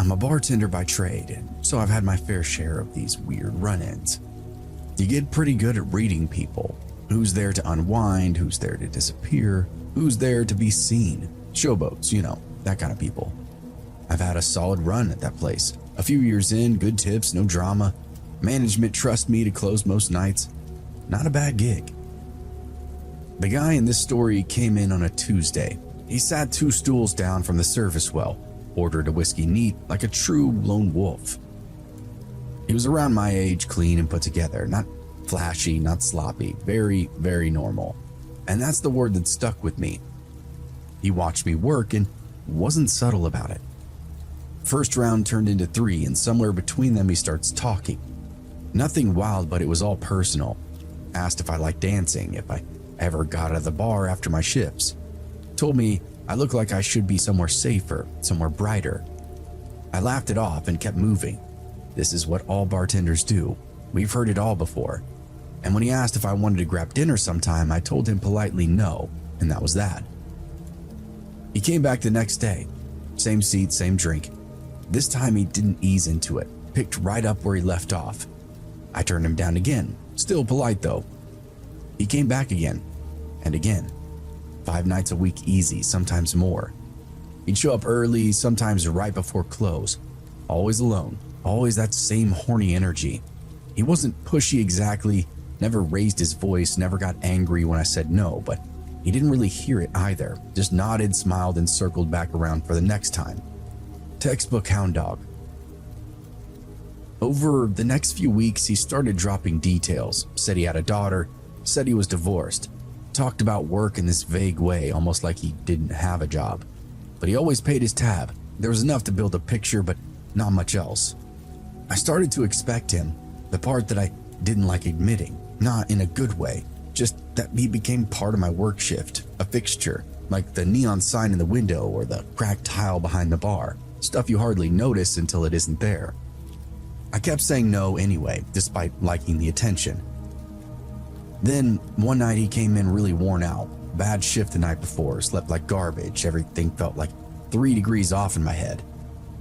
I'm a bartender by trade, so I've had my fair share of these weird run-ins. You get pretty good at reading people. Who's there to unwind, who's there to disappear, who's there to be seen. Showboats, that kind of people. I've had a solid run at that place. A few years in, good tips, no drama. Management trusts me to close most nights. Not a bad gig. The guy in this story came in on a Tuesday. He sat 2 stools down from the service well, ordered a whiskey neat like a true lone wolf. He was around my age, clean and put together, not flashy, not sloppy, very, very normal. And that's the word that stuck with me. He watched me work and wasn't subtle about it. First round turned into 3, and somewhere between them he starts talking. Nothing wild, but it was all personal. Asked if I liked dancing, if I ever got out of the bar after my shifts. Told me I looked like I should be somewhere safer, somewhere brighter. I laughed it off and kept moving. This is what all bartenders do. We've heard it all before. And when he asked if I wanted to grab dinner sometime, I told him politely no, and that was that. He came back the next day. Same seat, same drink. This time he didn't ease into it, picked right up where he left off. I turned him down again, still polite though. He came back again, and again. 5 nights a week easy, sometimes more. He'd show up early, sometimes right before close. Always alone, always that same horny energy. He wasn't pushy exactly, never raised his voice, never got angry when I said no, but he didn't really hear it either. Just nodded, smiled, and circled back around for the next time. Textbook hound dog. Over the next few weeks, he started dropping details. Said he had a daughter, said he was divorced. Talked about work in this vague way, almost like he didn't have a job. But he always paid his tab. There was enough to build a picture, but not much else. I started to expect him, the part that I didn't like admitting, not in a good way, just that he became part of my work shift, a fixture, like the neon sign in the window or the cracked tile behind the bar, stuff you hardly notice until it isn't there. I kept saying no anyway, despite liking the attention. Then one night he came in really worn out, bad shift the night before, slept like garbage, everything felt like 3 degrees off in my head.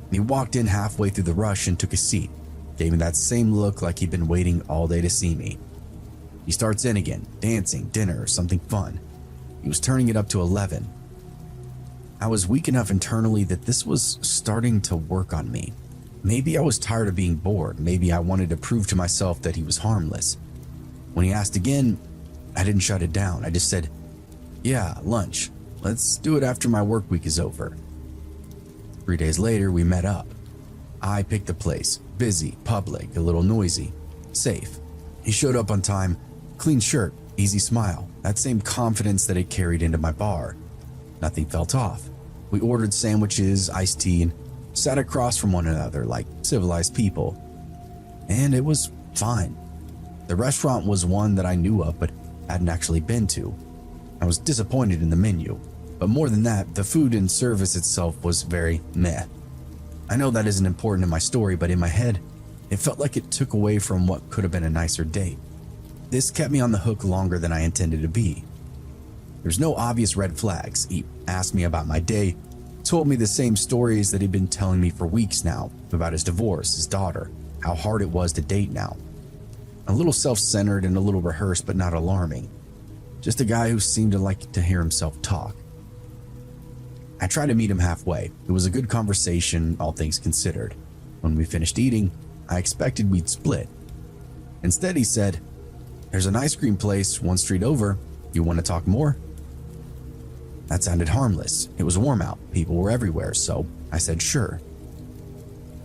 He walked in halfway through the rush and took a seat, gave me that same look like he'd been waiting all day to see me. He starts in again, dancing, dinner, something fun. He was turning it up to 11. I was weak enough internally that this was starting to work on me. Maybe I was tired of being bored, maybe I wanted to prove to myself that he was harmless. When he asked again, I didn't shut it down. I just said, "Yeah, lunch. Let's do it after my work week is over." 3 days later, we met up. I picked the place. Busy, public, a little noisy, safe. He showed up on time, clean shirt, easy smile, that same confidence that it carried into my bar. Nothing felt off. We ordered sandwiches, iced tea, and sat across from one another like civilized people. And it was fine. The restaurant was one that I knew of but hadn't actually been to. I was disappointed in the menu, but more than that, the food and service itself was very meh. I know that isn't important in my story, but in my head, it felt like it took away from what could have been a nicer date. This kept me on the hook longer than I intended to be. There's no obvious red flags. He asked me about my day, told me the same stories that he'd been telling me for weeks now, about his divorce, his daughter, how hard it was to date now. A little self-centered and a little rehearsed, but not alarming. Just a guy who seemed to like to hear himself talk. I tried to meet him halfway. It was a good conversation, all things considered. When we finished eating, I expected we'd split. Instead, he said, "There's an ice cream place 1 street over. You want to talk more?" That sounded harmless. It was warm out. People were everywhere, so I said sure.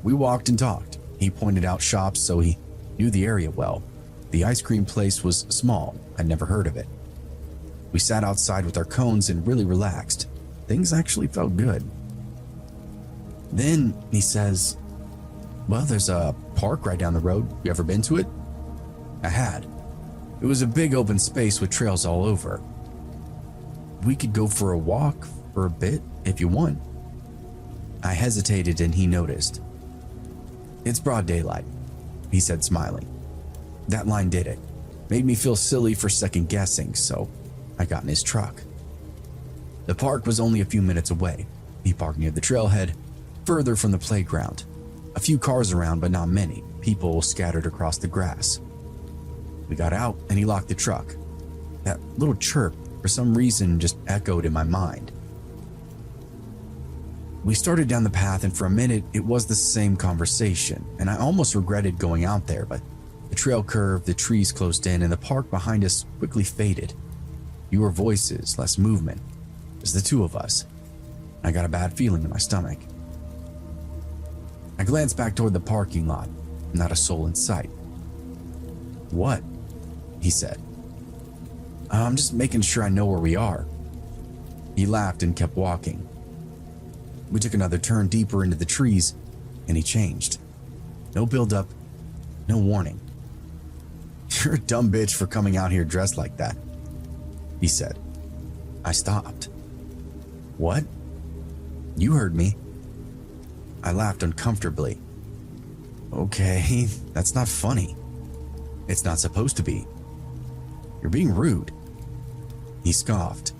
We walked and talked. He pointed out shops, so he knew the area well. The ice cream place was small. I'd never heard of it. We sat outside with our cones and really relaxed. Things actually felt good. Then he says, "Well, there's a park right down the road. You ever been to it?" I had. It was a big open space with trails all over. "We could go for a walk for a bit if you want." I hesitated and he noticed. "It's broad daylight," he said, smiling. That line did it. Made me feel silly for second guessing, so I got in his truck. The park was only a few minutes away. He parked near the trailhead. further from the playground. A few cars around, but not many. People scattered across the grass. We got out and he locked the truck. That little chirp, for some reason, just echoed in my mind. We started down the path, and for a minute, it was the same conversation, and I almost regretted going out there, but the trail curved, the trees closed in, and the park behind us quickly faded. Fewer voices, less movement. Just the two of us. I got a bad feeling in my stomach. I glanced back toward the parking lot. Not a soul in sight. "What?" he said. "I'm just making sure I know where we are." He laughed and kept walking. We took another turn deeper into the trees, and he changed. No build-up, no warning. "You're a dumb bitch for coming out here dressed like that," he said. I stopped. "What?" "You heard me." I laughed uncomfortably. "Okay, that's not funny. It's not supposed to be. You're being rude." He scoffed.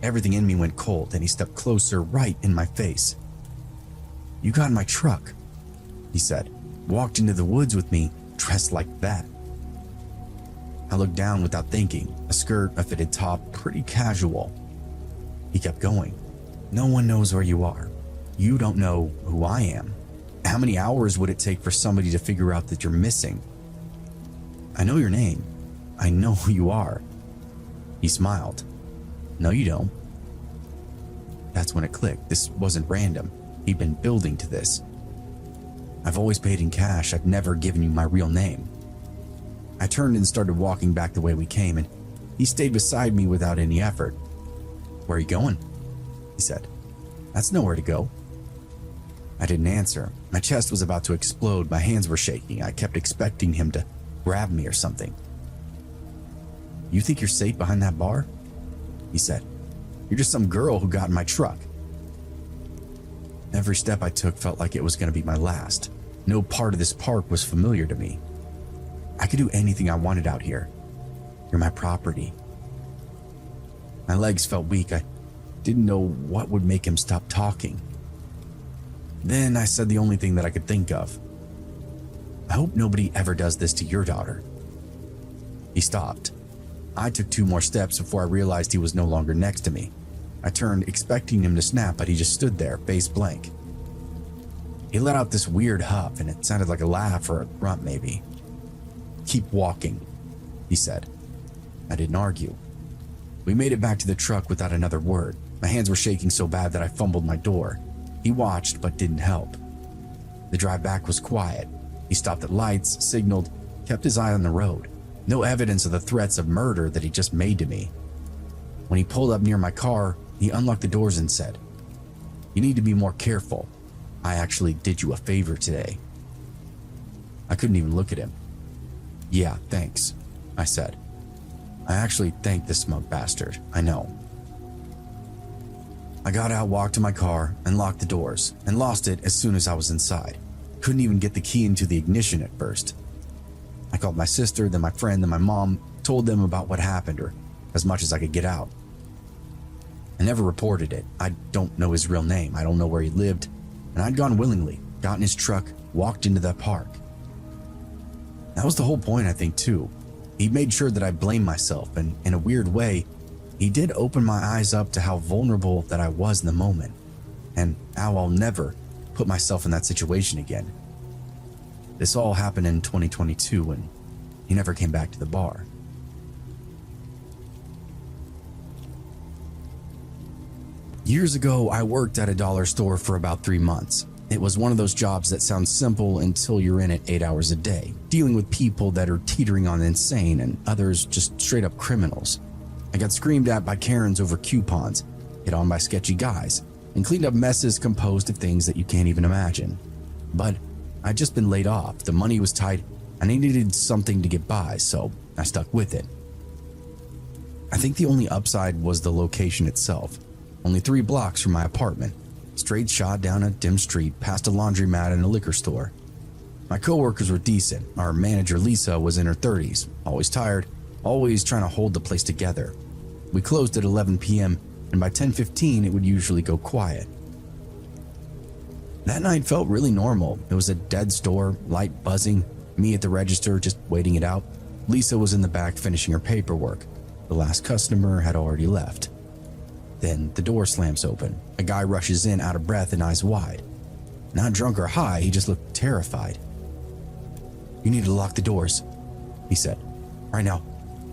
Everything in me went cold, and he stepped closer, right in my face. "You got in my truck," he said. "Walked into the woods with me, dressed like that." I looked down without thinking. A skirt, a fitted top, pretty casual. He kept going. "No one knows where you are. You don't know who I am. How many hours would it take for somebody to figure out that you're missing? I know your name. I know who you are." He smiled. "No, you don't." That's when it clicked. This wasn't random. He'd been building to this. "I've always paid in cash. I've never given you my real name." I turned and started walking back the way we came, and he stayed beside me without any effort. "Where are you going?" he said. "That's nowhere to go." I didn't answer. My chest was about to explode. My hands were shaking. I kept expecting him to grab me or something. "You think you're safe behind that bar?" he said. "You're just some girl who got in my truck." Every step I took felt like it was going to be my last. No part of this park was familiar to me. I could do anything I wanted out here. You're my property. My legs felt weak. I didn't know what would make him stop talking. Then I said the only thing that I could think of. "I hope nobody ever does this to your daughter." He stopped. I took 2 more steps before I realized he was no longer next to me. I turned, expecting him to snap, but he just stood there, face blank. He let out this weird huff, and it sounded like a laugh or a grunt maybe. "Keep walking," he said. I didn't argue. We made it back to the truck without another word. My hands were shaking so bad that I fumbled my door. He watched but didn't help. The drive back was quiet. He stopped at lights, signaled, kept his eye on the road. No evidence of the threats of murder that he just made to me. When he pulled up near my car, he unlocked the doors and said, "You need to be more careful. I actually did you a favor today." I couldn't even look at him. "Yeah, thanks," I said. "I actually thanked this smug bastard, I know." I got out, walked to my car, and locked the doors, and lost it as soon as I was inside. Couldn't even get the key into the ignition at first. I called my sister, then my friend, then my mom, told them about what happened, or as much as I could get out. I never reported it. I don't know his real name. I don't know where he lived, and I'd gone willingly, got in his truck, walked into that park. That was the whole point, I think, too. He made sure that I blamed myself, and in a weird way, he did open my eyes up to how vulnerable that I was in the moment, and how I'll never put myself in that situation again. This all happened in 2022, and he never came back to the bar. Years ago, I worked at a dollar store for about 3 months. It was one of those jobs that sounds simple until you're in it 8 hours a day, dealing with people that are teetering on insane and others just straight up criminals. I got screamed at by Karens over coupons, hit on by sketchy guys, and cleaned up messes composed of things that you can't even imagine. But I'd just been laid off, the money was tight, and I needed something to get by, so I stuck with it. I think the only upside was the location itself. Only 3 blocks from my apartment, straight shot down a dim street past a laundromat and a liquor store. My coworkers were decent. Our manager Lisa was in her 30s, always tired, always trying to hold the place together. We closed at 11 p.m. and by 10:15 it would usually go quiet. That night felt really normal. It was a dead store, light buzzing, me at the register just waiting it out. Lisa was in the back finishing her paperwork. The last customer had already left. Then the door slams open. A guy rushes in out of breath and eyes wide. Not drunk or high, he just looked terrified. "You need to lock the doors," he said. "Right now.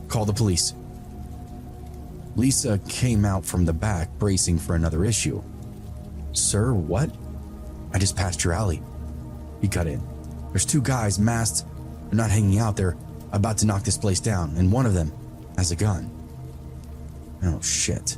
Call the police." Lisa came out from the back, bracing for another issue. "Sir, what?" "I just passed your alley," he cut in. "There's two guys masked. They're not hanging out. They're about to knock this place down, and one of them has a gun." Oh, shit.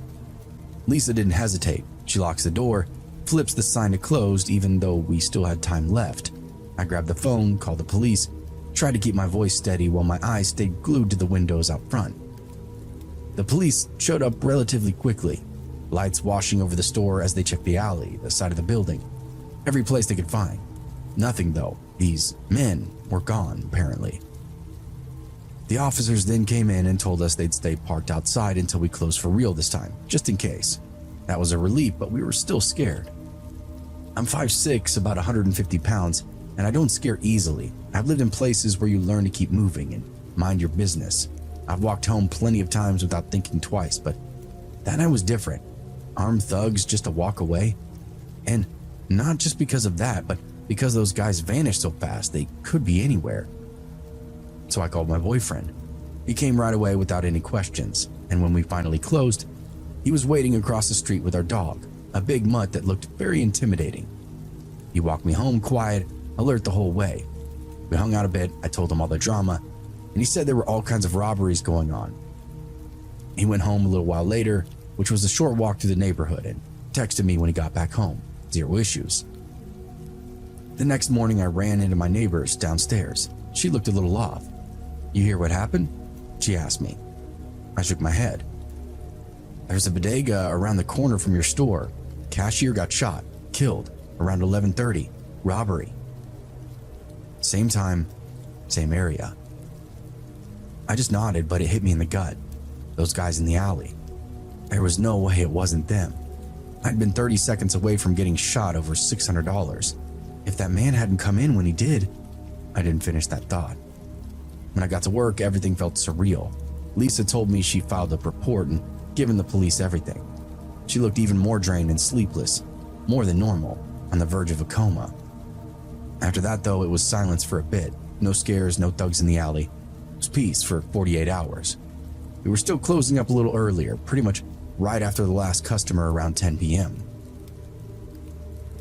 Lisa didn't hesitate. She locks the door, flips the sign to closed even though we still had time left. I grabbed the phone, called the police, tried to keep my voice steady while my eyes stayed glued to the windows out front. The police showed up relatively quickly, lights washing over the store as they checked the alley, the side of the building, every place they could find. Nothing though. These men were gone, apparently. The officers then came in and told us they'd stay parked outside until we closed for real this time, just in case. That was a relief, but we were still scared. I'm 5'6", about 150 pounds, and I don't scare easily. I've lived in places where you learn to keep moving and mind your business. I've walked home plenty of times without thinking twice, but that night was different. Armed thugs just to walk away. And not just because of that, but because those guys vanished so fast, they could be anywhere. So I called my boyfriend. He came right away without any questions, and when we finally closed, he was waiting across the street with our dog, a big mutt that looked very intimidating. He walked me home quiet, alert the whole way. We hung out a bit, I told him all the drama, and he said there were all kinds of robberies going on. He went home a little while later, which was a short walk through the neighborhood, and texted me when he got back home. Zero issues. The next morning I ran into my neighbors downstairs. She looked a little off. "You hear what happened?" she asked me. I shook my head. "There's a bodega around the corner from your store. Cashier got shot, killed, around 11:30. Robbery." Same time, same area. I just nodded, but it hit me in the gut. Those guys in the alley. There was no way it wasn't them. I'd been 30 seconds away from getting shot over $600. If that man hadn't come in when he did, I didn't finish that thought. When I got to work, everything felt surreal. Lisa told me she filed a report and given the police everything. She looked even more drained and sleepless, more than normal, on the verge of a coma. After that, though, it was silence for a bit. No scares, no thugs in the alley. It was peace for 48 hours. We were still closing up a little earlier, pretty much right after the last customer around 10 p.m.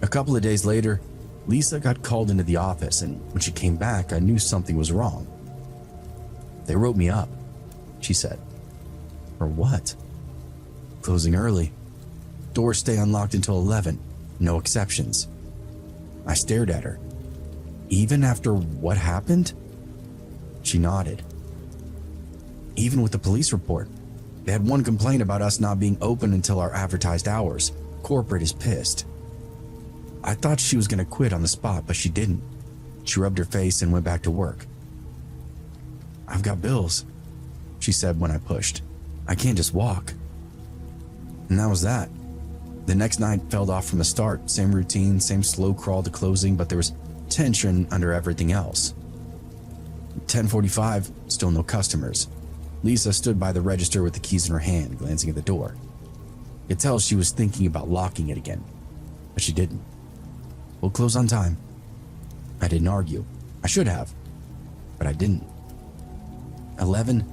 A couple of days later, Lisa got called into the office, and when she came back, I knew something was wrong. "They wrote me up," she said. "For what?" "Closing early. Doors stay unlocked until 11. No exceptions." I stared at her. "Even after what happened?" She nodded. "Even with the police report. They had one complaint about us not being open until our advertised hours. Corporate is pissed." I thought she was going to quit on the spot, but she didn't. She rubbed her face and went back to work. "I've got bills," she said when I pushed. "I can't just walk." And that was that. The next night felt off from the start. Same routine, same slow crawl to closing, but there was tension under everything else. 10:45, still no customers. Lisa stood by the register with the keys in her hand, glancing at the door. I could tell she was thinking about locking it again, but she didn't. "We'll close on time." I didn't argue. I should have, but I didn't. 11.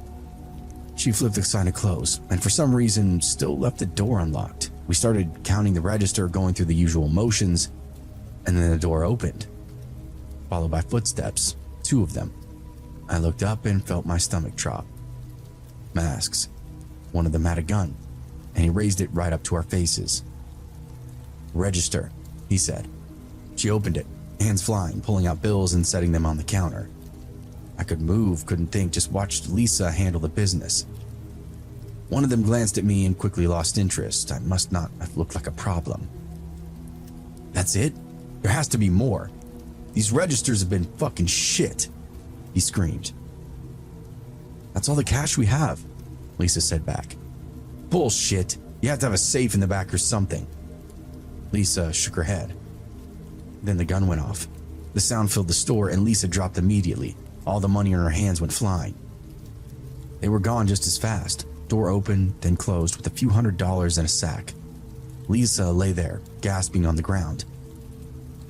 She flipped the sign to close, and for some reason still left the door unlocked. We started counting the register, going through the usual motions, and then the door opened, followed by footsteps, 2 of them. I looked up and felt my stomach drop. Masks. One of them had a gun, and he raised it right up to our faces. "Register," he said. She opened it, hands flying, pulling out bills and setting them on the counter. I could move, couldn't think, just watched Lisa handle the business. One of them glanced at me and quickly lost interest. I must not have looked like a problem. "That's it? There has to be more. These registers have been fucking shit," he screamed. "That's all the cash we have," Lisa said back. "Bullshit. You have to have a safe in the back or something." Lisa shook her head. Then the gun went off. The sound filled the store and Lisa dropped immediately. All the money in her hands went flying. They were gone just as fast. Door opened, then closed with a few $100s in a sack. Lisa lay there, gasping on the ground.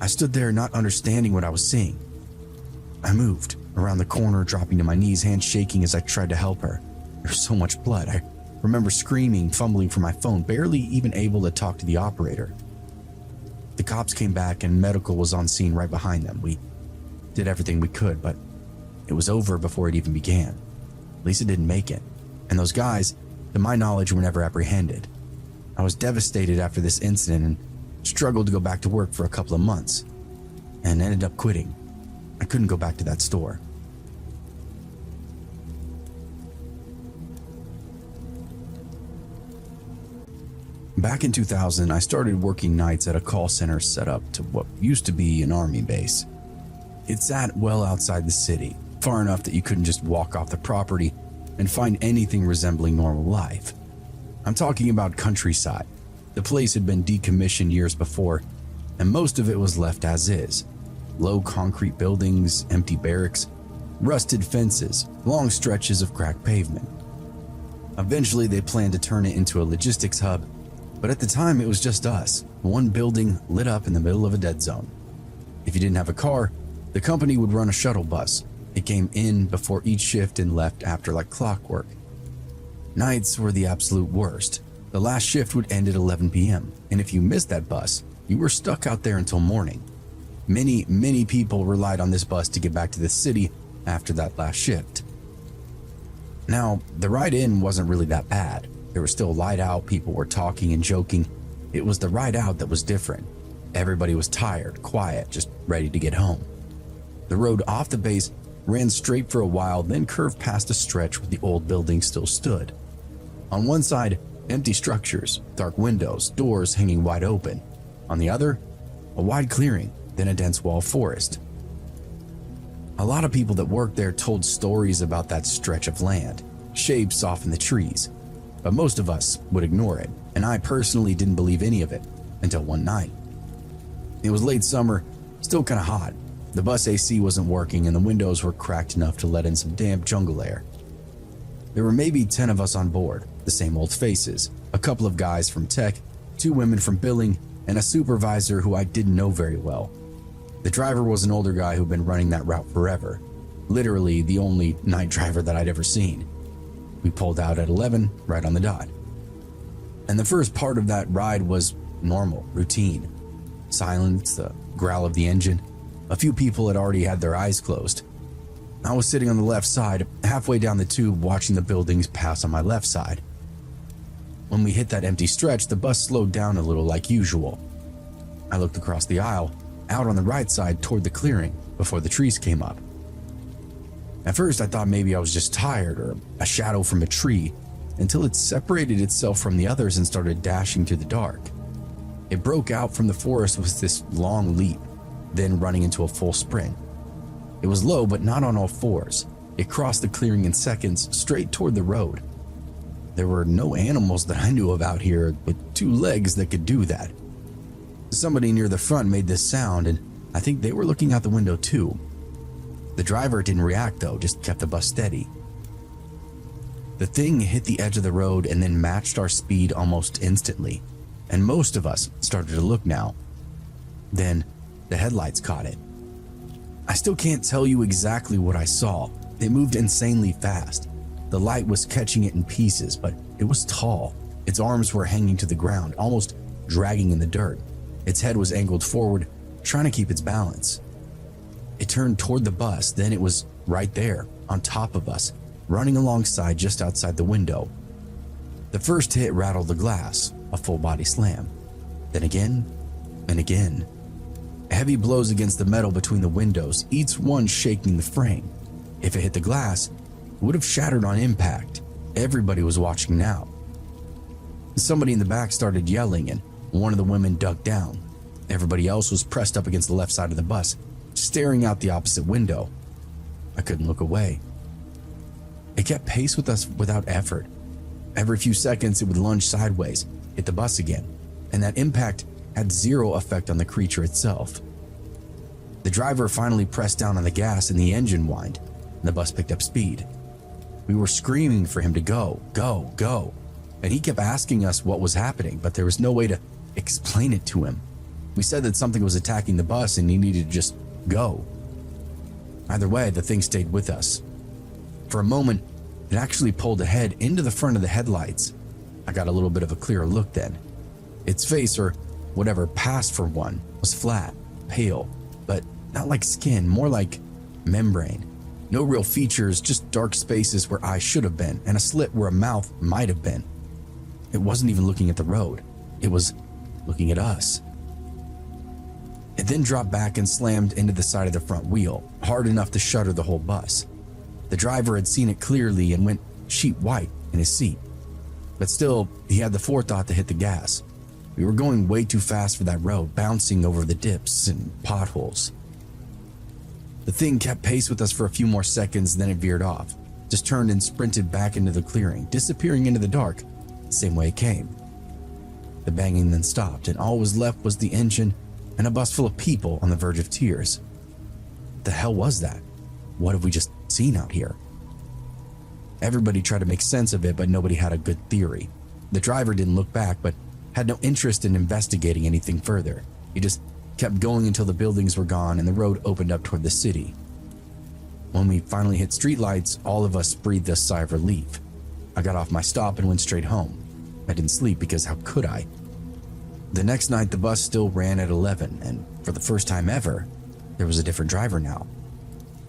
I stood there not understanding what I was seeing. I moved around the corner, dropping to my knees, hands shaking as I tried to help her. There was so much blood. I remember screaming, fumbling for my phone, barely even able to talk to the operator. The cops came back and medical was on scene right behind them. We did everything we could, but it was over before it even began. Lisa didn't make it, and those guys, to my knowledge, were never apprehended. I was devastated after this incident and struggled to go back to work for a couple of months, and ended up quitting. I couldn't go back to that store. Back in 2000, I started working nights at a call center set up to what used to be an army base. It sat well outside the city, far enough that you couldn't just walk off the property and find anything resembling normal life. I'm talking about countryside. The place had been decommissioned years before, and most of it was left as is. Low concrete buildings, empty barracks, rusted fences, long stretches of cracked pavement. Eventually, they planned to turn it into a logistics hub, but at the time it was just us, one building lit up in the middle of a dead zone. If you didn't have a car, the company would run a shuttle bus. It came in before each shift and left after like clockwork. Nights were the absolute worst. The last shift would end at 11 p.m., and if you missed that bus, you were stuck out there until morning. Many people relied on this bus to get back to the city after that last shift. Now, the ride in wasn't really that bad. There was still light out, people were talking and joking. It was the ride out that was different. Everybody was tired, quiet, just ready to get home. The road off the base ran straight for a while, then curved past a stretch where the old building still stood. On one side, empty structures, dark windows, doors hanging wide open. On the other, a wide clearing, then a dense wall forest. A lot of people that worked there told stories about that stretch of land, shapes off in the trees, but most of us would ignore it, and I personally didn't believe any of it until one night. It was late summer, still kind of hot. The bus AC wasn't working and the windows were cracked enough to let in some damp jungle air. There were maybe 10 of us on board, the same old faces, a couple of guys from tech, 2 women from billing, and a supervisor who I didn't know very well. The driver was an older guy who'd been running that route forever, literally the only night driver that I'd ever seen. We pulled out at 11, right on the dot. And the first part of that ride was normal, routine. Silence, the growl of the engine. A few people had already had their eyes closed. I was sitting on the left side, halfway down the tube, watching the buildings pass on my left side. When we hit that empty stretch, the bus slowed down a little like usual. I looked across the aisle, out on the right side toward the clearing, before the trees came up. At first, I thought maybe I was just tired or a shadow from a tree, until it separated itself from the others and started dashing through the dark. It broke out from the forest with this long leap, then running into a full sprint. It was low, but not on all fours. It crossed the clearing in seconds, straight toward the road. There were no animals that I knew of out here with 2 legs that could do that. Somebody near the front made this sound, and I think they were looking out the window too. The driver didn't react though, just kept the bus steady. The thing hit the edge of the road and then matched our speed almost instantly, and most of us started to look now. Then the headlights caught it. I still can't tell you exactly what I saw. It moved insanely fast. The light was catching it in pieces, but it was tall. Its arms were hanging to the ground, almost dragging in the dirt. Its head was angled forward, trying to keep its balance. It turned toward the bus, then it was right there, on top of us, running alongside just outside the window. The first hit rattled the glass, a full body slam. Then again, and again. Heavy blows against the metal between the windows, each one shaking the frame. If it hit the glass, it would have shattered on impact. Everybody was watching now. Somebody in the back started yelling, and one of the women ducked down. Everybody else was pressed up against the left side of the bus, staring out the opposite window. I couldn't look away. It kept pace with us without effort. Every few seconds, it would lunge sideways, hit the bus again, and that impact had zero effect on the creature itself. The driver finally pressed down on the gas and the engine whined, and the bus picked up speed. We were screaming for him to go, go, go, and he kept asking us what was happening, but there was no way to explain it to him. We said that something was attacking the bus and he needed to just go. Either way, the thing stayed with us. For a moment, it actually pulled ahead into the front of the headlights. I got a little bit of a clearer look then. Its face, or whatever passed for one, was flat, pale, but not like skin, more like membrane. No real features, just dark spaces where eyes should have been and a slit where a mouth might have been. It wasn't even looking at the road. It was looking at us. It then dropped back and slammed into the side of the front wheel, hard enough to shutter the whole bus. The driver had seen it clearly and went sheet white in his seat. But still, he had the forethought to hit the gas. We were going way too fast for that road, bouncing over the dips and potholes. The thing kept pace with us for a few more seconds, then it veered off, just turned and sprinted back into the clearing, disappearing into the dark, the same way it came. The banging then stopped, and all was left was the engine and a bus full of people on the verge of tears. What the hell was that? What have we just seen out here? Everybody tried to make sense of it, but nobody had a good theory. The driver didn't look back, but had no interest in investigating anything further. He just kept going until the buildings were gone and the road opened up toward the city. When we finally hit streetlights, all of us breathed a sigh of relief. I got off my stop and went straight home. I didn't sleep because how could I? The next night, the bus still ran at 11, and for the first time ever, there was a different driver now.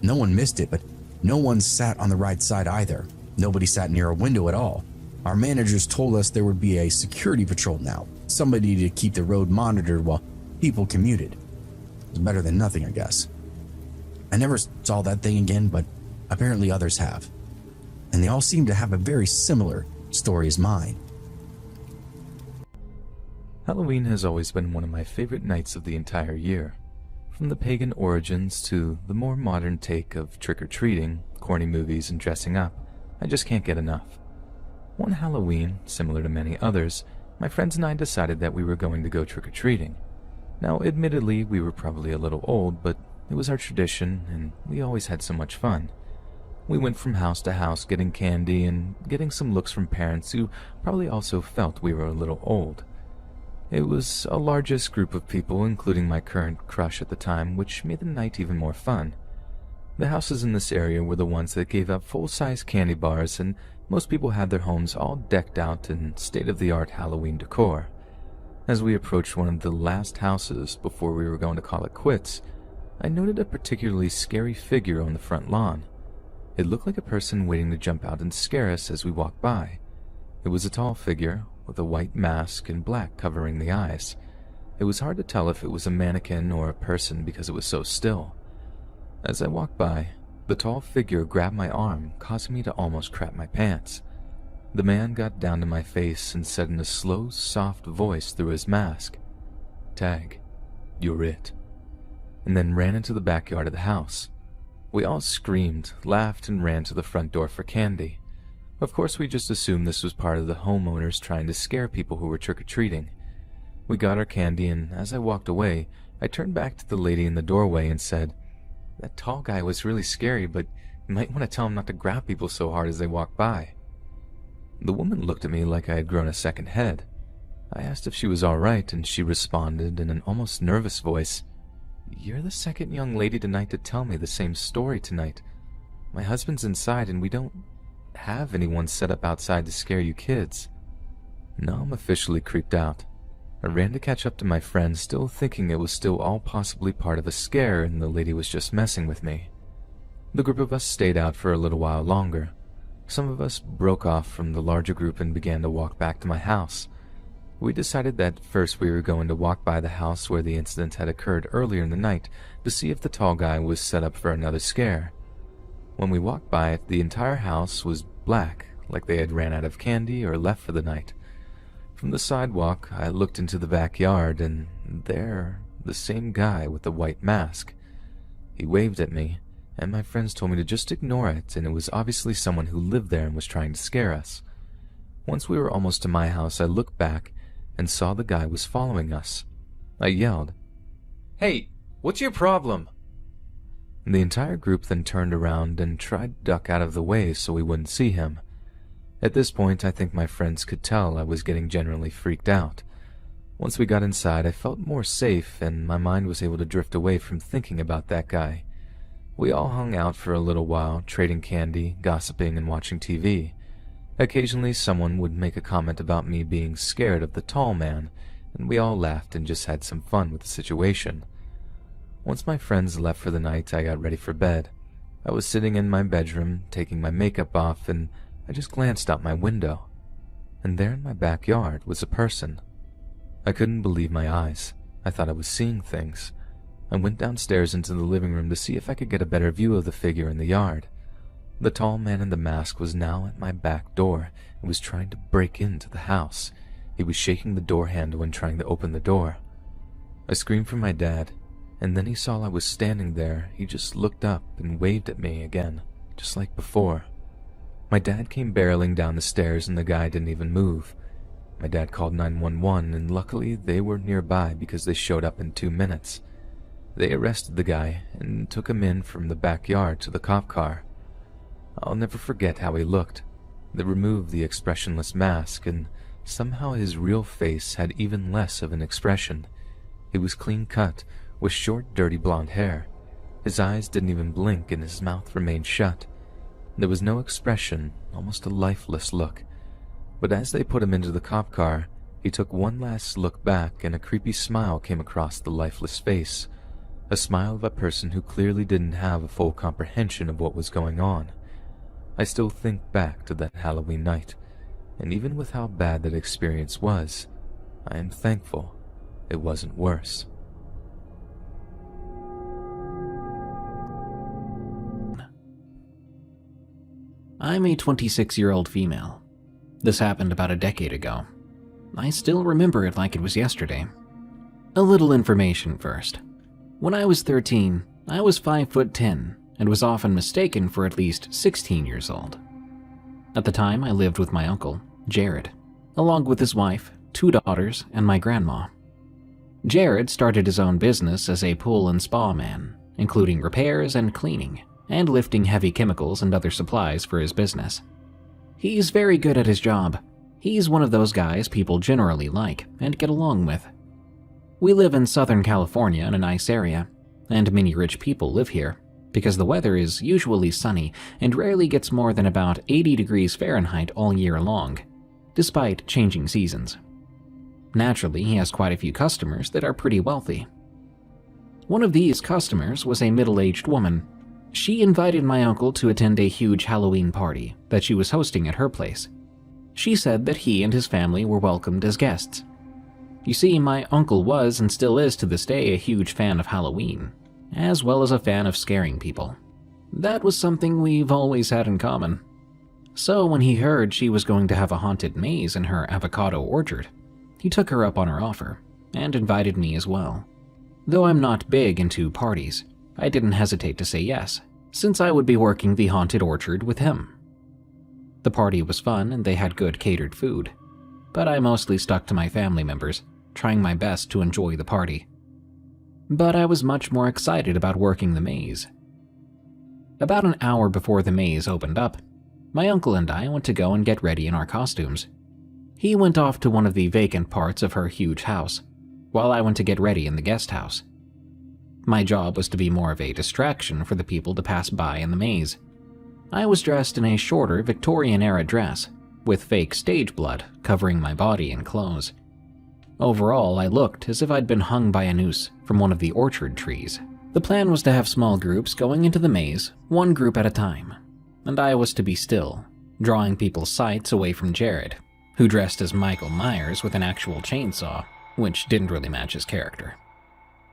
No one missed it, but no one sat on the right side either. Nobody sat near a window at all. Our managers told us there would be a security patrol now, somebody to keep the road monitored while people commuted. It was better than nothing, I guess. I never saw that thing again, but apparently others have. And they all seem to have a very similar story as mine. Halloween has always been one of my favorite nights of the entire year. From the pagan origins to the more modern take of trick-or-treating, corny movies, and dressing up, I just can't get enough. One Halloween, similar to many others, my friends and I decided that we were going to go trick-or-treating. Now, admittedly, we were probably a little old, but it was our tradition, and we always had so much fun. We went from house to house getting candy and getting some looks from parents who probably also felt we were a little old. It was a largest group of people, including my current crush at the time, which made the night even more fun. The houses in this area were the ones that gave up full-size candy bars, and most people had their homes all decked out in state-of-the-art Halloween decor. As we approached one of the last houses before we were going to call it quits, I noted a particularly scary figure on the front lawn. It looked like a person waiting to jump out and scare us as we walked by. It was a tall figure, with a white mask and black covering the eyes. It was hard to tell if it was a mannequin or a person because it was so still. As I walked by, the tall figure grabbed my arm, causing me to almost crap my pants. The man got down to my face and said in a slow, soft voice through his mask, "Tag, you're it," and then ran into the backyard of the house. We all screamed, laughed, and ran to the front door for candy. Of course, we just assumed this was part of the homeowners trying to scare people who were trick-or-treating. We got our candy, and as I walked away, I turned back to the lady in the doorway and said, "That tall guy was really scary, but you might want to tell him not to grab people so hard as they walk by." The woman looked at me like I had grown a second head. I asked if she was all right, and she responded in an almost nervous voice, "You're the second young lady tonight to tell me the same story tonight. My husband's inside, and we don't have anyone set up outside to scare you kids." Now I'm officially creeped out. I ran to catch up to my friend, still thinking it was still all possibly part of a scare and the lady was just messing with me. The group of us stayed out for a little while longer. Some of us broke off from the larger group and began to walk back to my house. We decided that first we were going to walk by the house where the incident had occurred earlier in the night to see if the tall guy was set up for another scare. When we walked by it, the entire house was black, like they had ran out of candy or left for the night. From the sidewalk, I looked into the backyard, and there, the same guy with the white mask. He waved at me, and my friends told me to just ignore it, and it was obviously someone who lived there and was trying to scare us. Once we were almost to my house, I looked back and saw the guy was following us. I yelled, "Hey, what's your problem? The entire group then turned around and tried to duck out of the way so we wouldn't see him. At this point, I think my friends could tell I was getting generally freaked out. Once we got inside, I felt more safe and my mind was able to drift away from thinking about that guy. We all hung out for a little while, trading candy, gossiping, and watching TV. Occasionally, someone would make a comment about me being scared of the tall man, and we all laughed and just had some fun with the situation. Once my friends left for the night, I got ready for bed. I was sitting in my bedroom, taking my makeup off, and I just glanced out my window. And there in my backyard was a person. I couldn't believe my eyes. I thought I was seeing things. I went downstairs into the living room to see if I could get a better view of the figure in the yard. The tall man in the mask was now at my back door and was trying to break into the house. He was shaking the door handle and trying to open the door. I screamed for my dad, and then he saw I was standing there. He just looked up and waved at me again, just like before. My dad came barreling down the stairs and the guy didn't even move. My dad called 911 and luckily they were nearby because they showed up in 2 minutes. They arrested the guy and took him in from the backyard to the cop car. I'll never forget how he looked. They removed the expressionless mask and somehow his real face had even less of an expression. He was clean cut, with short, dirty blonde hair. His eyes didn't even blink and his mouth remained shut. There was no expression, almost a lifeless look. But as they put him into the cop car, he took one last look back and a creepy smile came across the lifeless face. A smile of a person who clearly didn't have a full comprehension of what was going on. I still think back to that Halloween night, and even with how bad that experience was, I am thankful it wasn't worse. I'm a 26-year-old female. This happened about a decade ago. I still remember it like it was yesterday. A little information first. When I was 13, I was 5'10" and was often mistaken for at least 16 years old. At the time, I lived with my uncle, Jared, along with his wife, 2 daughters, and my grandma. Jared started his own business as a pool and spa man, including repairs and cleaning, and lifting heavy chemicals and other supplies for his business. He's very good at his job. He's one of those guys people generally like and get along with. We live in Southern California in a nice area, and many rich people live here because the weather is usually sunny and rarely gets more than about 80 degrees Fahrenheit all year long, despite changing seasons. Naturally, he has quite a few customers that are pretty wealthy. One of these customers was a middle-aged woman. She invited my uncle to attend a huge Halloween party that she was hosting at her place. She said that he and his family were welcomed as guests. You see, my uncle was and still is to this day a huge fan of Halloween, as well as a fan of scaring people. That was something we've always had in common. So when he heard she was going to have a haunted maze in her avocado orchard, he took her up on her offer and invited me as well. Though I'm not big into parties, I didn't hesitate to say yes, since I would be working the haunted orchard with him. The party was fun and they had good catered food, but I mostly stuck to my family members, trying my best to enjoy the party. But I was much more excited about working the maze. About an hour before the maze opened up, my uncle and I went to go and get ready in our costumes. He went off to one of the vacant parts of her huge house, while I went to get ready in the guest house. My job was to be more of a distraction for the people to pass by in the maze. I was dressed in a shorter Victorian-era dress, with fake stage blood covering my body and clothes. Overall, I looked as if I'd been hung by a noose from one of the orchard trees. The plan was to have small groups going into the maze, one group at a time, and I was to be still, drawing people's sights away from Jared, who dressed as Michael Myers with an actual chainsaw, which didn't really match his character.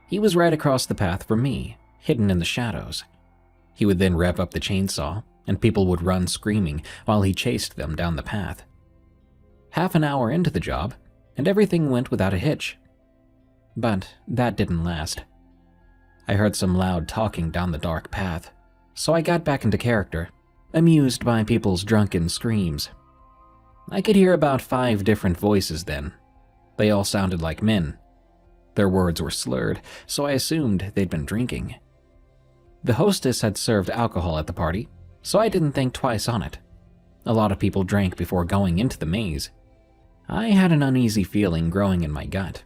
He was right across the path from me, hidden in the shadows. He would then rev up the chainsaw, and people would run screaming while he chased them down the path. Half an hour into the job, and everything went without a hitch. But that didn't last. I heard some loud talking down the dark path, so I got back into character, amused by people's drunken screams. I could hear about 5 different voices then. They all sounded like men. Their words were slurred, so I assumed they'd been drinking. The hostess had served alcohol at the party, so I didn't think twice on it. A lot of people drank before going into the maze. I had an uneasy feeling growing in my gut,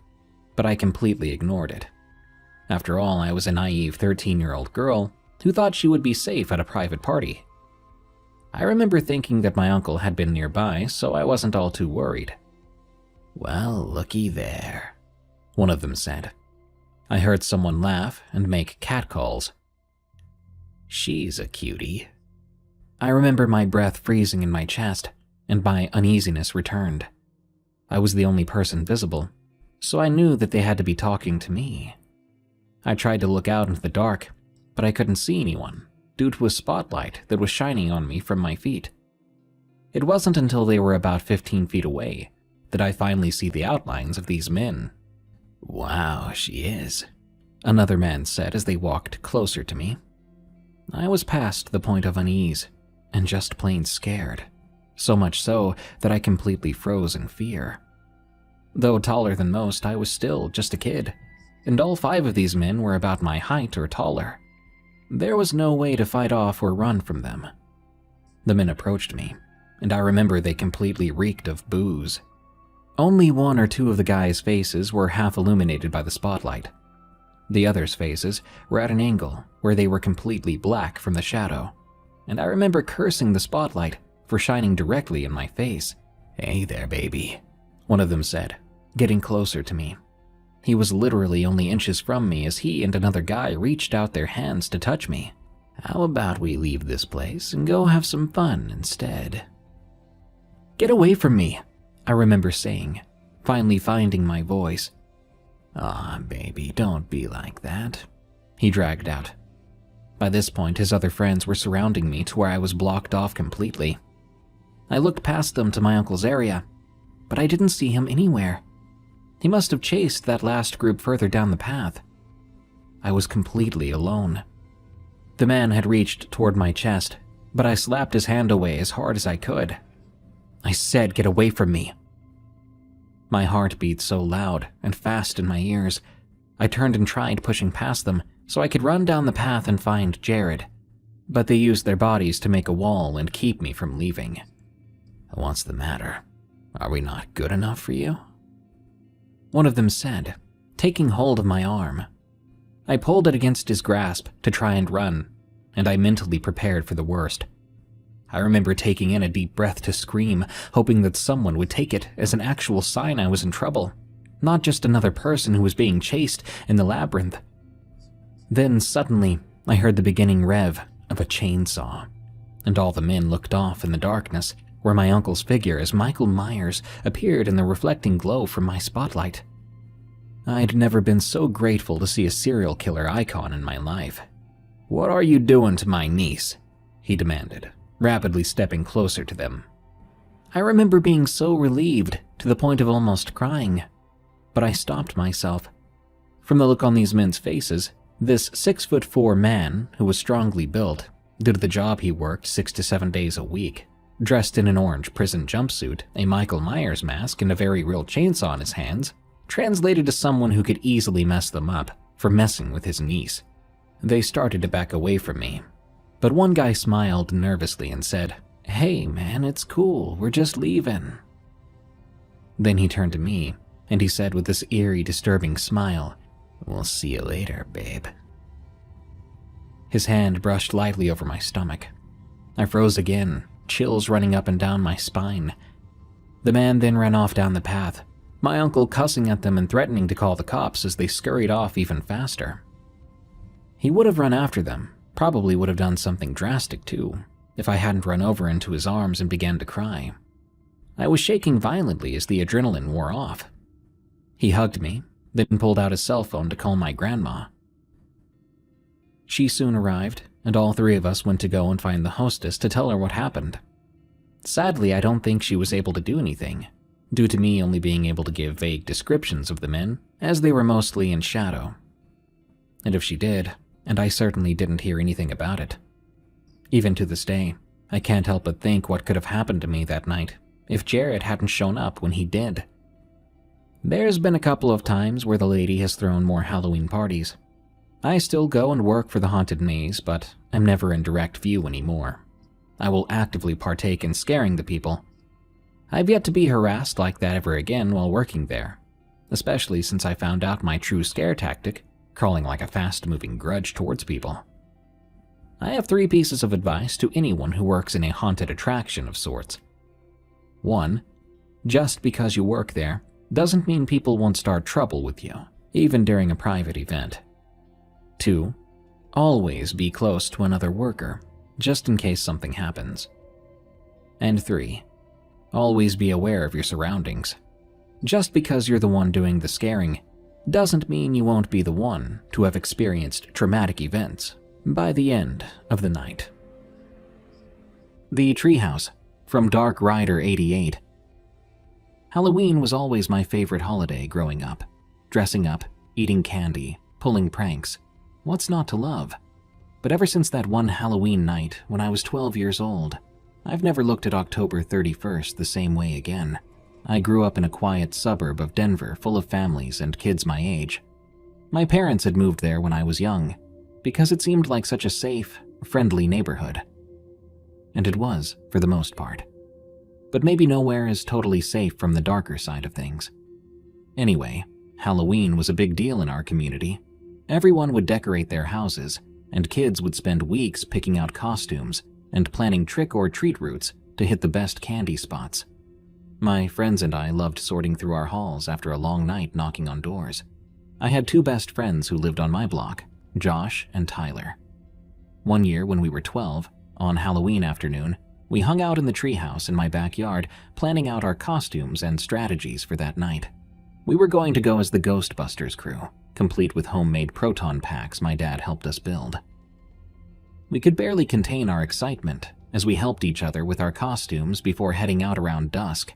but I completely ignored it. After all, I was a naive 13-year-old girl who thought she would be safe at a private party. I remember thinking that my uncle had been nearby, so I wasn't all too worried. "Well, looky there," one of them said. I heard someone laugh and make catcalls. "She's a cutie." I remember my breath freezing in my chest, and my uneasiness returned. I was the only person visible, so I knew that they had to be talking to me. I tried to look out into the dark, but I couldn't see anyone due to a spotlight that was shining on me from my feet. It wasn't until they were about 15 feet away that I finally see the outlines of these men. "Wow, she is," another man said as they walked closer to me. I was past the point of unease and just plain scared, so much so that I completely froze in fear. Though taller than most, I was still just a kid, and all 5 of these men were about my height or taller. There was no way to fight off or run from them. The men approached me, and I remember they completely reeked of booze. Only 1 or 2 of the guys' faces were half illuminated by the spotlight. The others' faces were at an angle where they were completely black from the shadow, and I remember cursing the spotlight for shining directly in my face. "Hey there, baby," one of them said, getting closer to me. He was literally only inches from me as he and another guy reached out their hands to touch me. "How about we leave this place and go have some fun instead?" "Get away from me," I remember saying, finally finding my voice. "Aw, baby, don't be like that," he dragged out. By this point, his other friends were surrounding me to where I was blocked off completely. I looked past them to my uncle's area, but I didn't see him anywhere. He must have chased that last group further down the path. I was completely alone. The man had reached toward my chest, but I slapped his hand away as hard as I could. I said, "Get away from me." My heart beat so loud and fast in my ears, I turned and tried pushing past them so I could run down the path and find Jared, but they used their bodies to make a wall and keep me from leaving. "What's the matter? Are we not good enough for you?" one of them said, taking hold of my arm. I pulled it against his grasp to try and run, and I mentally prepared for the worst. I remember taking in a deep breath to scream, hoping that someone would take it as an actual sign I was in trouble, not just another person who was being chased in the labyrinth. Then suddenly, I heard the beginning rev of a chainsaw, and all the men looked off in the darkness, where my uncle's figure as Michael Myers appeared in the reflecting glow from my spotlight. I'd never been so grateful to see a serial killer icon in my life. "What are you doing to my niece?" he demanded, rapidly stepping closer to them. I remember being so relieved to the point of almost crying, but I stopped myself. From the look on these men's faces, this 6'4" man, who was strongly built due to the job he worked 6 to 7 days a week, dressed in an orange prison jumpsuit, a Michael Myers mask, and a very real chainsaw in his hands, translated to someone who could easily mess them up for messing with his niece. They started to back away from me, but one guy smiled nervously and said, "Hey man, it's cool, we're just leaving." Then he turned to me, and he said with this eerie, disturbing smile, "We'll see you later, babe." His hand brushed lightly over my stomach. I froze again, chills running up and down my spine. The man then ran off down the path, my uncle cussing at them and threatening to call the cops as they scurried off even faster. He would have run after them, probably would have done something drastic too, if I hadn't run over into his arms and began to cry. I was shaking violently as the adrenaline wore off. He hugged me, then pulled out his cell phone to call my grandma. She soon arrived, and all 3 of us went to go and find the hostess to tell her what happened. Sadly, I don't think she was able to do anything, due to me only being able to give vague descriptions of the men, as they were mostly in shadow. And if she did, and I certainly didn't hear anything about it. Even to this day, I can't help but think what could have happened to me that night if Jared hadn't shown up when he did. There's been a couple of times where the lady has thrown more Halloween parties, I still go and work for the haunted maze, but I'm never in direct view anymore. I will actively partake in scaring the people. I've yet to be harassed like that ever again while working there, especially since I found out my true scare tactic, crawling like a fast-moving grudge towards people. I have 3 pieces of advice to anyone who works in a haunted attraction of sorts. 1. Just because you work there doesn't mean people won't start trouble with you, even during a private event. 2. Always be close to another worker, just in case something happens. And 3. Always be aware of your surroundings. Just because you're the one doing the scaring doesn't mean you won't be the one to have experienced traumatic events by the end of the night. The Treehouse, from Dark Rider 88. Halloween was always my favorite holiday growing up. Dressing up, eating candy, pulling pranks. What's not to love? But ever since that one Halloween night when I was 12 years old, I've never looked at October 31st the same way again. I grew up in a quiet suburb of Denver full of families and kids my age. My parents had moved there when I was young, because it seemed like such a safe, friendly neighborhood. And it was, for the most part. But maybe nowhere is totally safe from the darker side of things. Anyway, Halloween was a big deal in our community. Everyone would decorate their houses, and kids would spend weeks picking out costumes and planning trick-or-treat routes to hit the best candy spots. My friends and I loved sorting through our halls after a long night knocking on doors. I had 2 best friends who lived on my block, Josh and Tyler. One year when we were 12, on Halloween afternoon, we hung out in the treehouse in my backyard, planning out our costumes and strategies for that night. We were going to go as the Ghostbusters crew, complete with homemade proton packs my dad helped us build. We could barely contain our excitement as we helped each other with our costumes before heading out around dusk.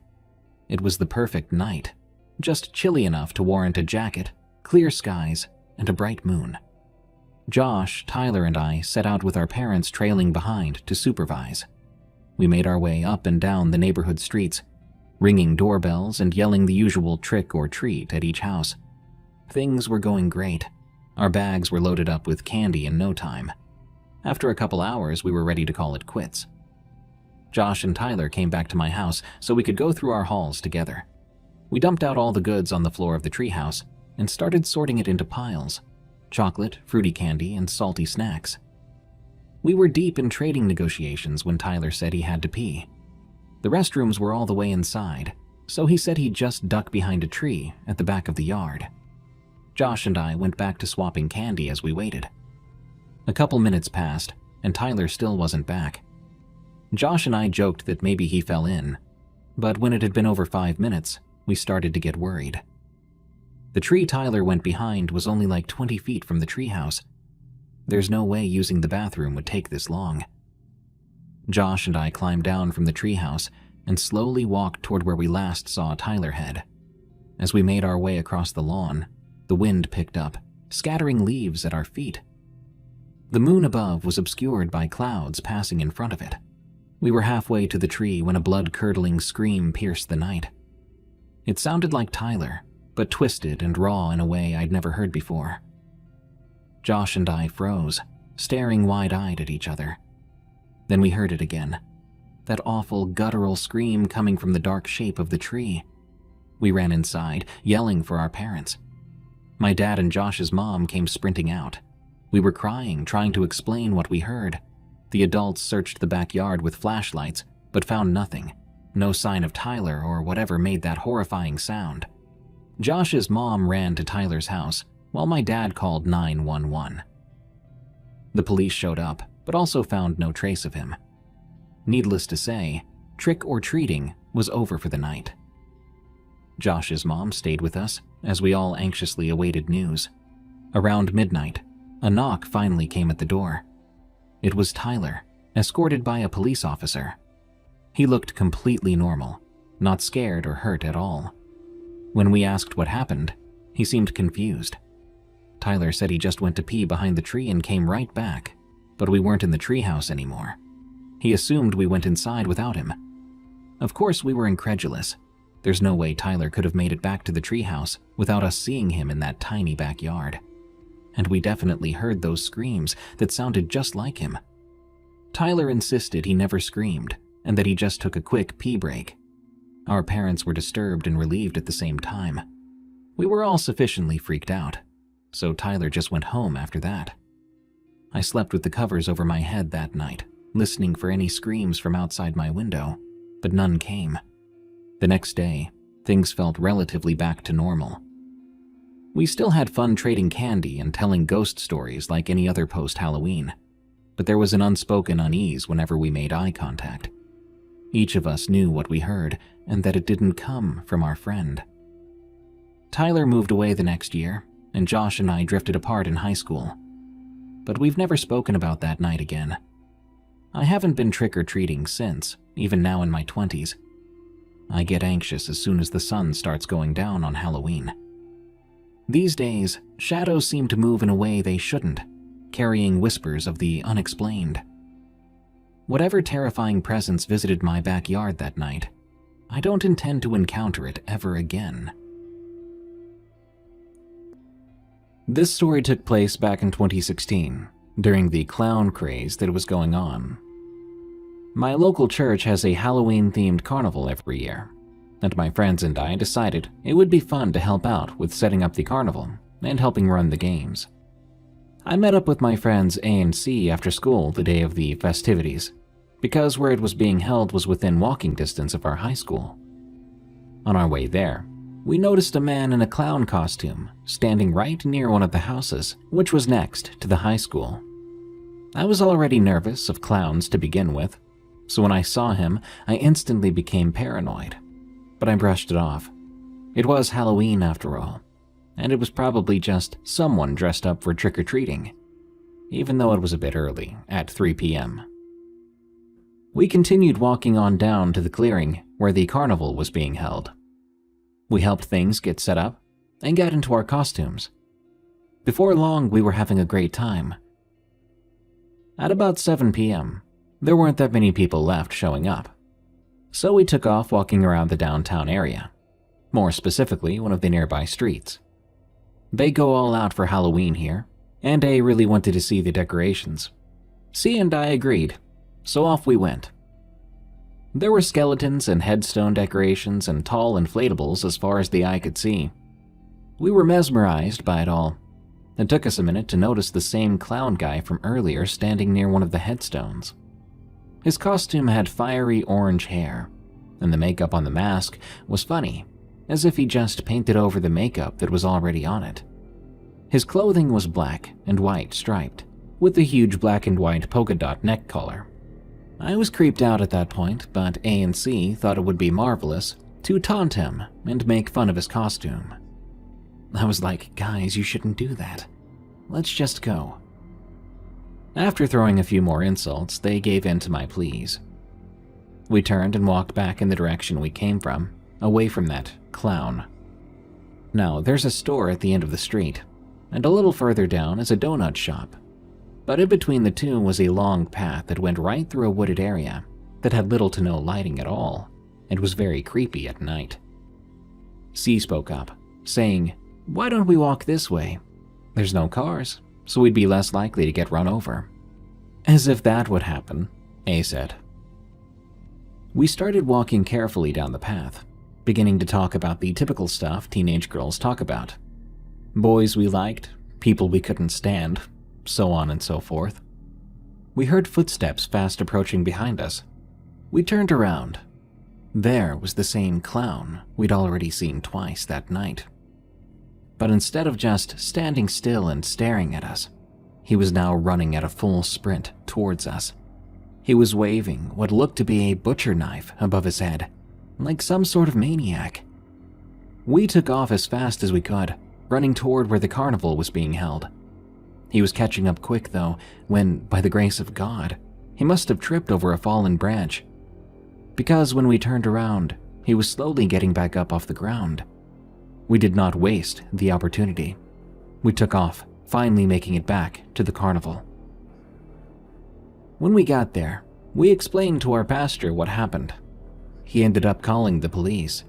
It was the perfect night, just chilly enough to warrant a jacket, clear skies, and a bright moon. Josh, Tyler, and I set out with our parents trailing behind to supervise. We made our way up and down the neighborhood streets, ringing doorbells and yelling the usual trick or treat at each house. Things were going great. Our bags were loaded up with candy in no time. After a couple hours, we were ready to call it quits. Josh and Tyler came back to my house so we could go through our hauls together. We dumped out all the goods on the floor of the treehouse and started sorting it into piles: chocolate, fruity candy, and salty snacks. We were deep in trading negotiations when Tyler said he had to pee. The restrooms were all the way inside, so he said he'd just duck behind a tree at the back of the yard. Josh and I went back to swapping candy as we waited. A couple minutes passed, and Tyler still wasn't back. Josh and I joked that maybe he fell in, but when it had been over 5 minutes, we started to get worried. The tree Tyler went behind was only like 20 feet from the treehouse. There's no way using the bathroom would take this long. Josh and I climbed down from the treehouse and slowly walked toward where we last saw Tyler head. As we made our way across the lawn, the wind picked up, scattering leaves at our feet. The moon above was obscured by clouds passing in front of it. We were halfway to the tree when a blood-curdling scream pierced the night. It sounded like Tyler, but twisted and raw in a way I'd never heard before. Josh and I froze, staring wide-eyed at each other. Then we heard it again, that awful guttural scream coming from the dark shape of the tree. We ran inside, yelling for our parents. My dad and Josh's mom came sprinting out. We were crying, trying to explain what we heard. The adults searched the backyard with flashlights, but found nothing. No sign of Tyler or whatever made that horrifying sound. Josh's mom ran to Tyler's house, while my dad called 911. The police showed up, but also found no trace of him. Needless to say, trick-or-treating was over for the night. Josh's mom stayed with us, as we all anxiously awaited news. Around midnight, a knock finally came at the door. It was Tyler, escorted by a police officer. He looked completely normal, not scared or hurt at all. When we asked what happened, he seemed confused. Tyler said he just went to pee behind the tree and came right back, but we weren't in the treehouse anymore. He assumed we went inside without him. Of course, we were incredulous. There's no way Tyler could have made it back to the treehouse without us seeing him in that tiny backyard. and we definitely heard those screams that sounded just like him. Tyler insisted he never screamed and that he just took a quick pee break. Our parents were disturbed and relieved at the same time. We were all sufficiently freaked out, so Tyler just went home after that. I slept with the covers over my head that night, listening for any screams from outside my window, but none came. The next day, things felt relatively back to normal. We still had fun trading candy and telling ghost stories like any other post-Halloween, but there was an unspoken unease whenever we made eye contact. Each of us knew what we heard and that it didn't come from our friend. Tyler moved away the next year, and Josh and I drifted apart in high school. But we've never spoken about that night again. I haven't been trick-or-treating since, even now in my 20s. I get anxious as soon as the sun starts going down on Halloween. These days, shadows seem to move in a way they shouldn't, carrying whispers of the unexplained. Whatever terrifying presence visited my backyard that night, I don't intend to encounter it ever again. This story took place back in 2016, during the clown craze that was going on. My local church has a Halloween-themed carnival every year, and my friends and I decided it would be fun to help out with setting up the carnival and helping run the games. I met up with my friends A and C after school the day of the festivities, because where it was being held was within walking distance of our high school. On our way there, we noticed a man in a clown costume standing right near one of the houses, which was next to the high school. I was already nervous of clowns to begin with, so when I saw him, I instantly became paranoid. But I brushed it off. It was Halloween after all, and it was probably just someone dressed up for trick-or-treating, even though it was a bit early, at 3 p.m. We continued walking on down to the clearing where the carnival was being held. We helped things get set up and got into our costumes. Before long, we were having a great time. At about 7 p.m., there weren't that many people left showing up, so we took off walking around the downtown area, more specifically one of the nearby streets. They go all out for Halloween here, and A really wanted to see the decorations. C and I agreed, so off we went. There were skeletons and headstone decorations and tall inflatables as far as the eye could see. We were mesmerized by it all. It took us a minute to notice the same clown guy from earlier standing near one of the headstones. His costume had fiery orange hair, and the makeup on the mask was funny, as if he just painted over the makeup that was already on it. His clothing was black and white striped, with a huge black and white polka dot neck collar. I was creeped out at that point, but A and C thought it would be marvelous to taunt him and make fun of his costume. I was like, guys, you shouldn't do that. Let's just go. After throwing a few more insults, they gave in to my pleas. We turned and walked back in the direction we came from, away from that clown. Now, there's a store at the end of the street, and a little further down is a donut shop. But in between the two was a long path that went right through a wooded area that had little to no lighting at all, and was very creepy at night. C spoke up, saying, "Why don't we walk this way? There's no cars, so we'd be less likely to get run over." As if that would happen, A said. We started walking carefully down the path, beginning to talk about the typical stuff teenage girls talk about. Boys we liked, people we couldn't stand, so on and so forth. We heard footsteps fast approaching behind us. We turned around. There was the same clown we'd already seen twice that night. But instead of just standing still and staring at us, he was now running at a full sprint towards us. He was waving what looked to be a butcher knife above his head, like some sort of maniac. We took off as fast as we could, running toward where the carnival was being held. He was catching up quick though, when, by the grace of God, he must have tripped over a fallen branch. Because when we turned around, he was slowly getting back up off the ground. We did not waste the opportunity. We took off, finally making it back to the carnival. When we got there, we explained to our pastor what happened. He ended up calling the police.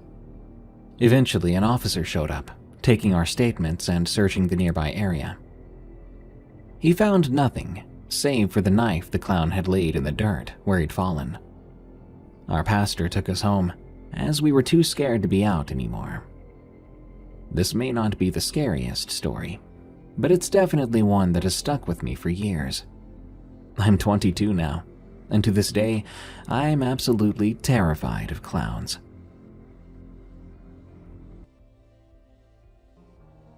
Eventually, an officer showed up, taking our statements and searching the nearby area. He found nothing, save for the knife the clown had laid in the dirt where he'd fallen. Our pastor took us home, as we were too scared to be out anymore. This may not be the scariest story, but it's definitely one that has stuck with me for years. I'm 22 now, and to this day, I'm absolutely terrified of clowns.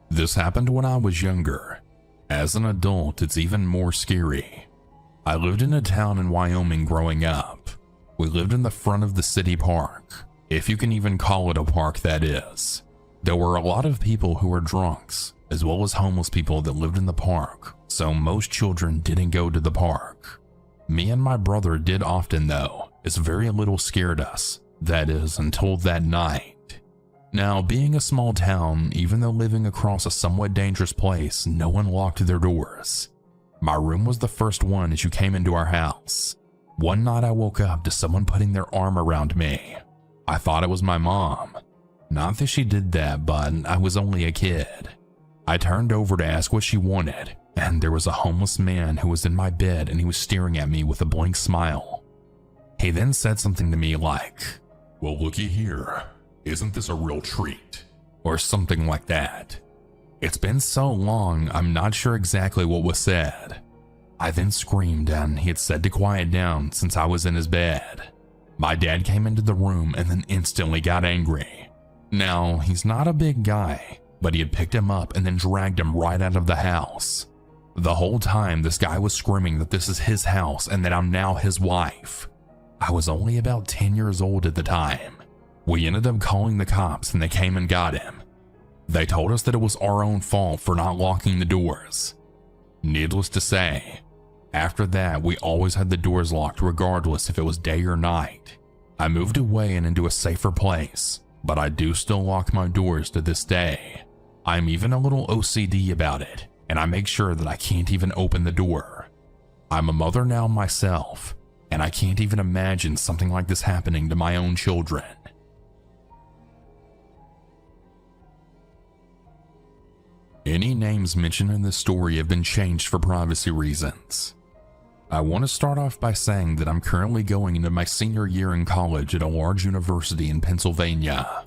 This happened when I was younger. As an adult, it's even more scary. I lived in a town in Wyoming growing up. We lived in the front of the city park, if you can even call it a park, that is. There were a lot of people who were drunks, as well as homeless people that lived in the park, so most children didn't go to the park. Me and my brother did often though, as very little scared us, that is, until that night. Now, being a small town, even though living across a somewhat dangerous place, no one locked their doors. My room was the first one as you came into our house. One night I woke up to someone putting their arm around me. I thought it was my mom. Not that she did that, but I was only a kid. I turned over to ask what she wanted, and there was a homeless man who was in my bed and he was staring at me with a blank smile. He then said something to me like, "Well, looky here. Isn't this a real treat?" Or something like that. It's been so long, I'm not sure exactly what was said. I then screamed and he had said to quiet down since I was in his bed. My dad came into the room and then instantly got angry. Now, he's not a big guy, but he had picked him up and then dragged him right out of the house. The whole time, this guy was screaming that this is his house and that I'm now his wife. I was only about 10 years old at the time. We ended up calling the cops and they came and got him. They told us that it was our own fault for not locking the doors. Needless to say, after that, we always had the doors locked regardless if it was day or night. I moved away and into a safer place, but I do still lock my doors to this day. I'm even a little OCD about it, and I make sure that I can't even open the door. I'm a mother now myself, and I can't even imagine something like this happening to my own children. Any names mentioned in this story have been changed for privacy reasons. I want to start off by saying that I'm currently going into my senior year in college at a large university in Pennsylvania.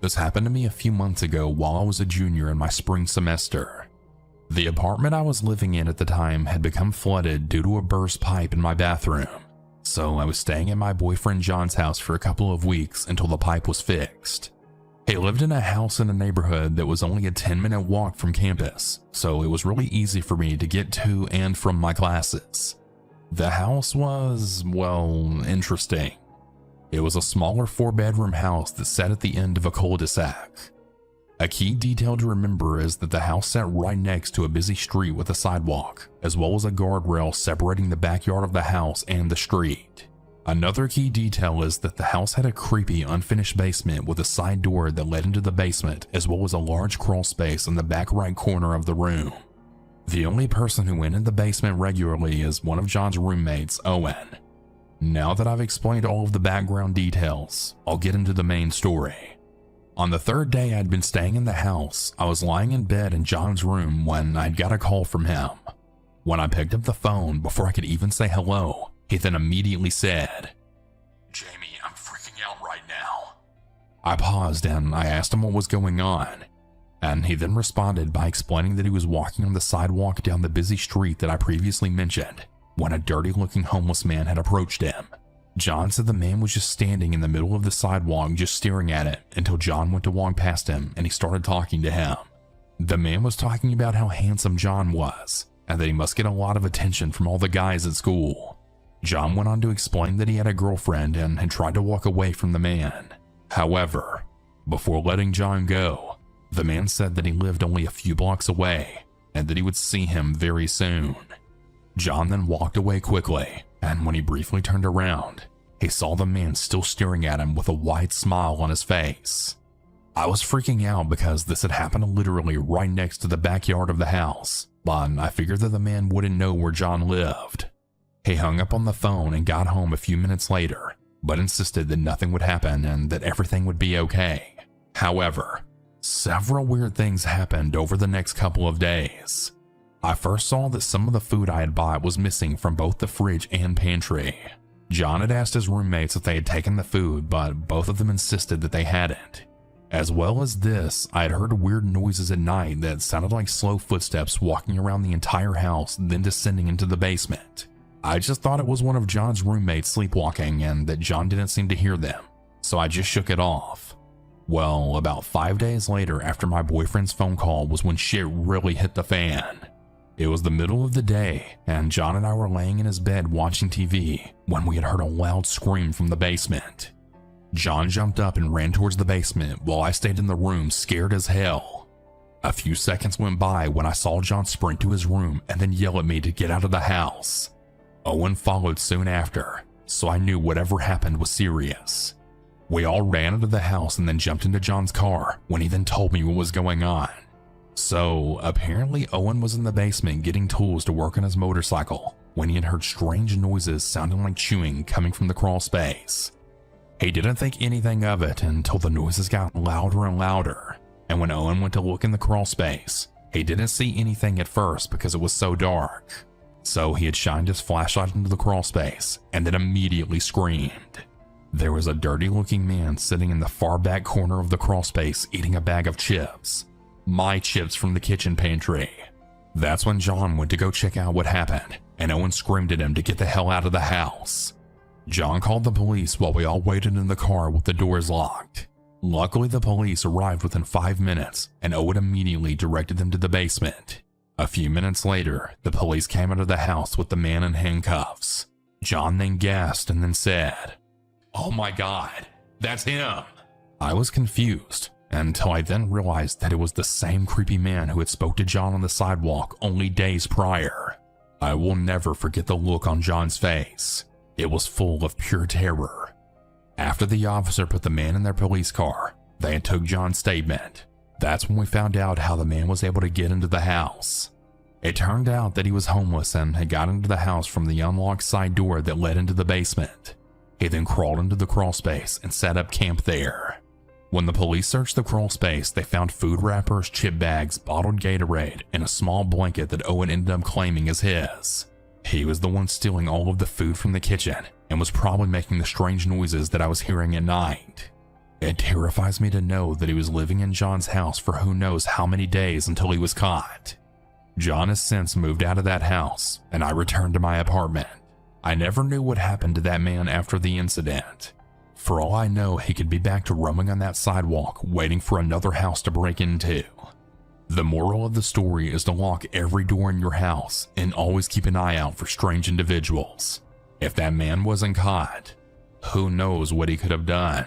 This happened to me a few months ago while I was a junior in my spring semester. The apartment I was living in at the time had become flooded due to a burst pipe in my bathroom, so I was staying at my boyfriend John's house for a couple of weeks until the pipe was fixed. He lived in a house in a neighborhood that was only a 10-minute walk from campus, so it was really easy for me to get to and from my classes. The house was, well, interesting. It was a smaller 4-bedroom house that sat at the end of a cul-de-sac. A key detail to remember is that the house sat right next to a busy street with a sidewalk, as well as a guardrail separating the backyard of the house and the street. Another key detail is that the house had a creepy, unfinished basement with a side door that led into the basement, as well as a large crawl space in the back right corner of the room. The only person who went in the basement regularly is one of John's roommates, Owen. Now that I've explained all of the background details, I'll get into the main story. On the third day I'd been staying in the house, I was lying in bed in John's room when I'd got a call from him. When I picked up the phone, before I could even say hello, he then immediately said, "Jamie, I'm freaking out right now." I paused and I asked him what was going on, and he then responded by explaining that he was walking on the sidewalk down the busy street that I previously mentioned when a dirty-looking homeless man had approached him. John said the man was just standing in the middle of the sidewalk just staring at it until John went to walk past him and he started talking to him. The man was talking about how handsome John was and that he must get a lot of attention from all the guys at school. John went on to explain that he had a girlfriend and had tried to walk away from the man. However, before letting John go, the man said that he lived only a few blocks away and that he would see him very soon. John then walked away quickly, and when he briefly turned around, he saw the man still staring at him with a wide smile on his face. I was freaking out because this had happened literally right next to the backyard of the house, but I figured that the man wouldn't know where John lived. He hung up on the phone and got home a few minutes later, but insisted that nothing would happen and that everything would be okay. However, several weird things happened over the next couple of days. I first saw that some of the food I had bought was missing from both the fridge and pantry. John had asked his roommates if they had taken the food, but both of them insisted that they hadn't. As well as this, I had heard weird noises at night that sounded like slow footsteps walking around the entire house, then descending into the basement. I just thought it was one of John's roommates sleepwalking and that John didn't seem to hear them, so I just shook it off. Well, about 5 days later after my boyfriend's phone call was when shit really hit the fan. It was the middle of the day, and John and I were laying in his bed watching TV when we had heard a loud scream from the basement. John jumped up and ran towards the basement while I stayed in the room scared as hell. A few seconds went by when I saw John sprint to his room and then yell at me to get out of the house. Owen followed soon after, so I knew whatever happened was serious. We all ran into the house and then jumped into John's car when he then told me what was going on. So apparently Owen was in the basement getting tools to work on his motorcycle when he had heard strange noises sounding like chewing coming from the crawl space. He didn't think anything of it until the noises got louder and louder, and when Owen went to look in the crawl space, he didn't see anything at first because it was so dark. So he had shined his flashlight into the crawl space and then immediately screamed. There was a dirty looking man sitting in the far back corner of the crawl space eating a bag of chips. My chips from the kitchen pantry. That's when John went to go check out what happened, and Owen screamed at him to get the hell out of the house. John called the police while we all waited in the car with the doors locked. Luckily, the police arrived within 5 minutes, and Owen immediately directed them to the basement. A few minutes later, the police came out of the house with the man in handcuffs. John then gasped and then said, "Oh my God, that's him." I was confused until I then realized that it was the same creepy man who had spoke to John on the sidewalk only days prior. I will never forget the look on John's face. It was full of pure terror. After the officer put the man in their police car, they had took John's statement. That's when we found out how the man was able to get into the house. It turned out that he was homeless and had got into the house from the unlocked side door that led into the basement. He then crawled into the crawl space and set up camp there. When the police searched the crawl space, they found food wrappers, chip bags, bottled Gatorade, and a small blanket that Owen ended up claiming as his. He was the one stealing all of the food from the kitchen and was probably making the strange noises that I was hearing at night. It terrifies me to know that he was living in John's house for who knows how many days until he was caught. John has since moved out of that house, and I returned to my apartment. I never knew what happened to that man after the incident. For all I know, he could be back to roaming on that sidewalk, waiting for another house to break into. The moral of the story is to lock every door in your house and always keep an eye out for strange individuals. If that man wasn't caught, who knows what he could have done.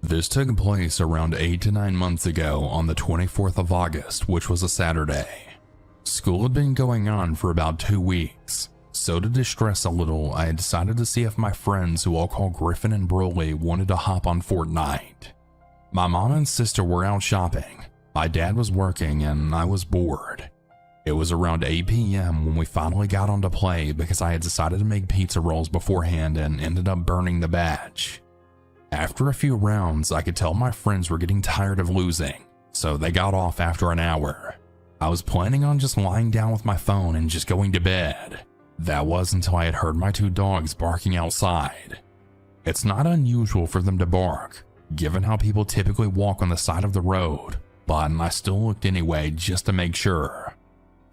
This took place around 8 to 9 months ago on the 24th of August, which was a Saturday. School had been going on for about 2 weeks, so to distress a little, I had decided to see if my friends, who I'll call Griffin and Broly, wanted to hop on Fortnite. My mom and sister were out shopping, my dad was working, and I was bored. It was around 8 p.m. when we finally got on to play because I had decided to make pizza rolls beforehand and ended up burning the batch. After a few rounds, I could tell my friends were getting tired of losing, so they got off after an hour. I was planning on just lying down with my phone and just going to bed. That was until I had heard my 2 dogs barking outside. It's not unusual for them to bark, given how people typically walk on the side of the road, but I still looked anyway just to make sure.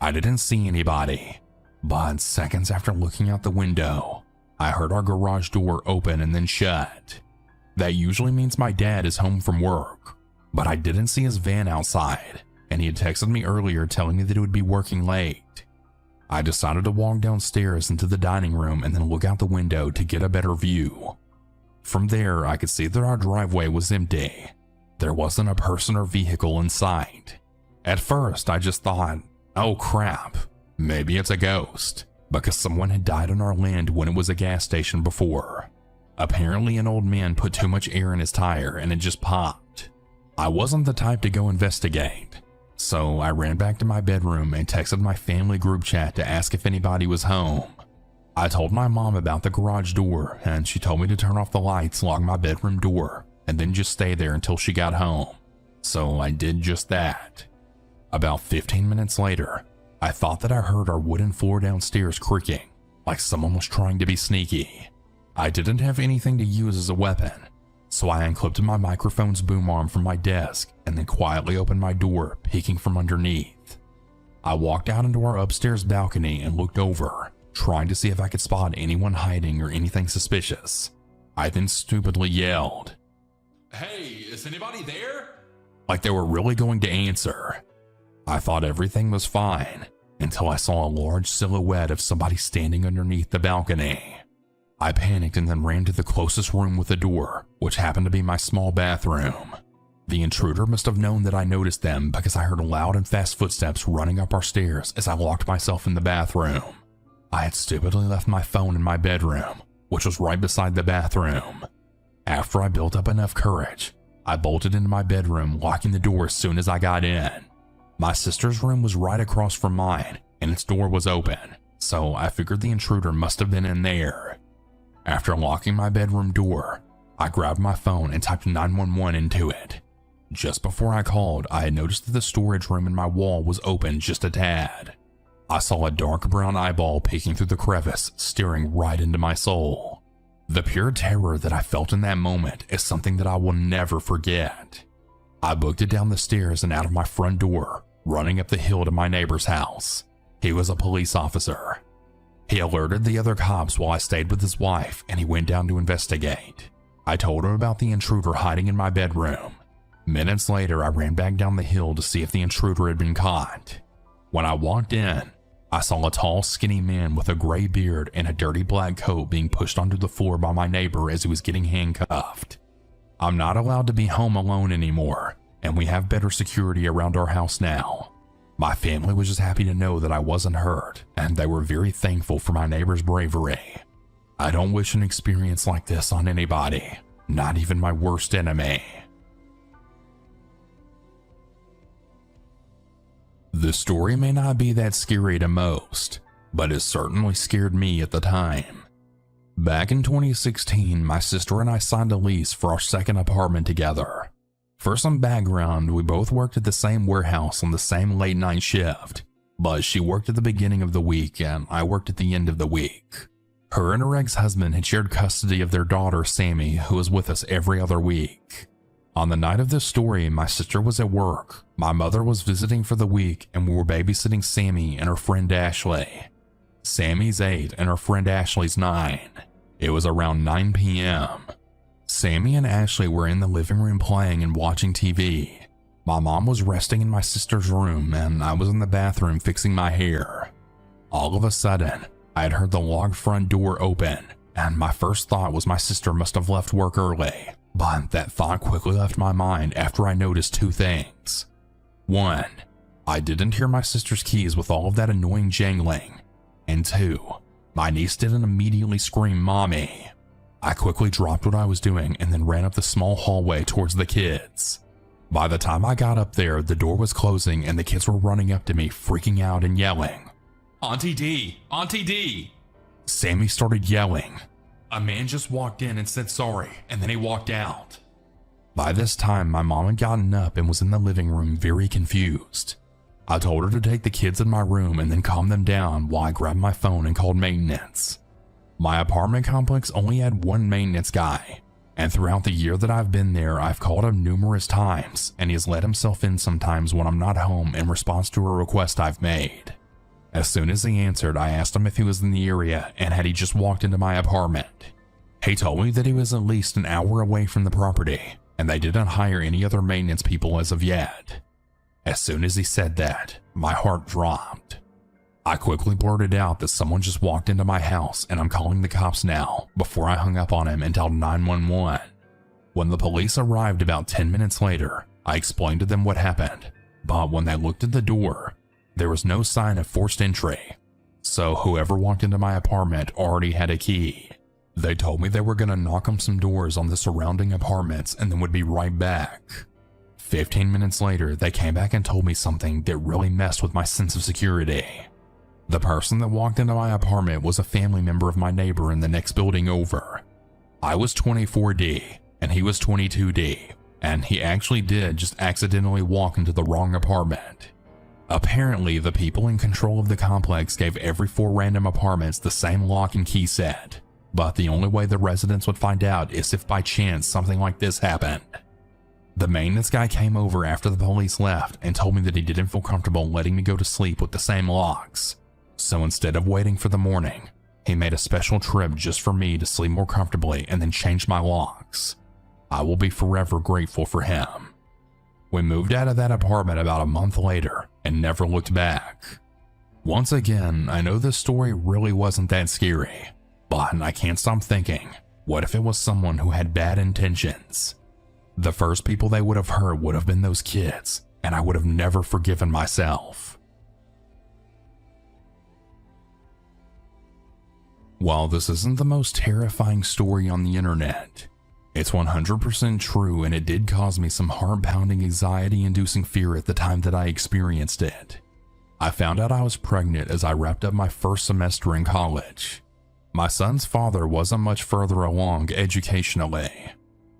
I didn't see anybody, but seconds after looking out the window, I heard our garage door open and then shut. That usually means my dad is home from work, but I didn't see his van outside, and he had texted me earlier telling me that he would be working late. I decided to walk downstairs into the dining room and then look out the window to get a better view. From there, I could see that our driveway was empty. There wasn't a person or vehicle in sight. At first, I just thought, oh crap, maybe it's a ghost, because someone had died on our land when it was a gas station before. Apparently, an old man put too much air in his tire and it just popped. I wasn't the type to go investigate, so I ran back to my bedroom and texted my family group chat to ask if anybody was home. I told my mom about the garage door, and she told me to turn off the lights, lock my bedroom door, and then just stay there until she got home. So I did just that. About 15 minutes later, I thought that I heard our wooden floor downstairs creaking, like someone was trying to be sneaky. I didn't have anything to use as a weapon, so I unclipped my microphone's boom arm from my desk and then quietly opened my door, peeking from underneath. I walked out into our upstairs balcony and looked over, trying to see if I could spot anyone hiding or anything suspicious. I then stupidly yelled, "Hey, is anybody there?" Like they were really going to answer. I thought everything was fine until I saw a large silhouette of somebody standing underneath the balcony. I panicked and then ran to the closest room with a door, which happened to be my small bathroom. The intruder must have known that I noticed them because I heard loud and fast footsteps running up our stairs as I locked myself in the bathroom. I had stupidly left my phone in my bedroom, which was right beside the bathroom. After I built up enough courage, I bolted into my bedroom, locking the door as soon as I got in. My sister's room was right across from mine, and its door was open, so I figured the intruder must have been in there. After locking my bedroom door, I grabbed my phone and typed 911 into it. Just before I called, I had noticed that the storage room in my wall was open just a tad. I saw a dark brown eyeball peeking through the crevice, staring right into my soul. The pure terror that I felt in that moment is something that I will never forget. I booked it down the stairs and out of my front door, running up the hill to my neighbor's house. He was a police officer. He alerted the other cops while I stayed with his wife, and he went down to investigate. I told him about the intruder hiding in my bedroom. Minutes later, I ran back down the hill to see if the intruder had been caught. When I walked in, I saw a tall, skinny man with a gray beard and a dirty black coat being pushed onto the floor by my neighbor as he was getting handcuffed. I'm not allowed to be home alone anymore, and we have better security around our house now. My family was just happy to know that I wasn't hurt, and they were very thankful for my neighbor's bravery. I don't wish an experience like this on anybody, not even my worst enemy. The story may not be that scary to most, but it certainly scared me at the time. Back in 2016, my sister and I signed a lease for our second apartment together. For some background, we both worked at the same warehouse on the same late night shift, but she worked at the beginning of the week and I worked at the end of the week. Her and her ex-husband had shared custody of their daughter, Sammy, who was with us every other week. On the night of this story, my sister was at work, my mother was visiting for the week, and we were babysitting Sammy and her friend Ashley. Sammy's 8 and her friend Ashley's 9. It was around 9 p.m. Sammy and Ashley were in the living room playing and watching TV. My mom was resting in my sister's room and I was in the bathroom fixing my hair. All of a sudden, I had heard the locked front door open, and my first thought was my sister must have left work early. But that thought quickly left my mind after I noticed two things. 1, I didn't hear my sister's keys with all of that annoying jangling. And 2, my niece didn't immediately scream, "Mommy." I quickly dropped what I was doing and then ran up the small hallway towards the kids. By the time I got up there, the door was closing and the kids were running up to me, freaking out and yelling, "Auntie D! Auntie D!" Sammy started yelling. "A man just walked in and said sorry, and then he walked out." By this time, my mom had gotten up and was in the living room very confused. I told her to take the kids in my room and then calm them down while I grabbed my phone and called maintenance. My apartment complex only had one maintenance guy, and throughout the year that I've been there, I've called him numerous times, and he has let himself in sometimes when I'm not home in response to a request I've made. As soon as he answered, I asked him if he was in the area and had he just walked into my apartment. He told me that he was at least an hour away from the property, and they didn't hire any other maintenance people as of yet. As soon as he said that, my heart dropped. I quickly blurted out that someone just walked into my house and I'm calling the cops now, before I hung up on him and dialed 911. When the police arrived about 10 minutes later, I explained to them what happened, but when they looked at the door, there was no sign of forced entry, so whoever walked into my apartment already had a key. They told me they were going to knock on some doors on the surrounding apartments and then would be right back. 15 minutes later, they came back and told me something that really messed with my sense of security. The person that walked into my apartment was a family member of my neighbor in the next building over. I was 24D and he was 22D, and he actually did just accidentally walk into the wrong apartment. Apparently, the people in control of the complex gave every 4 random apartments the same lock and key set, but the only way the residents would find out is if by chance something like this happened. The maintenance guy came over after the police left and told me that he didn't feel comfortable letting me go to sleep with the same locks. So instead of waiting for the morning, he made a special trip just for me to sleep more comfortably and then change my locks. I will be forever grateful for him. We moved out of that apartment about a month later and never looked back. Once again, I know this story really wasn't that scary, but I can't stop thinking, what if it was someone who had bad intentions? The first people they would have hurt would have been those kids, and I would have never forgiven myself. While this isn't the most terrifying story on the internet, it's 100% true, and it did cause me some heart-pounding, anxiety-inducing fear at the time that I experienced it. I found out I was pregnant as I wrapped up my first semester in college. My son's father wasn't much further along educationally.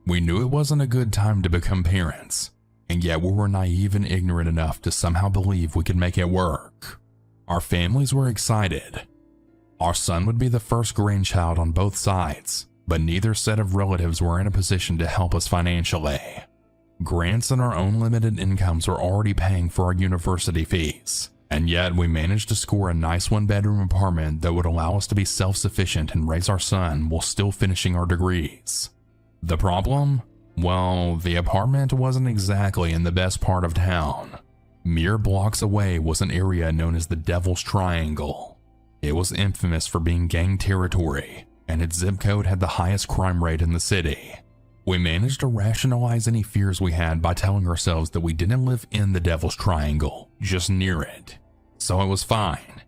We knew it wasn't a good time to become parents, and yet we were naive and ignorant enough to somehow believe we could make it work. Our families were excited. Our son would be the first grandchild on both sides, but neither set of relatives were in a position to help us financially. Grants and our own limited incomes were already paying for our university fees, and yet we managed to score a nice 1-bedroom apartment that would allow us to be self-sufficient and raise our son while still finishing our degrees. The problem? Well, the apartment wasn't exactly in the best part of town. Mere blocks away was an area known as the Devil's Triangle. It was infamous for being gang territory, and its zip code had the highest crime rate in the city. We managed to rationalize any fears we had by telling ourselves that we didn't live in the Devil's Triangle, just near it. So it was fine.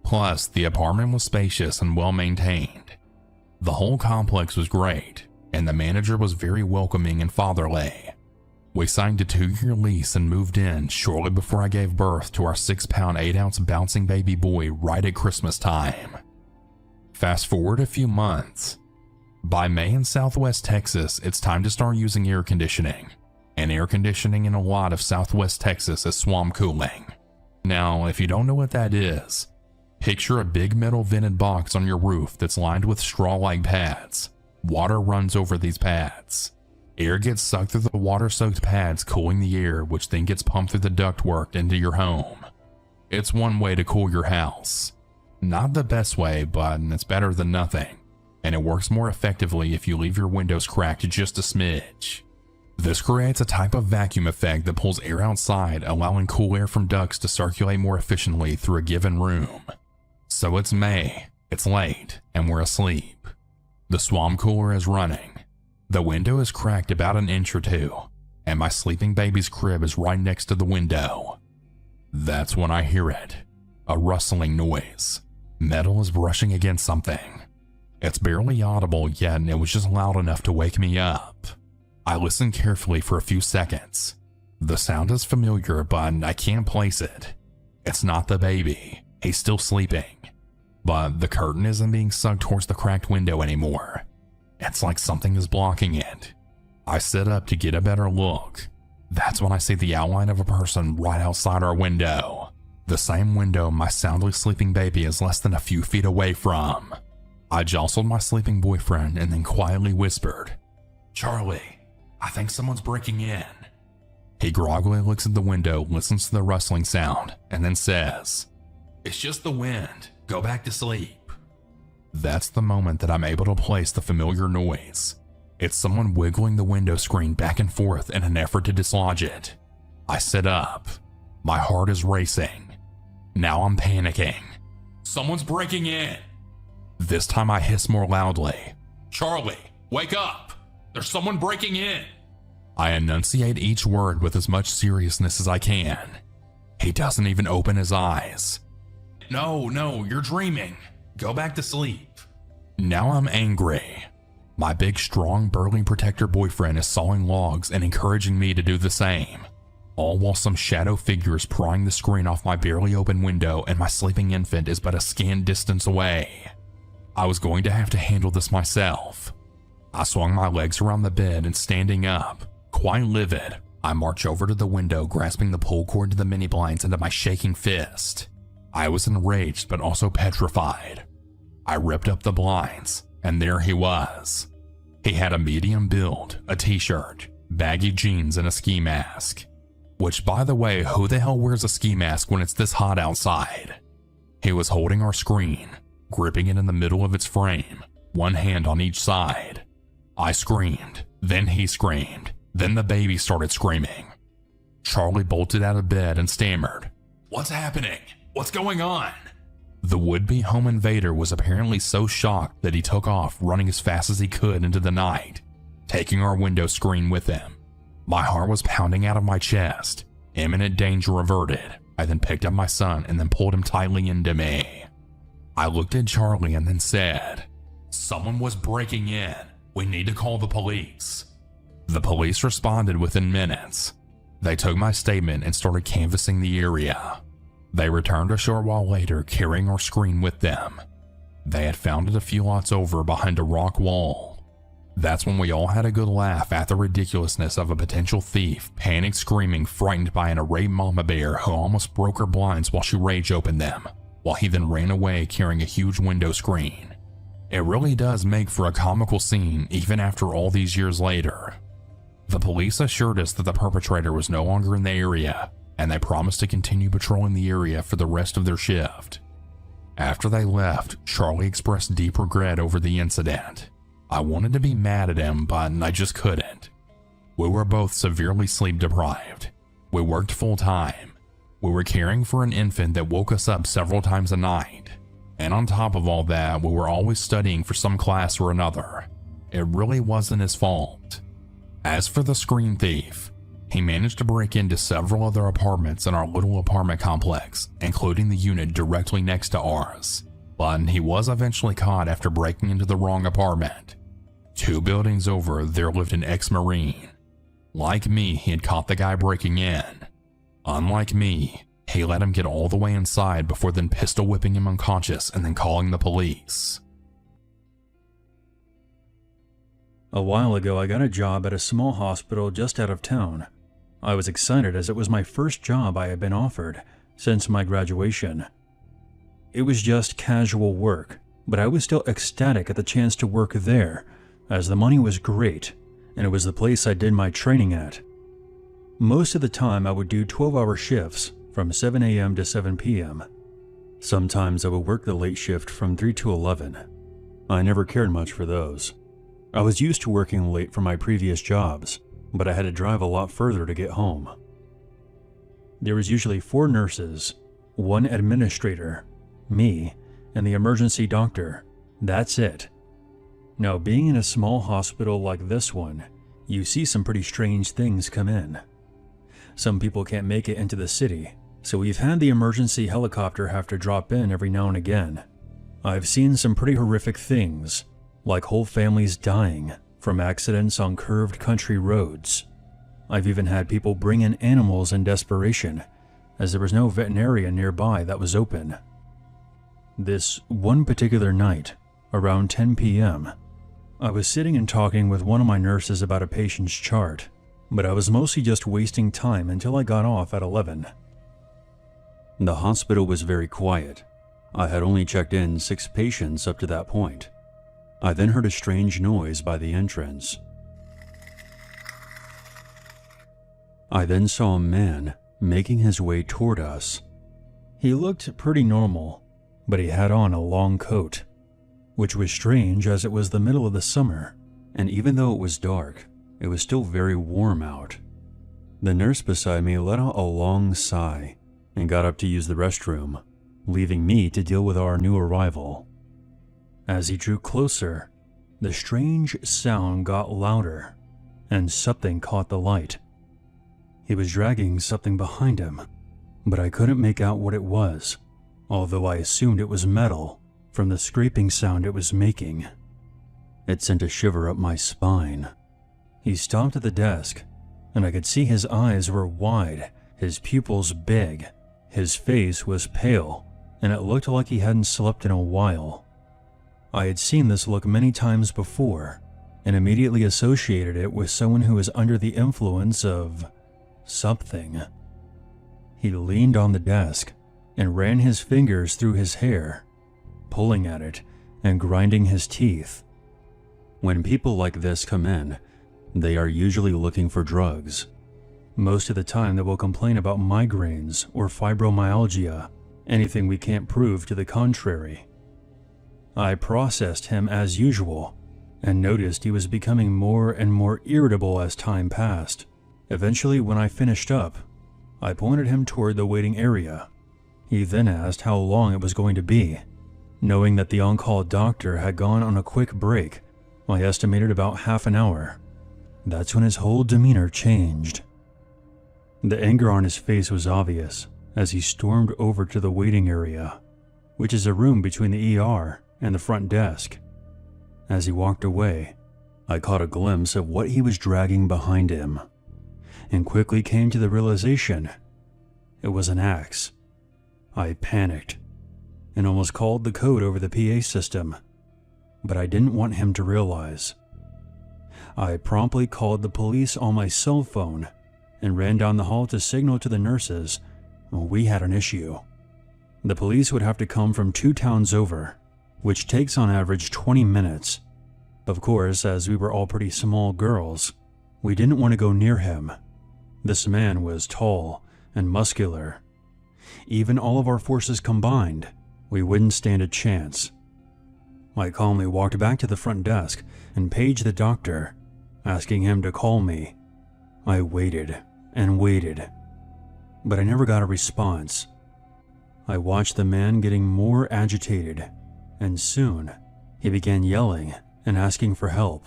Plus, the apartment was spacious and well maintained. The whole complex was great, and the manager was very welcoming and fatherly. We signed a 2-year lease and moved in shortly before I gave birth to our 6-pound 8-ounce bouncing baby boy right at Christmas time. Fast forward a few months. By May in Southwest Texas, it's time to start using air conditioning. And air conditioning in a lot of Southwest Texas is swamp cooling. Now, if you don't know what that is, picture a big metal vented box on your roof that's lined with straw-like pads. Water runs over these pads. Air gets sucked through the water-soaked pads, cooling the air, which then gets pumped through the ductwork into your home. It's one way to cool your house. Not the best way, but it's better than nothing, and it works more effectively if you leave your windows cracked just a smidge. This creates a type of vacuum effect that pulls air outside, allowing cool air from ducts to circulate more efficiently through a given room. So it's May, it's late, and we're asleep. The swamp cooler is running. The window is cracked about an inch or two, and my sleeping baby's crib is right next to the window. That's when I hear it, a rustling noise. Metal is brushing against something. It's barely audible, yet it was just loud enough to wake me up. I listen carefully for a few seconds. The sound is familiar, but I can't place it. It's not the baby. He's still sleeping. But the curtain isn't being sucked towards the cracked window anymore. It's like something is blocking it. I sit up to get a better look. That's when I see the outline of a person right outside our window. The same window my soundly sleeping baby is less than a few feet away from. I jostled my sleeping boyfriend and then quietly whispered, "Charlie, I think someone's breaking in." He groggily looks at the window, listens to the rustling sound, and then says, "It's just the wind. Go back to sleep." That's the moment that I'm able to place the familiar noise. It's someone wiggling the window screen back and forth in an effort to dislodge it. I sit up. My heart is racing. Now I'm panicking. "Someone's breaking in." This time I hiss more loudly, "Charlie, wake up! There's someone breaking in!" I enunciate each word with as much seriousness as I can. He doesn't even open his eyes. No, you're dreaming. Go back to sleep." Now I'm angry. My big, strong, burly protector boyfriend is sawing logs and encouraging me to do the same, all while some shadow figure is prying the screen off my barely open window and my sleeping infant is but a scant distance away. I was going to have to handle this myself. I swung my legs around the bed and standing up, quite livid, I march over to the window, grasping the pull cord to the mini blinds into my shaking fist. I was enraged but also petrified. I ripped up the blinds, and there he was. He had a medium build, a t-shirt, baggy jeans, and a ski mask. Which, by the way, who the hell wears a ski mask when it's this hot outside? He was holding our screen, gripping it in the middle of its frame, one hand on each side. I screamed, then he screamed, then the baby started screaming. Charlie bolted out of bed and stammered, "What's happening? What's going on?" The would-be home invader was apparently so shocked that he took off, running as fast as he could into the night, taking our window screen with him. My heart was pounding out of my chest. Imminent danger averted. I then picked up my son and then pulled him tightly into me. I looked at Charlie and then said, "Someone was breaking in. We need to call the police." The police responded within minutes. They took my statement and started canvassing the area. They returned a short while later, carrying our screen with them. They had found it a few lots over behind a rock wall. That's when we all had a good laugh at the ridiculousness of a potential thief, panic screaming, frightened by an irate mama bear who almost broke her blinds while she rage opened them, while he then ran away carrying a huge window screen. It really does make for a comical scene even after all these years later. The police assured us that the perpetrator was no longer in the area, and they promised to continue patrolling the area for the rest of their shift. After they left, Charlie expressed deep regret over the incident. I wanted to be mad at him, but I just couldn't. We were both severely sleep deprived. We worked full time. We were caring for an infant that woke us up several times a night. And on top of all that, we were always studying for some class or another. It really wasn't his fault. As for the screen thief, he managed to break into several other apartments in our little apartment complex, including the unit directly next to ours. But he was eventually caught after breaking into the wrong apartment. 2 buildings over, there lived an ex-Marine. Like me, he had caught the guy breaking in. Unlike me, he let him get all the way inside before then pistol whipping him unconscious and then calling the police. A while ago, I got a job at a small hospital just out of town. I was excited as it was my first job I had been offered since my graduation. It was just casual work, but I was still ecstatic at the chance to work there, as the money was great, and it was the place I did my training at. Most of the time I would do 12-hour shifts from 7 a.m. to 7 p.m. Sometimes I would work the late shift from 3 to 11. I never cared much for those. I was used to working late from my previous jobs, but I had to drive a lot further to get home. There was usually 4 nurses, 1 administrator, me, and the emergency doctor. That's it. Now, being in a small hospital like this one, you see some pretty strange things come in. Some people can't make it into the city, so we've had the emergency helicopter have to drop in every now and again. I've seen some pretty horrific things, like whole families dying from accidents on curved country roads. I've even had people bring in animals in desperation, as there was no veterinarian nearby that was open. This one particular night, around 10 p.m., I was sitting and talking with one of my nurses about a patient's chart, but I was mostly just wasting time until I got off at 11. The hospital was very quiet. I had only checked in 6 patients up to that point. I then heard a strange noise by the entrance. I then saw a man making his way toward us. He looked pretty normal, but he had on a long coat, which was strange as it was the middle of the summer, and even though it was dark, it was still very warm out. The nurse beside me let out a long sigh and got up to use the restroom, leaving me to deal with our new arrival. As he drew closer, the strange sound got louder, and something caught the light. He was dragging something behind him, but I couldn't make out what it was, although I assumed it was metal from the scraping sound it was making. It sent a shiver up my spine. He stopped at the desk, and I could see his eyes were wide, his pupils big, his face was pale, and it looked like he hadn't slept in a while. I had seen this look many times before, and immediately associated it with someone who was under the influence of something. He leaned on the desk and ran his fingers through his hair, pulling at it and grinding his teeth. When people like this come in, they are usually looking for drugs. Most of the time they will complain about migraines or fibromyalgia, anything we can't prove to the contrary. I processed him as usual and noticed he was becoming more and more irritable as time passed. Eventually, when I finished up, I pointed him toward the waiting area. He then asked how long it was going to be. Knowing that the on-call doctor had gone on a quick break, I estimated about half an hour. That's when his whole demeanor changed. The anger on his face was obvious as he stormed over to the waiting area, which is a room between the ER and the front desk. As he walked away, I caught a glimpse of what he was dragging behind him, and quickly came to the realization it was an axe. I panicked and almost called the code over the PA system, but I didn't want him to realize. I promptly called the police on my cell phone and ran down the hall to signal to the nurses we had an issue. The police would have to come from 2 towns over, which takes on average 20 minutes. Of course, as we were all pretty small girls, we didn't want to go near him. This man was tall and muscular. Even all of our forces combined, we wouldn't stand a chance. I calmly walked back to the front desk and paged the doctor, asking him to call me. I waited and waited, but I never got a response. I watched the man getting more agitated, and soon he began yelling and asking for help.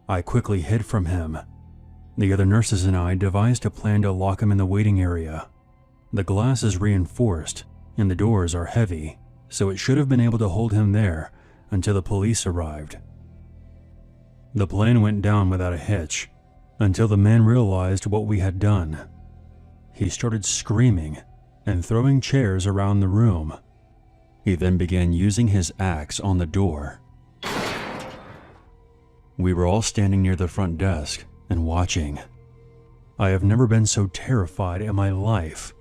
I quickly hid from him. The other nurses and I devised a plan to lock him in the waiting area. The glass is reinforced and the doors are heavy, so it should have been able to hold him there until the police arrived. The plan went down without a hitch until the man realized what we had done. He started screaming and throwing chairs around the room. He then began using his axe on the door. We were all standing near the front desk and watching. I have never been so terrified in my life,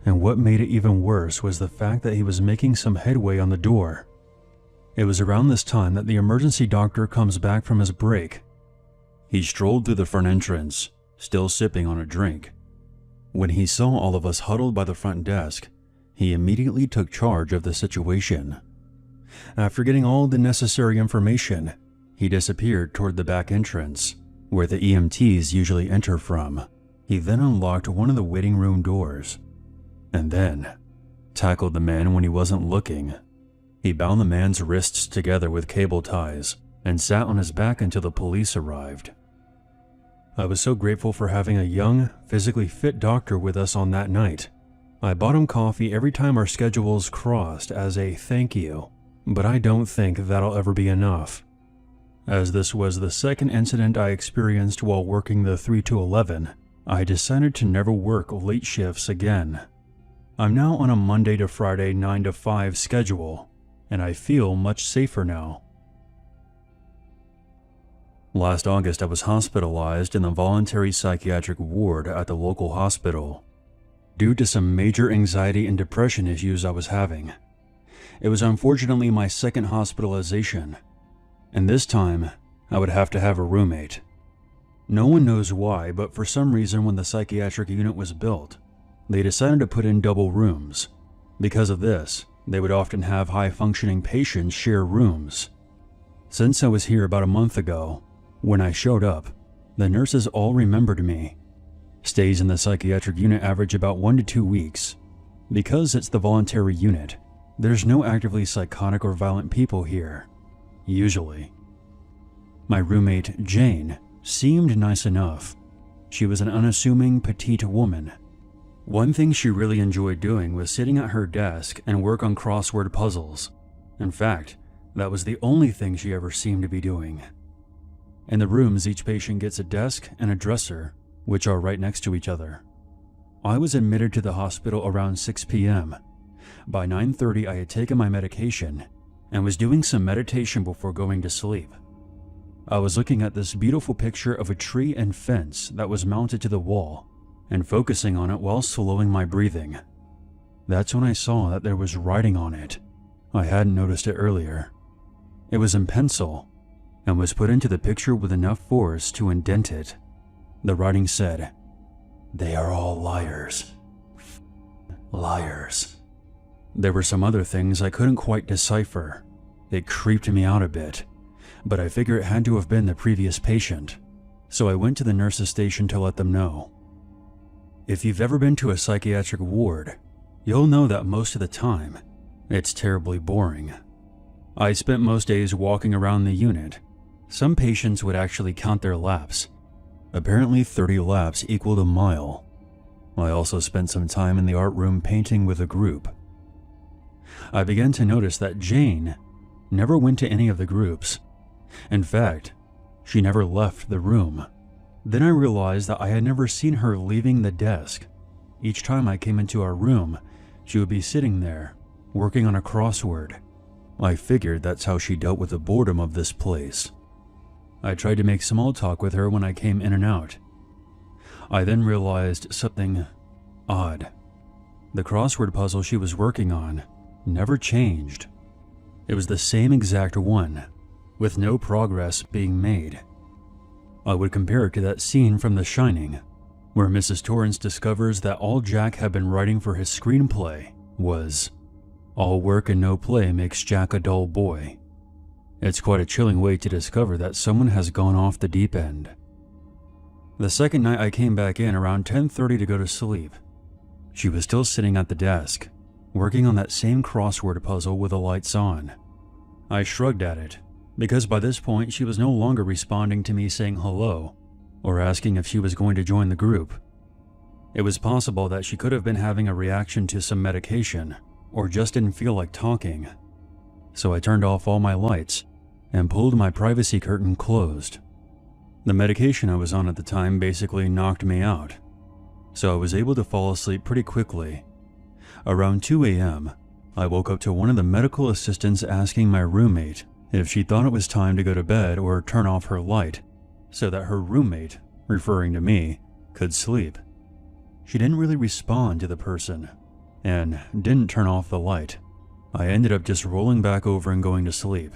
and what made it even worse was the fact that he was making some headway on the door. It was around this time that the emergency doctor comes back from his break. He strolled through the front entrance, still sipping on a drink. When he saw all of us huddled by the front desk, he immediately took charge of the situation. After getting all the necessary information, he disappeared toward the back entrance, where the EMTs usually enter from. He then unlocked one of the waiting room doors, and then tackled the man when he wasn't looking. He bound the man's wrists together with cable ties and sat on his back until the police arrived. I was so grateful for having a young, physically fit doctor with us on that night. I bought him coffee every time our schedules crossed as a thank you, but I don't think that'll ever be enough. As this was the second incident I experienced while working the 3 to 11, I decided to never work late shifts again. I'm now on a Monday to Friday 9 to 5 schedule, and I feel much safer now. Last August, I was hospitalized in the voluntary psychiatric ward at the local hospital due to some major anxiety and depression issues I was having. It was unfortunately my second hospitalization, and this time I would have to have a roommate. No one knows why, but for some reason when the psychiatric unit was built, they decided to put in double rooms. Because of this, they would often have high-functioning patients share rooms. Since I was here about a month ago, when I showed up, the nurses all remembered me. Stays in the psychiatric unit average about 1 to 2 weeks. Because it's the voluntary unit, there's no actively psychotic or violent people here, usually. My roommate, Jane, seemed nice enough. She was an unassuming, petite woman. One thing she really enjoyed doing was sitting at her desk and work on crossword puzzles. In fact, that was the only thing she ever seemed to be doing. In the rooms, each patient gets a desk and a dresser, which are right next to each other. I was admitted to the hospital around 6 p.m. By 9:30, I had taken my medication and was doing some meditation before going to sleep. I was looking at this beautiful picture of a tree and fence that was mounted to the wall and focusing on it while slowing my breathing. That's when I saw that there was writing on it. I hadn't noticed it earlier. It was in pencil and was put into the picture with enough force to indent it. The writing said, "They are all liars. Liars." There were some other things I couldn't quite decipher. It creeped me out a bit, but I figure it had to have been the previous patient, so I went to the nurse's station to let them know. If you've ever been to a psychiatric ward, you'll know that most of the time, it's terribly boring. I spent most days walking around the unit. Some patients would actually count their laps. Apparently 30 laps equaled a mile. I also spent some time in the art room painting with a group. I began to notice that Jane never went to any of the groups. In fact, she never left the room. Then I realized that I had never seen her leaving the desk. Each time I came into our room, she would be sitting there, working on a crossword. I figured that's how she dealt with the boredom of this place. I tried to make small talk with her when I came in and out. I then realized something odd. The crossword puzzle she was working on never changed. It was the same exact one, with no progress being made. I would compare it to that scene from The Shining, where Mrs. Torrance discovers that all Jack had been writing for his screenplay was, "All work and no play makes Jack a dull boy." It's quite a chilling way to discover that someone has gone off the deep end. The second night I came back in around 10:30 to go to sleep. She was still sitting at the desk, working on that same crossword puzzle with the lights on. I shrugged at it, because by this point she was no longer responding to me saying hello or asking if she was going to join the group. It was possible that she could have been having a reaction to some medication or just didn't feel like talking. So I turned off all my lights and pulled my privacy curtain closed. The medication I was on at the time basically knocked me out, so I was able to fall asleep pretty quickly. Around 2 a.m., I woke up to one of the medical assistants asking my roommate if she thought it was time to go to bed or turn off her light so that her roommate, referring to me, could sleep. She didn't really respond to the person and didn't turn off the light. I ended up just rolling back over and going to sleep.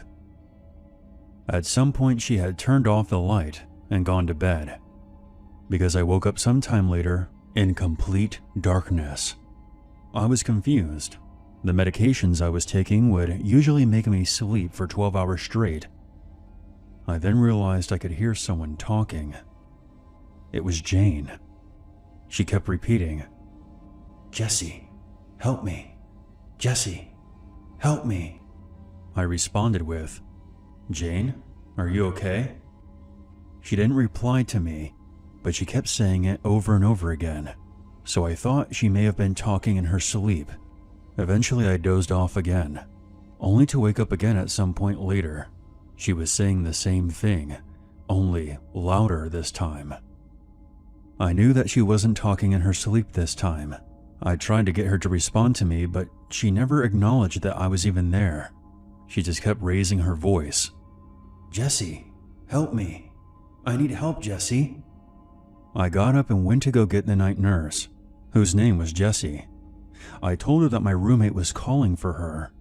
At some point she had turned off the light and gone to bed, because I woke up sometime later in complete darkness. I was confused. The medications I was taking would usually make me sleep for 12 hours straight. I then realized I could hear someone talking. It was Jane. She kept repeating, "Jesse, help me. Jesse, help me." I responded with, "Jane, are you okay?" She didn't reply to me, but she kept saying it over and over again, so I thought she may have been talking in her sleep. Eventually I dozed off again, only to wake up again at some point later. She was saying the same thing, only louder this time. I knew that she wasn't talking in her sleep this time. I tried to get her to respond to me, but she never acknowledged that I was even there. She just kept raising her voice. "Jesse, help me. I need help, Jesse." I got up and went to go get the night nurse, whose name was Jessie. I told her that my roommate was calling for her.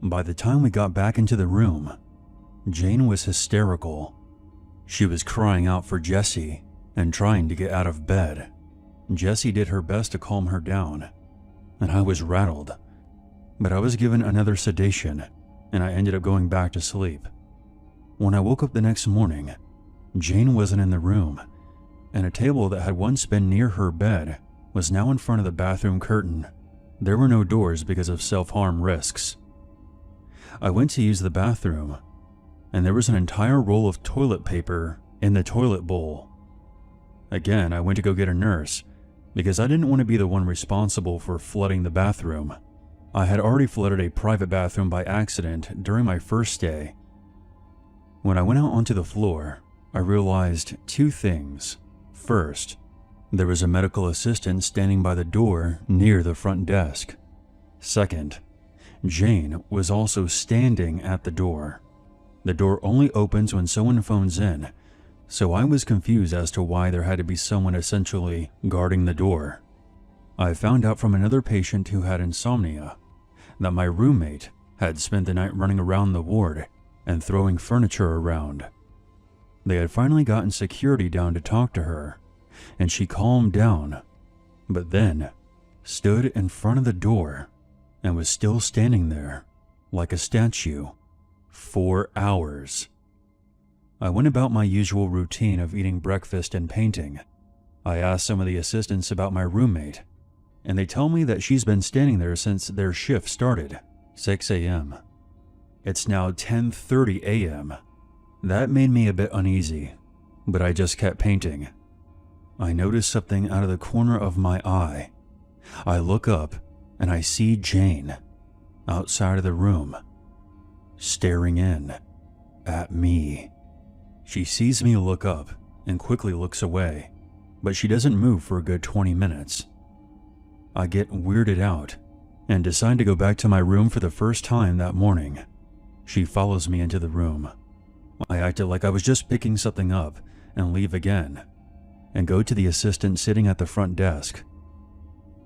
By the time we got back into the room, Jane was hysterical. She was crying out for Jessie and trying to get out of bed. Jessie did her best to calm her down, and I was rattled. But I was given another sedation, and I ended up going back to sleep. When I woke up the next morning, Jane wasn't in the room, and a table that had once been near her bed was now in front of the bathroom curtain. There were no doors because of self-harm risks. I went to use the bathroom, and there was an entire roll of toilet paper in the toilet bowl. Again, I went to go get a nurse, because I didn't want to be the one responsible for flooding the bathroom. I had already flooded a private bathroom by accident during my first stay. When I went out onto the floor, I realized two things. First, there was a medical assistant standing by the door near the front desk. Second, Jane was also standing at the door. The door only opens when someone phones in, so I was confused as to why there had to be someone essentially guarding the door. I found out from another patient who had insomnia that my roommate had spent the night running around the ward and throwing furniture around. They had finally gotten security down to talk to her, and she calmed down, but then stood in front of the door and was still standing there like a statue for hours. I went about my usual routine of eating breakfast and painting. I asked some of the assistants about my roommate, and they tell me that she's been standing there since their shift started, 6 a.m. It's now 10:30 a.m. That made me a bit uneasy, but I just kept painting. I noticed something out of the corner of my eye. I look up and I see Jane outside of the room, staring in at me. She sees me look up and quickly looks away, but she doesn't move for a good 20 minutes. I get weirded out and decide to go back to my room for the first time that morning. She follows me into the room. I acted like I was just picking something up and leave again, and go to the assistant sitting at the front desk.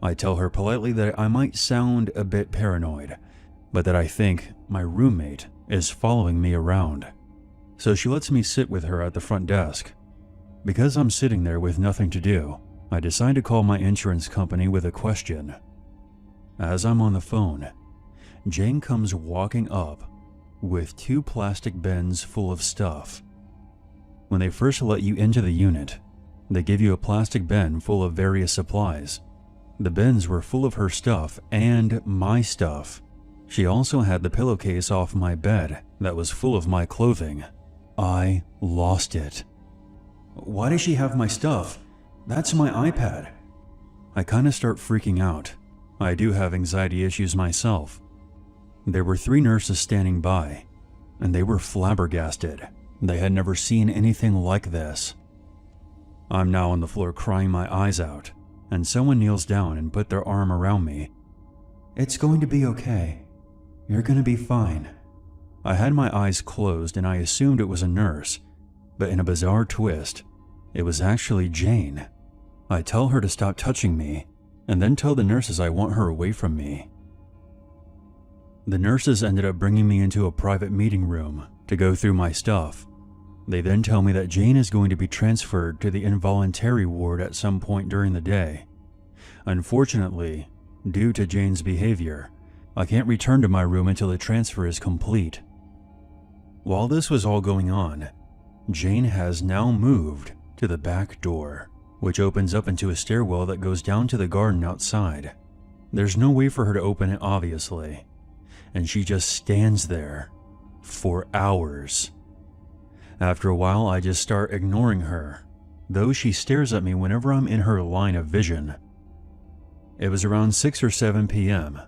I tell her politely that I might sound a bit paranoid, but that I think my roommate is following me around. So she lets me sit with her at the front desk. Because I'm sitting there with nothing to do, I decide to call my insurance company with a question. As I'm on the phone, Jane comes walking up with 2 plastic bins full of stuff. When they first let you into the unit, they give you a plastic bin full of various supplies. The bins were full of her stuff and my stuff. She also had the pillowcase off my bed that was full of my clothing. I lost it. Why does she have my stuff? That's my iPad. I kind of start freaking out. I do have anxiety issues myself. There were 3 nurses standing by, and they were flabbergasted. They had never seen anything like this. I'm now on the floor crying my eyes out, and someone kneels down and put their arm around me. It's going to be okay. You're going to be fine. I had my eyes closed and I assumed it was a nurse, but in a bizarre twist, it was actually Jane. I tell her to stop touching me, and then tell the nurses I want her away from me. The nurses ended up bringing me into a private meeting room to go through my stuff. They then tell me that Jane is going to be transferred to the involuntary ward at some point during the day. Unfortunately, due to Jane's behavior, I can't return to my room until the transfer is complete. While this was all going on, Jane has now moved to the back door, which opens up into a stairwell that goes down to the garden outside. There's no way for her to open it, obviously, and she just stands there for hours. After a while, I just start ignoring her, though she stares at me whenever I'm in her line of vision. It was around 6 or 7 p.m.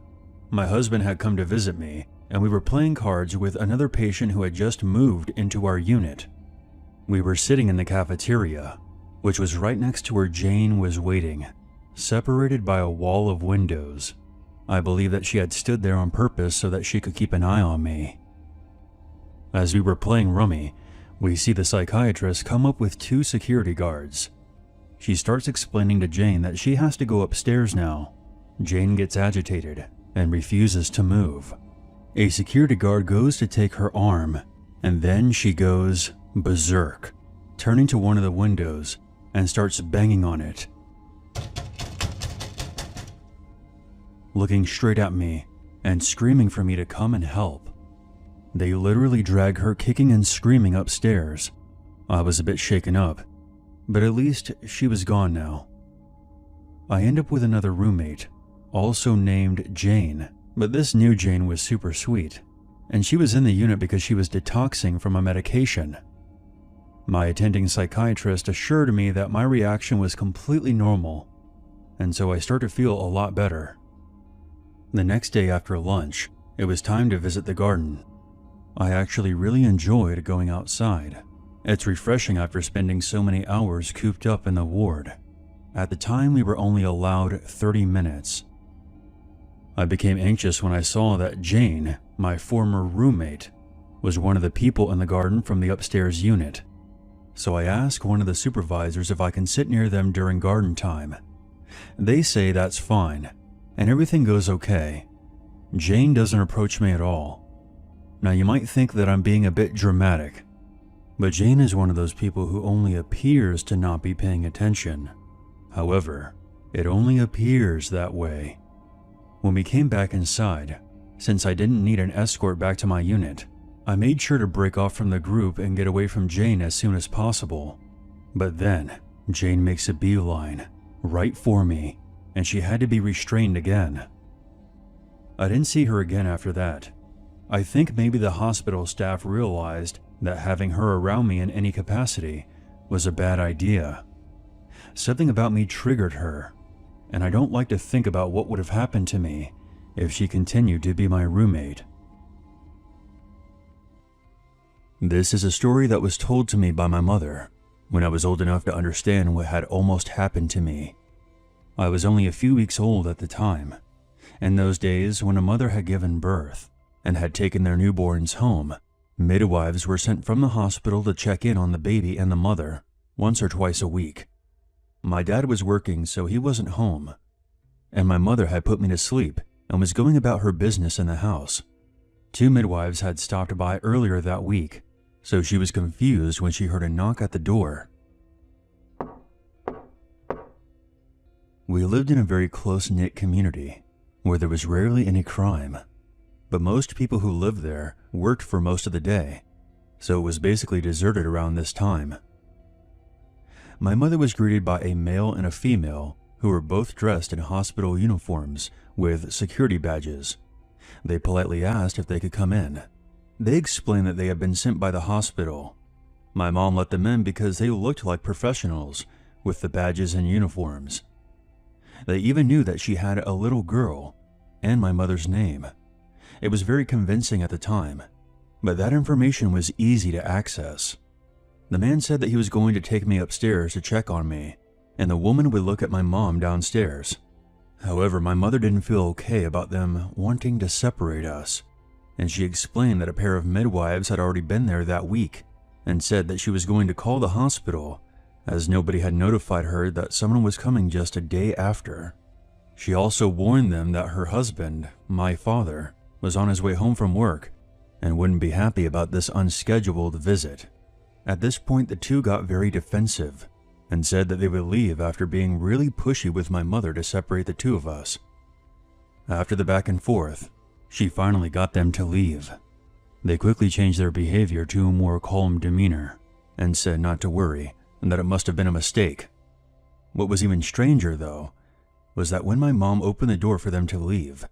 My husband had come to visit me, and we were playing cards with another patient who had just moved into our unit. We were sitting in the cafeteria, which was right next to where Jane was waiting, separated by a wall of windows. I believe that she had stood there on purpose so that she could keep an eye on me. As we were playing rummy, we see the psychiatrist come up with 2 security guards. She starts explaining to Jane that she has to go upstairs now. Jane gets agitated and refuses to move. A security guard goes to take her arm, and then she goes berserk, turning to one of the windows and starts banging on it, looking straight at me and screaming for me to come and help. They literally drag her kicking and screaming upstairs. I was a bit shaken up, but at least she was gone now. I end up with another roommate, also named Jane, but this new Jane was super sweet, and she was in the unit because she was detoxing from a medication. My attending psychiatrist assured me that my reaction was completely normal, and so I started to feel a lot better. The next day after lunch, it was time to visit the garden. I actually really enjoyed going outside. It's refreshing after spending so many hours cooped up in the ward. At the time, we were only allowed 30 minutes. I became anxious when I saw that Jane, my former roommate, was one of the people in the garden from the upstairs unit. So I ask one of the supervisors if I can sit near them during garden time. They say that's fine, and everything goes okay. Jane doesn't approach me at all. Now you might think that I'm being a bit dramatic, but Jane is one of those people who only appears to not be paying attention. However, it only appears that way. When we came back inside, since I didn't need an escort back to my unit, I made sure to break off from the group and get away from Jane as soon as possible. But then, Jane makes a beeline, right for me, and she had to be restrained again. I didn't see her again after that. I think maybe the hospital staff realized that having her around me in any capacity was a bad idea. Something about me triggered her, and I don't like to think about what would have happened to me if she continued to be my roommate. This is a story that was told to me by my mother when I was old enough to understand what had almost happened to me. I was only a few weeks old at the time. In those days, when a mother had given birth and had taken their newborns home, midwives were sent from the hospital to check in on the baby and the mother once or twice a week. My dad was working, so he wasn't home, and my mother had put me to sleep and was going about her business in the house. 2 midwives had stopped by earlier that week, so she was confused when she heard a knock at the door. We lived in a very close-knit community where there was rarely any crime, but most people who lived there worked for most of the day, so it was basically deserted around this time. My mother was greeted by a male and a female who were both dressed in hospital uniforms with security badges. They politely asked if they could come in. They explained that they had been sent by the hospital. My mom let them in because they looked like professionals with the badges and uniforms. They even knew that she had a little girl and my mother's name. It was very convincing at the time, but that information was easy to access. The man said that he was going to take me upstairs to check on me, and the woman would look at my mom downstairs. However, my mother didn't feel okay about them wanting to separate us, and she explained that a pair of midwives had already been there that week and said that she was going to call the hospital as nobody had notified her that someone was coming just a day after. She also warned them that her husband, my father, was on his way home from work and wouldn't be happy about this unscheduled visit. At this point, the two got very defensive and said that they would leave after being really pushy with my mother to separate the two of us. After the back and forth, she finally got them to leave. They quickly changed their behavior to a more calm demeanor and said not to worry and that it must have been a mistake. What was even stranger, though, was that when my mom opened the door for them to leave,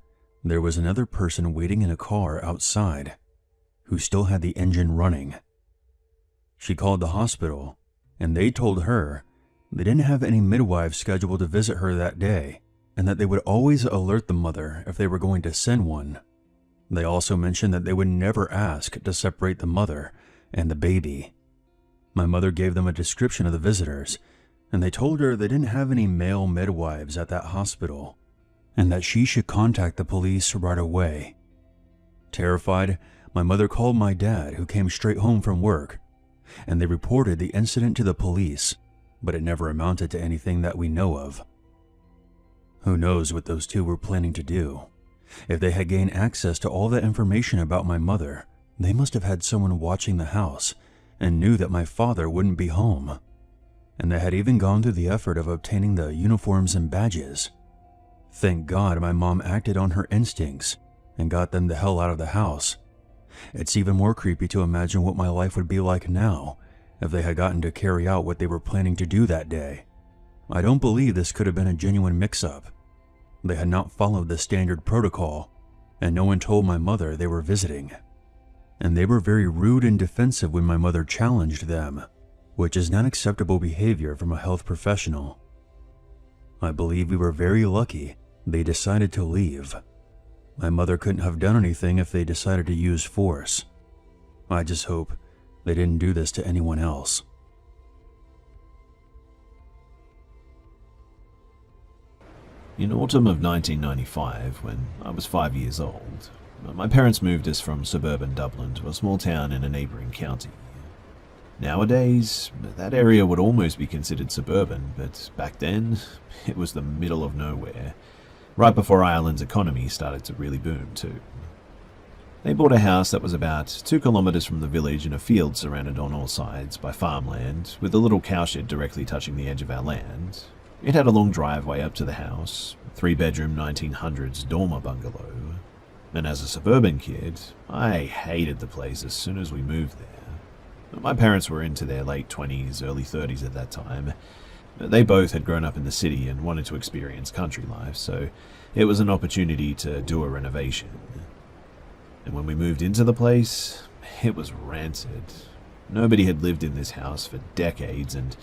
there was another person waiting in a car outside who still had the engine running. She called the hospital, and they told her they didn't have any midwives scheduled to visit her that day, and that they would always alert the mother if they were going to send one. They also mentioned that they would never ask to separate the mother and the baby. My mother gave them a description of the visitors, and they told her they didn't have any male midwives at that hospital, and that she should contact the police right away. Terrified, my mother called my dad, who came straight home from work, and they reported the incident to the police, but it never amounted to anything that we know of. Who knows what those two were planning to do? If they had gained access to all that information about my mother, they must have had someone watching the house and knew that my father wouldn't be home. And they had even gone through the effort of obtaining the uniforms and badges. Thank God my mom acted on her instincts and got them the hell out of the house. It's even more creepy to imagine what my life would be like now if they had gotten to carry out what they were planning to do that day. I don't believe this could have been a genuine mix-up. They had not followed the standard protocol, and no one told my mother they were visiting. And they were very rude and defensive when my mother challenged them, which is not acceptable behavior from a health professional. I believe we were very lucky they decided to leave. My mother couldn't have done anything if they decided to use force. I just hope they didn't do this to anyone else. In autumn of 1995, when I was 5 years old, My parents moved us from suburban Dublin to a small town in a neighbouring county. Nowadays, that area would almost be considered suburban, but back then, it was the middle of nowhere, right before Ireland's economy started to really boom too. They bought a house that was about 2 kilometres from the village in a field surrounded on all sides by farmland, with a little cowshed directly touching the edge of our land. It had a long driveway up to the house, a 3-bedroom 1900s dormer bungalow. And as a suburban kid, I hated the place as soon as we moved there. My parents were into their late 20s, early 30s at that time. They both had grown up in the city and wanted to experience country life, so it was an opportunity to do a renovation. And when we moved into the place, it was rancid. Nobody had lived in this house for decades, and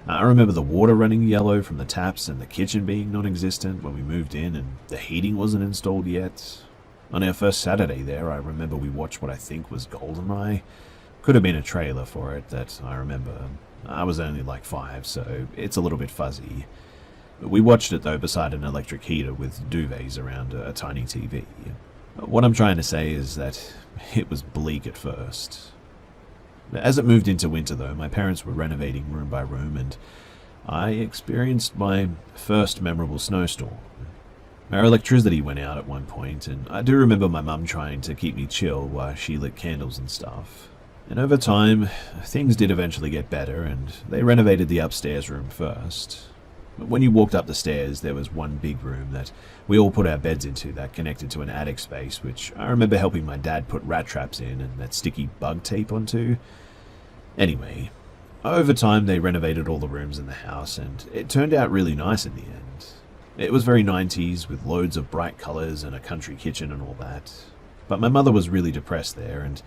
I remember the water running yellow from the taps and the kitchen being non-existent when we moved in, and the heating wasn't installed yet. On our first Saturday there, I remember we watched what I think was Goldeneye. Could have been a trailer for it that I remember. I was only like 5, so it's a little bit fuzzy. We watched it though beside an electric heater with duvets around a tiny TV. What I'm trying to say is that it was bleak at first. As it moved into winter though, my parents were renovating room by room, and I experienced my first memorable snowstorm. Our electricity went out at one point, and I do remember my mum trying to keep me chill while she lit candles and stuff. And over time, things did eventually get better, and they renovated the upstairs room first. But when you walked up the stairs, there was one big room that we all put our beds into that connected to an attic space, which I remember helping my dad put rat traps in and that sticky bug tape onto. Anyway, over time they renovated all the rooms in the house, and it turned out really nice in the end. It was very 90s, with loads of bright colours and a country kitchen and all that. But my mother was really depressed there, and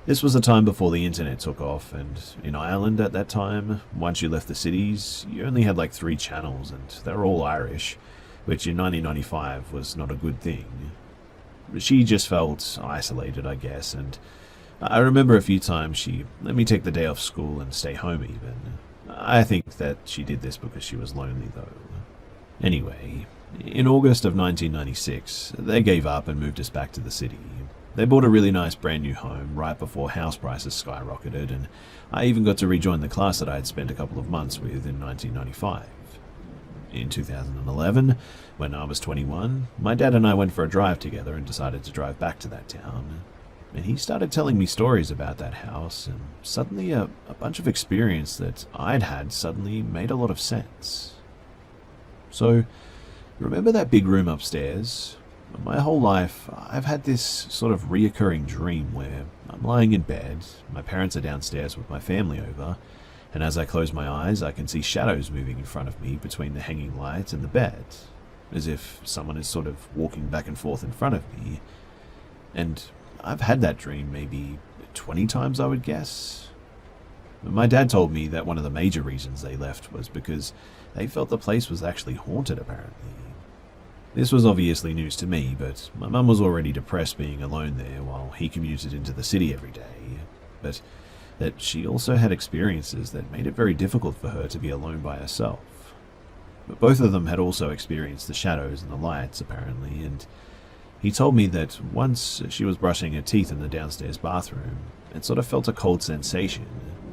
this was a time before the internet took off, and in Ireland at that time, once you left the cities, you only had like 3 channels, and they were all Irish, which in 1995 was not a good thing. She just felt isolated, I guess, and I remember a few times she let me take the day off school and stay home even. I think that she did this because she was lonely though. Anyway, in August of 1996, they gave up and moved us back to the city. They bought a really nice brand new home right before house prices skyrocketed, and I even got to rejoin the class that I had spent a couple of months with in 1995. In 2011, when I was 21, my dad and I went for a drive together and decided to drive back to that town. And he started telling me stories about that house, and suddenly a bunch of experience that I'd had suddenly made a lot of sense. So, remember that big room upstairs? My whole life, I've had this sort of reoccurring dream where I'm lying in bed, my parents are downstairs with my family over, and as I close my eyes, I can see shadows moving in front of me between the hanging lights and the bed, as if someone is sort of walking back and forth in front of me. And I've had that dream maybe 20 times, I would guess. My dad told me that one of the major reasons they left was because they felt the place was actually haunted, apparently. This was obviously news to me, but my mum was already depressed being alone there while he commuted into the city every day. But that she also had experiences that made it very difficult for her to be alone by herself. But both of them had also experienced the shadows and the lights, apparently, and he told me that once she was brushing her teeth in the downstairs bathroom, it sort of felt a cold sensation,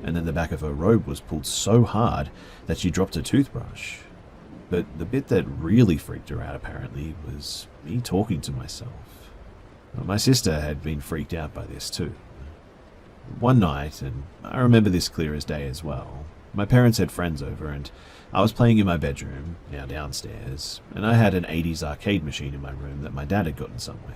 and then the back of her robe was pulled so hard that she dropped her toothbrush. But the bit that really freaked her out, apparently, was me talking to myself. My sister had been freaked out by this too. One night, and I remember this clear as day as well, my parents had friends over and I was playing in my bedroom, now downstairs, and I had an 80s arcade machine in my room that my dad had gotten somewhere.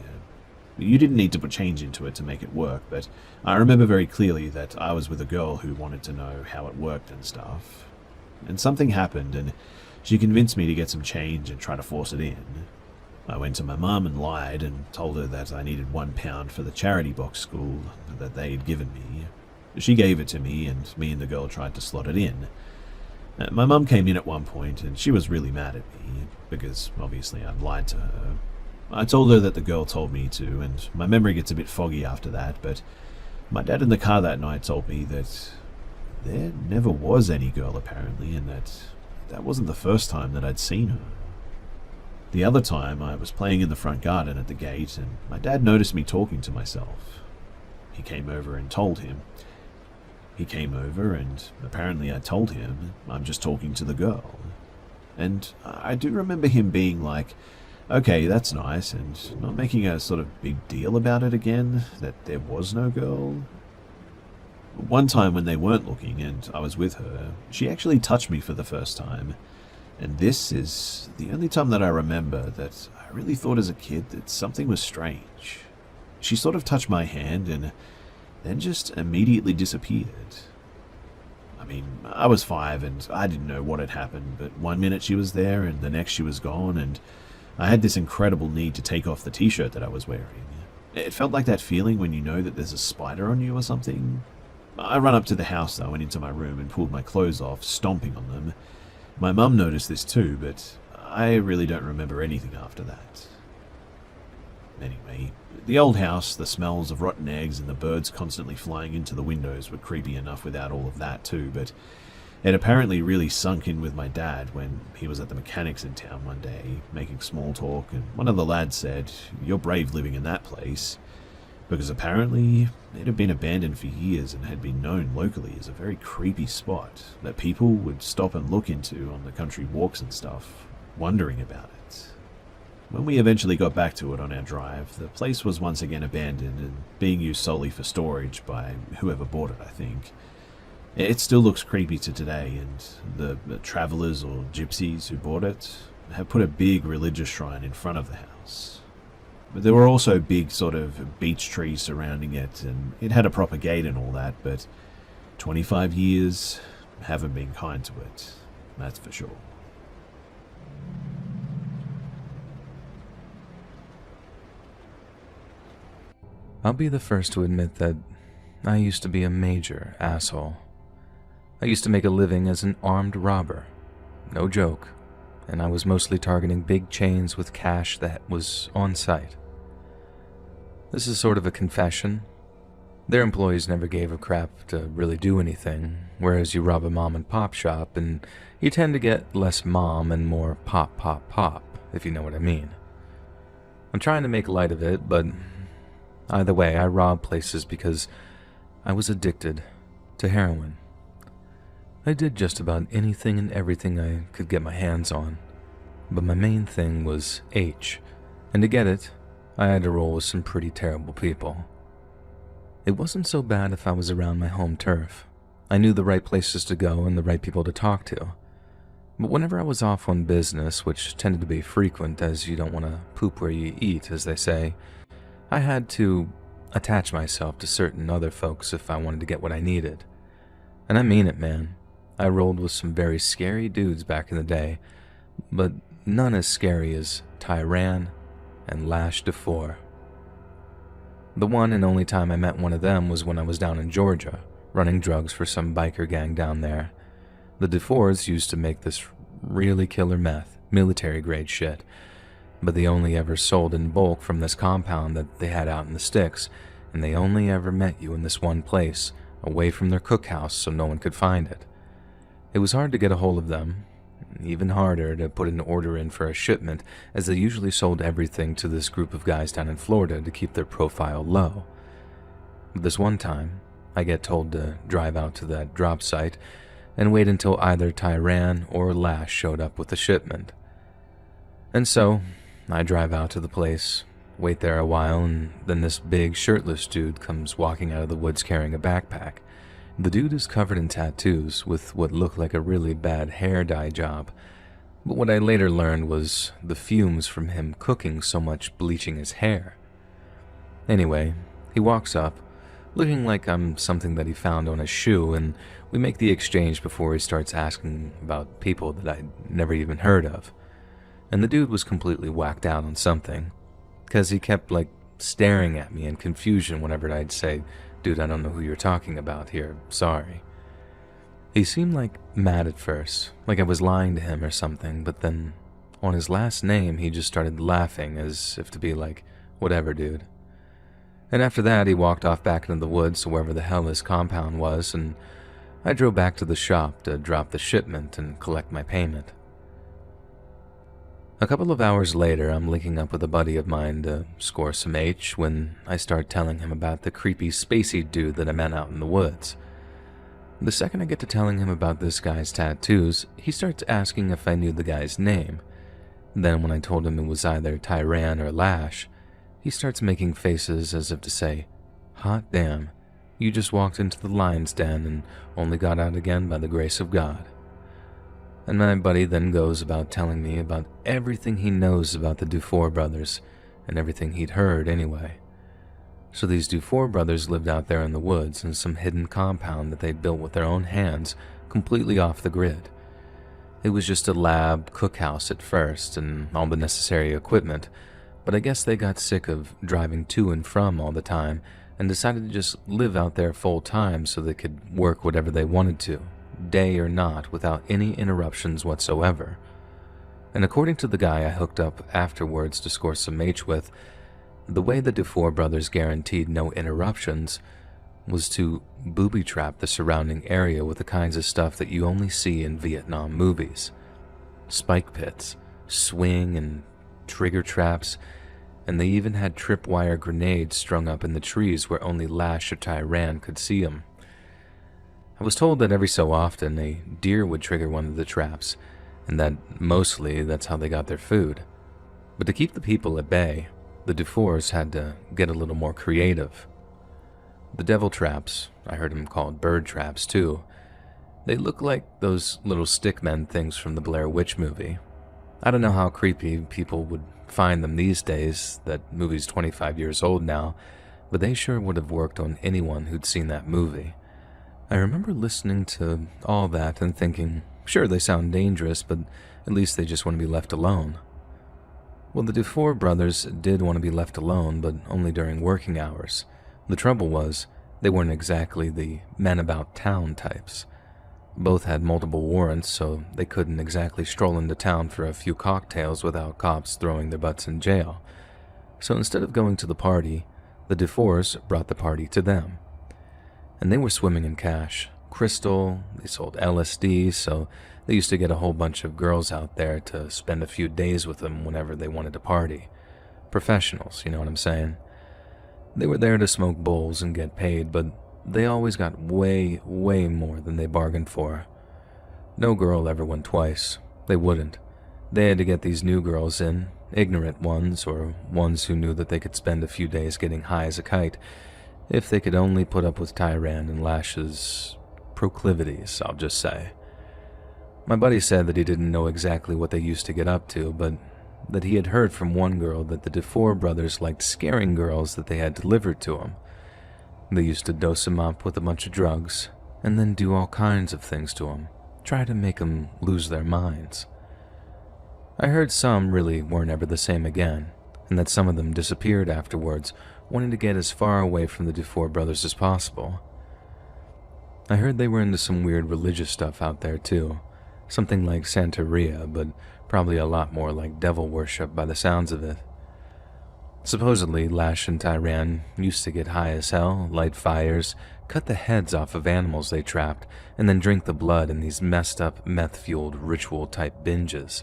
You didn't need to put change into it to make it work, but I remember very clearly that I was with a girl who wanted to know how it worked and stuff. And something happened, and she convinced me to get some change and try to force it in. I went to my mum and lied and told her that I needed £1 for the charity box school that they had given me. She gave it to me, and me and the girl tried to slot it in. My mum came in at one point, and she was really mad at me, because obviously I'd lied to her. I told her that the girl told me to, and my memory gets a bit foggy after that, but my dad in the car that night told me that there never was any girl apparently, and that wasn't the first time that I'd seen her. The other time, I was playing in the front garden at the gate, and my dad noticed me talking to myself. He came over and told him. He came over, and apparently I told him I'm just talking to the girl. And I do remember him being like, okay, that's nice, and not making a sort of big deal about it again, that there was no girl. One time when they weren't looking and I was with her, she actually touched me for the first time. And this is the only time that I remember that I really thought as a kid that something was strange. She sort of touched my hand and then just immediately disappeared. I mean, I was 5 and I didn't know what had happened, but one minute she was there and the next she was gone, and I had this incredible need to take off the t-shirt that I was wearing. It felt like that feeling when you know that there's a spider on you or something. I ran up to the house though and into my room and pulled my clothes off, stomping on them. My mum noticed this too, but I really don't remember anything after that. Anyway, the old house, the smells of rotten eggs and the birds constantly flying into the windows were creepy enough without all of that too, but it apparently really sunk in with my dad when he was at the mechanics in town one day, making small talk, and one of the lads said, "You're brave living in that place," because apparently it had been abandoned for years and had been known locally as a very creepy spot that people would stop and look into on the country walks and stuff, wondering about it. When we eventually got back to it on our drive, the place was once again abandoned and being used solely for storage by whoever bought it, I think. It still looks creepy to today, and the travelers or gypsies who bought it have put a big religious shrine in front of the house. But there were also big sort of beech trees surrounding it, and it had a proper gate and all that, but 25 years haven't been kind to it, that's for sure. I'll be the first to admit that I used to be a major asshole. I used to make a living as an armed robber. No joke. And I was mostly targeting big chains with cash that was on site. This is sort of a confession. Their employees never gave a crap to really do anything, whereas you rob a mom and pop shop and you tend to get less mom and more pop pop pop, if you know what I mean. I'm trying to make light of it, but either way, I robbed places because I was addicted to heroin. I did just about anything and everything I could get my hands on, but my main thing was H, and to get it, I had to roll with some pretty terrible people. It wasn't so bad if I was around my home turf. I knew the right places to go and the right people to talk to. But whenever I was off on business, which tended to be frequent as you don't want to poop where you eat, as they say, I had to attach myself to certain other folks if I wanted to get what I needed. And I mean it, man. I rolled with some very scary dudes back in the day, but none as scary as Tyran and Lash DeFore. The one and only time I met one of them was when I was down in Georgia, running drugs for some biker gang down there. The DeFores used to make this really killer meth, military-grade shit, but they only ever sold in bulk from this compound that they had out in the sticks, and they only ever met you in this one place, away from their cookhouse so no one could find it. It was hard to get a hold of them, even harder to put an order in for a shipment, as they usually sold everything to this group of guys down in Florida to keep their profile low. But this one time, I get told to drive out to that drop site and wait until either Tyran or Lash showed up with the shipment. And so, I drive out to the place, wait there a while, and then this big shirtless dude comes walking out of the woods carrying a backpack. The dude is covered in tattoos with what looked like a really bad hair dye job, but what I later learned was the fumes from him cooking so much bleaching his hair. Anyway, he walks up, looking like I'm something that he found on a shoe, and we make the exchange before he starts asking about people that I'd never even heard of. And the dude was completely whacked out on something, because he kept staring at me in confusion whenever I'd say, "Dude, I don't know who you're talking about here, sorry." He seemed mad at first, like I was lying to him or something, but then on his last name he just started laughing as if to be like, "Whatever, dude." And after that he walked off back into the woods to wherever the hell his compound was, and I drove back to the shop to drop the shipment and collect my payment. A couple of hours later, I'm linking up with a buddy of mine to score some H when I start telling him about the creepy spacey dude that I met out in the woods. The second I get to telling him about this guy's tattoos, he starts asking if I knew the guy's name. Then when I told him it was either Tyran or Lash, he starts making faces as if to say, "Hot damn, you just walked into the lion's den and only got out again by the grace of God." And my buddy then goes about telling me about everything he knows about the Dufour brothers, and everything he'd heard anyway. So these Dufour brothers lived out there in the woods in some hidden compound that they'd built with their own hands, completely off the grid. It was just a lab cookhouse at first and all the necessary equipment, but I guess they got sick of driving to and from all the time and decided to just live out there full time so they could work whatever they wanted to, day or not, without any interruptions whatsoever. And according to the guy I hooked up afterwards to score some H with, the way the Dufour brothers guaranteed no interruptions was to booby-trap the surrounding area with the kinds of stuff that you only see in Vietnam movies. Spike pits, swing and trigger traps, and they even had tripwire grenades strung up in the trees where only Lash or Tyran could see them. I was told that every so often a deer would trigger one of the traps, and that mostly that's how they got their food. But to keep the people at bay, the Dufours had to get a little more creative. The devil traps, I heard them called bird traps too, they look like those little stickmen things from the Blair Witch movie. I don't know how creepy people would find them these days, that movie's 25 years old now, but they sure would have worked on anyone who'd seen that movie. I remember listening to all that and thinking, sure, they sound dangerous, but at least they just want to be left alone. Well, the Dufour brothers did want to be left alone, but only during working hours. The trouble was, they weren't exactly the men-about-town types. Both had multiple warrants, so they couldn't exactly stroll into town for a few cocktails without cops throwing their butts in jail. So instead of going to the party, the Dufours brought the party to them. And they were swimming in cash. Crystal, they sold LSD, so they used to get a whole bunch of girls out there to spend a few days with them whenever they wanted to party. Professionals, you know what I'm saying? They were there to smoke bowls and get paid, but they always got way, way more than they bargained for. No girl ever went twice. They wouldn't. They had to get these new girls in, ignorant ones, or ones who knew that they could spend a few days getting high as a kite, if they could only put up with Tyran and Lash's proclivities, I'll just say. My buddy said that he didn't know exactly what they used to get up to, but that he had heard from one girl that the Dufour brothers liked scaring girls that they had delivered to him. They used to dose them up with a bunch of drugs, and then do all kinds of things to them, try to make them lose their minds. I heard some really weren't ever the same again, and that some of them disappeared afterwards, wanting to get as far away from the Dufour brothers as possible. I heard they were into some weird religious stuff out there too, something like Santeria, but probably a lot more like devil worship by the sounds of it. Supposedly, Lash and Tyran used to get high as hell, light fires, cut the heads off of animals they trapped, and then drink the blood in these messed up, meth-fueled ritual-type binges.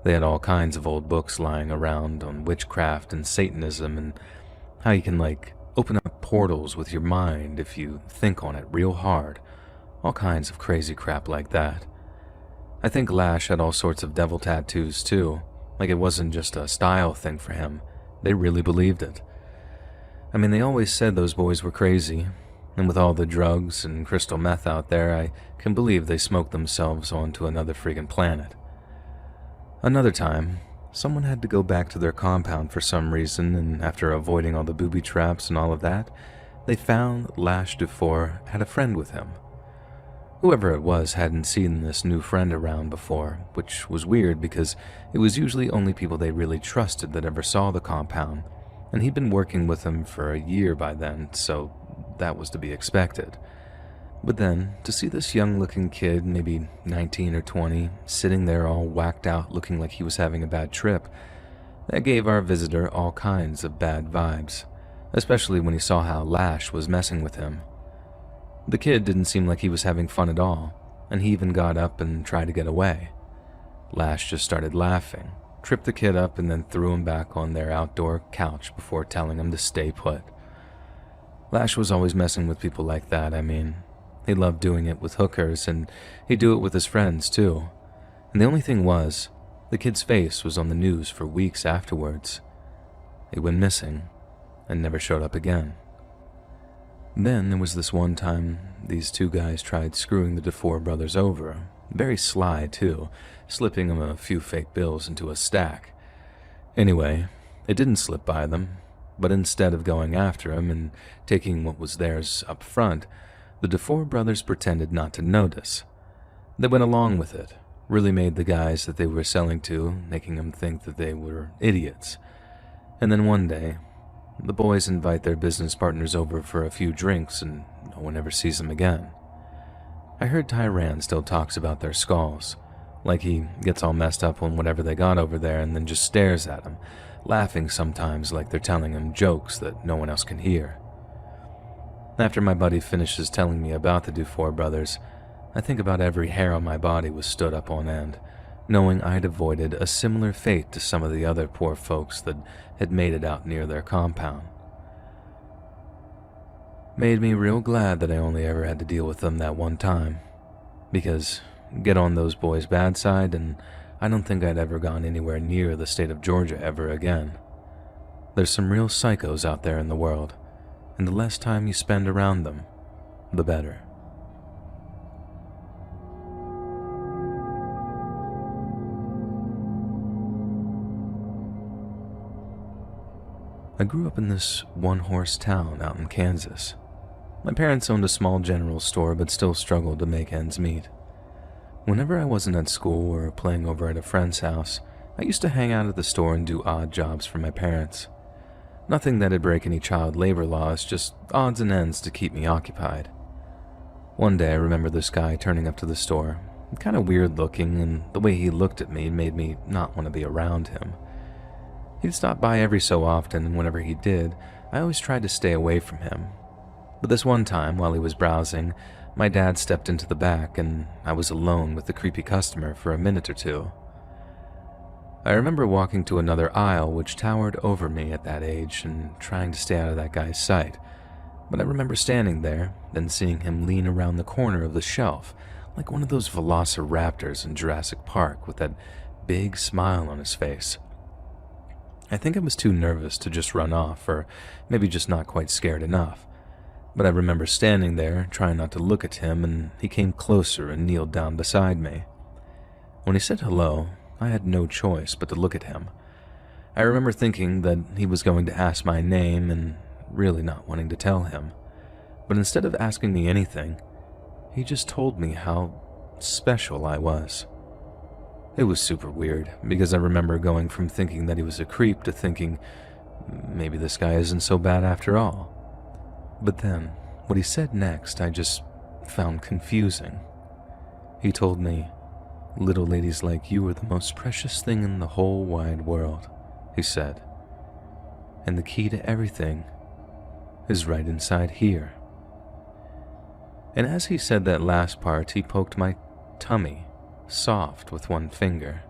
They had all kinds of old books lying around on witchcraft and Satanism and how you can, open up portals with your mind if you think on it real hard. All kinds of crazy crap like that. I think Lash had all sorts of devil tattoos too, like it wasn't just a style thing for him. They really believed it. I mean, they always said those boys were crazy, and with all the drugs and crystal meth out there, I can believe they smoked themselves onto another friggin' planet. Another time, someone had to go back to their compound for some reason, and after avoiding all the booby traps and all of that, they found Lash Dufour had a friend with him. Whoever it was hadn't seen this new friend around before, which was weird because it was usually only people they really trusted that ever saw the compound, and he'd been working with them for a year by then, so that was to be expected. But then, to see this young-looking kid, maybe 19 or 20, sitting there all whacked out looking like he was having a bad trip, that gave our visitor all kinds of bad vibes, especially when he saw how Lash was messing with him. The kid didn't seem like he was having fun at all, and he even got up and tried to get away. Lash just started laughing, tripped the kid up and then threw him back on their outdoor couch before telling him to stay put. Lash was always messing with people like that. I mean, he loved doing it with hookers, and he'd do it with his friends too. And the only thing was, the kid's face was on the news for weeks afterwards. He went missing and never showed up again. Then there was this one time these two guys tried screwing the DeFore brothers over. Very sly too, slipping them a few fake bills into a stack. Anyway, it didn't slip by them, but instead of going after him and taking what was theirs up front, the DeFore brothers pretended not to notice. They went along with it, really made the guys that they were selling to, making them think that they were idiots. And then one day, the boys invite their business partners over for a few drinks and no one ever sees them again. I heard Tyran still talks about their skulls, like he gets all messed up on whatever they got over there and then just stares at them, laughing sometimes like they're telling him jokes that no one else can hear. After my buddy finishes telling me about the DeFore brothers, I think about every hair on my body was stood up on end, knowing I'd avoided a similar fate to some of the other poor folks that had made it out near their compound. Made me real glad that I only ever had to deal with them that one time, because get on those boys' bad side and I don't think I'd ever gone anywhere near the state of Georgia ever again. There's some real psychos out there in the world, and the less time you spend around them, the better. I grew up in this one-horse town out in Kansas. My parents owned a small general store but still struggled to make ends meet. Whenever I wasn't at school or playing over at a friend's house, I used to hang out at the store and do odd jobs for my parents. Nothing that'd break any child labor laws, just odds and ends to keep me occupied. One day I remember this guy turning up to the store, kind of weird looking, and the way he looked at me made me not want to be around him. He'd stop by every so often, and whenever he did, I always tried to stay away from him. But this one time, while he was browsing, my dad stepped into the back, and I was alone with the creepy customer for a minute or two. I remember walking to another aisle which towered over me at that age and trying to stay out of that guy's sight, but I remember standing there, then seeing him lean around the corner of the shelf, like one of those velociraptors in Jurassic Park with that big smile on his face. I think I was too nervous to just run off, or maybe just not quite scared enough. But I remember standing there, trying not to look at him, and he came closer and kneeled down beside me. When he said hello, I had no choice but to look at him. I remember thinking that he was going to ask my name and really not wanting to tell him. But instead of asking me anything, he just told me how special I was. It was super weird, because I remember going from thinking that he was a creep to thinking, maybe this guy isn't so bad after all. But then, what he said next I just found confusing. He told me, "Little ladies like you are the most precious thing in the whole wide world," he said. "And the key to everything is right inside here." And as he said that last part, he poked my tummy, soft with one finger.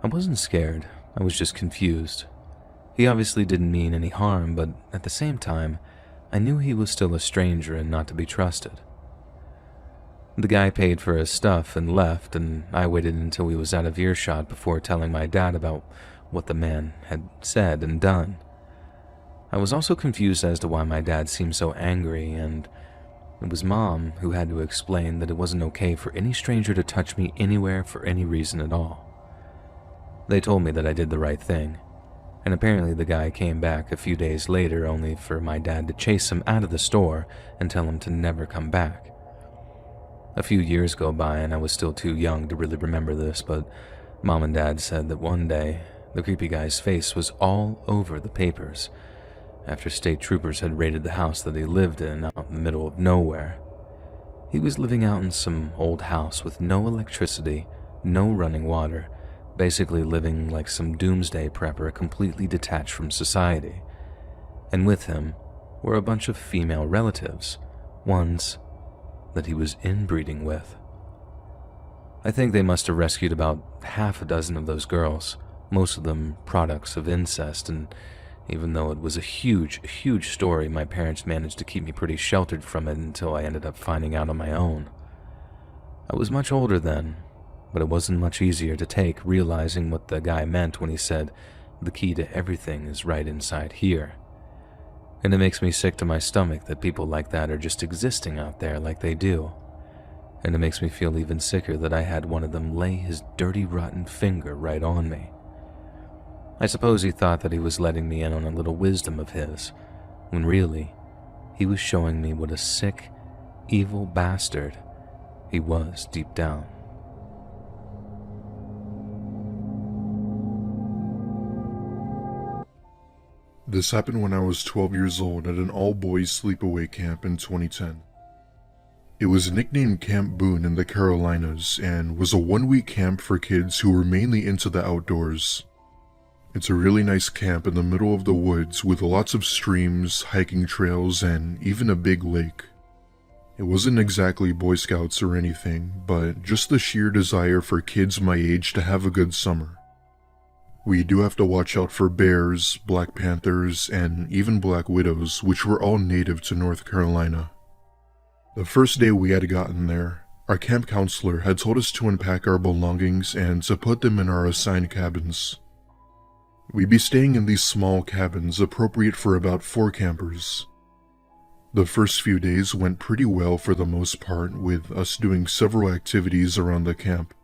I wasn't scared, I was just confused. He obviously didn't mean any harm, but at the same time, I knew he was still a stranger and not to be trusted. The guy paid for his stuff and left, and I waited until he was out of earshot before telling my dad about what the man had said and done. I was also confused as to why my dad seemed so angry, and it was Mom who had to explain that it wasn't okay for any stranger to touch me anywhere for any reason at all. They told me that I did the right thing, and apparently the guy came back a few days later only for my dad to chase him out of the store and tell him to never come back. A few years go by and I was still too young to really remember this, but Mom and Dad said that one day the creepy guy's face was all over the papers after state troopers had raided the house that he lived in out in the middle of nowhere. He was living out in some old house with no electricity, no running water, basically living like some doomsday prepper completely detached from society. And with him were a bunch of female relatives, ones that he was inbreeding with. I think they must have rescued about half a dozen of those girls, most of them products of incest, and even though it was a huge, huge story, my parents managed to keep me pretty sheltered from it until I ended up finding out on my own. I was much older then, but it wasn't much easier to take, realizing what the guy meant when he said, "The key to everything is right inside here." And it makes me sick to my stomach that people like that are just existing out there like they do. And it makes me feel even sicker that I had one of them lay his dirty, rotten finger right on me. I suppose he thought that he was letting me in on a little wisdom of his, when really, he was showing me what a sick, evil bastard he was deep down. This happened when I was 12 years old at an all-boys sleepaway camp in 2010. It was nicknamed Camp Boone in the Carolinas and was a one-week camp for kids who were mainly into the outdoors. It's a really nice camp in the middle of the woods with lots of streams, hiking trails, and even a big lake. It wasn't exactly Boy Scouts or anything, but just the sheer desire for kids my age to have a good summer. We do have to watch out for bears, black panthers, and even black widows, which were all native to North Carolina. The first day we had gotten there, our camp counselor had told us to unpack our belongings and to put them in our assigned cabins. We'd be staying in these small cabins appropriate for about 4 campers. The first few days went pretty well for the most part, with us doing several activities around the camp.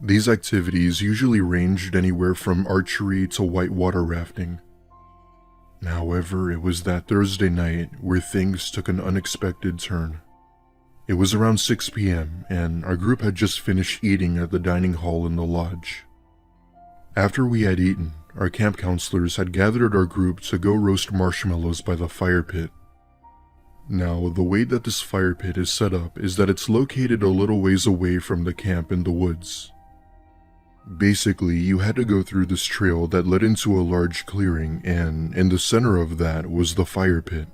These activities usually ranged anywhere from archery to whitewater rafting. However, it was that Thursday night where things took an unexpected turn. It was around 6 p.m., and our group had just finished eating at the dining hall in the lodge. After we had eaten, our camp counselors had gathered our group to go roast marshmallows by the fire pit. Now, the way that this fire pit is set up is that it's located a little ways away from the camp in the woods. Basically, you had to go through this trail that led into a large clearing, and in the center of that was the fire pit.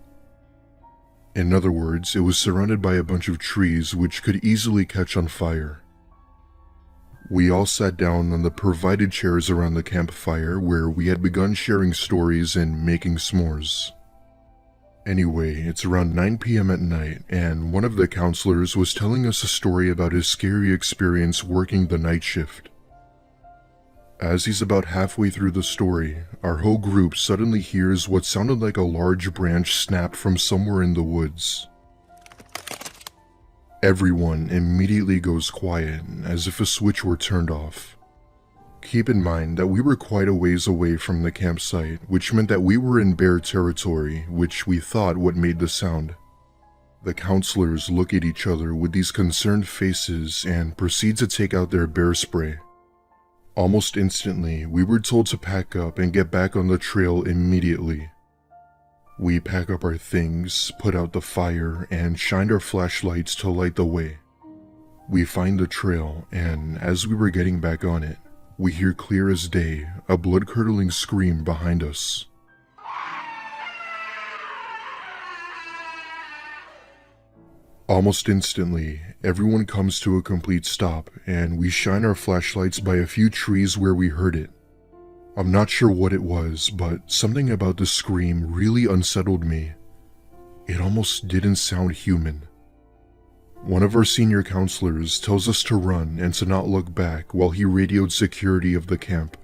In other words, it was surrounded by a bunch of trees which could easily catch on fire. We all sat down on the provided chairs around the campfire where we had begun sharing stories and making s'mores. Anyway, it's around 9 p.m. at night, and one of the counselors was telling us a story about his scary experience working the night shift. As he's about halfway through the story, our whole group suddenly hears what sounded like a large branch snap from somewhere in the woods. Everyone immediately goes quiet, as if a switch were turned off. Keep in mind that we were quite a ways away from the campsite, which meant that we were in bear territory, which we thought what made the sound. The counselors look at each other with these concerned faces and proceed to take out their bear spray. Almost instantly, we were told to pack up and get back on the trail immediately. We pack up our things, put out the fire, and shined our flashlights to light the way. We find the trail, and as we were getting back on it, we hear clear as day a blood-curdling scream behind us. Almost instantly, everyone comes to a complete stop, and we shine our flashlights by a few trees where we heard it. I'm not sure what it was, but something about the scream really unsettled me. It almost didn't sound human. One of our senior counselors tells us to run and to not look back while he radioed security of the camp.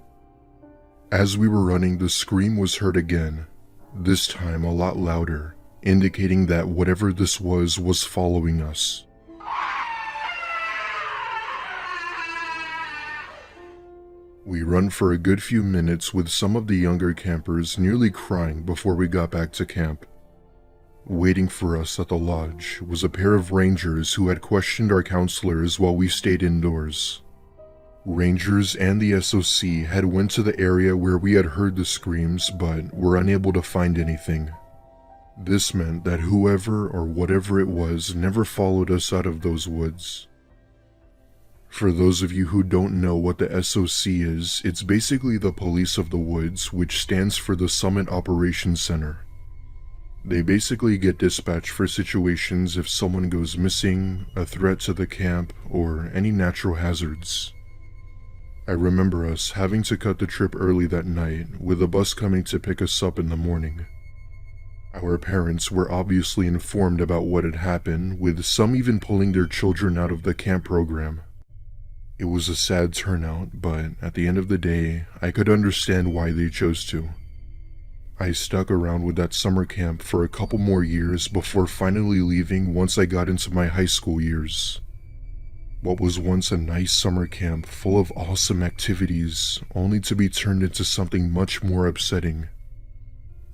As we were running, the scream was heard again, this time a lot louder, indicating that whatever this was following us. We run for a good few minutes with some of the younger campers nearly crying before we got back to camp. Waiting for us at the lodge was a pair of rangers who had questioned our counselors while we stayed indoors. Rangers and the SOC had went to the area where we had heard the screams but were unable to find anything. This meant that whoever or whatever it was never followed us out of those woods. For those of you who don't know what the SOC is, it's basically the police of the woods, which stands for the Summit Operations Center. They basically get dispatched for situations if someone goes missing, a threat to the camp, or any natural hazards. I remember us having to cut the trip early that night, with a bus coming to pick us up in the morning. Our parents were obviously informed about what had happened, with some even pulling their children out of the camp program. It was a sad turnout, but at the end of the day, I could understand why they chose to. I stuck around with that summer camp for a couple more years before finally leaving once I got into my high school years. What was once a nice summer camp full of awesome activities, only to be turned into something much more upsetting.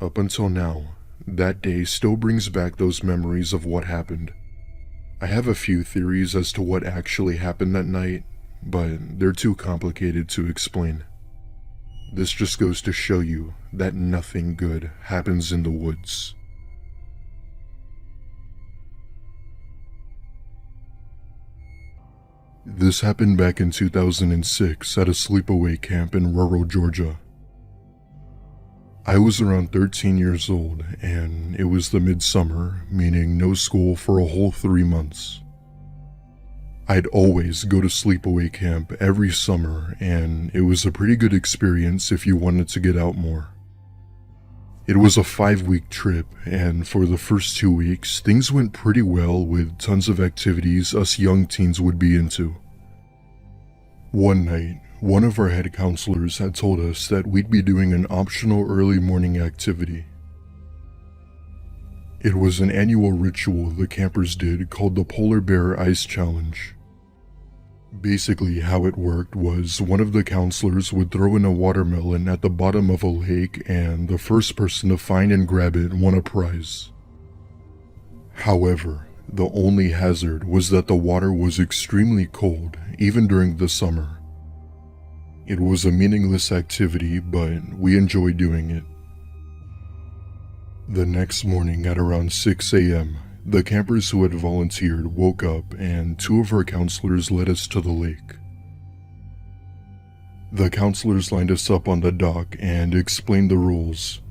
Up until now, that day still brings back those memories of what happened. I have a few theories as to what actually happened that night, but they're too complicated to explain. This just goes to show you that nothing good happens in the woods. This happened back in 2006 at a sleepaway camp in rural Georgia. I was around 13 years old, and it was the midsummer, meaning no school for a whole 3 months. I'd always go to sleepaway camp every summer, and it was a pretty good experience if you wanted to get out more. It was a 5-week trip, and for the first 2 weeks, things went pretty well with tons of activities us young teens would be into. One night, one of our head counselors had told us that we'd be doing an optional early morning activity. It was an annual ritual the campers did called the Polar Bear Ice Challenge. Basically, how it worked was one of the counselors would throw in a watermelon at the bottom of a lake, and the first person to find and grab it won a prize. However, the only hazard was that the water was extremely cold, even during the summer. It was a meaningless activity, but we enjoyed doing it. The next morning at around 6 a.m., the campers who had volunteered woke up and 2 of our counselors led us to the lake. The counselors lined us up on the dock and explained the rules.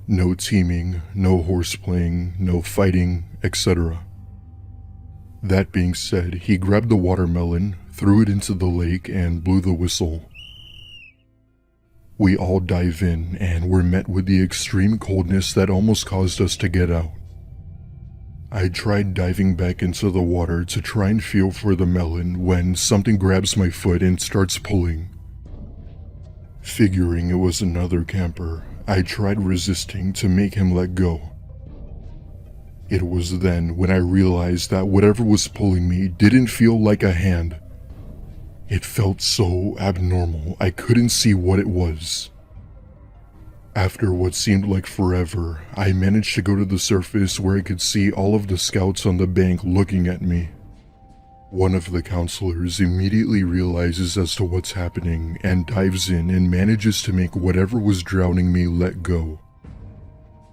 No teaming, no horseplaying, no fighting, etc. That being said, he grabbed the watermelon, threw it into the lake, and blew the whistle. We all dive in and were met with the extreme coldness that almost caused us to get out. I tried diving back into the water to try and feel for the melon when something grabs my foot and starts pulling. Figuring it was another camper, I tried resisting to make him let go. It was then when I realized that whatever was pulling me didn't feel like a hand. It felt so abnormal I couldn't see what it was. After what seemed like forever, I managed to go to the surface where I could see all of the scouts on the bank looking at me. One of the counselors immediately realizes as to what's happening and dives in and manages to make whatever was drowning me let go.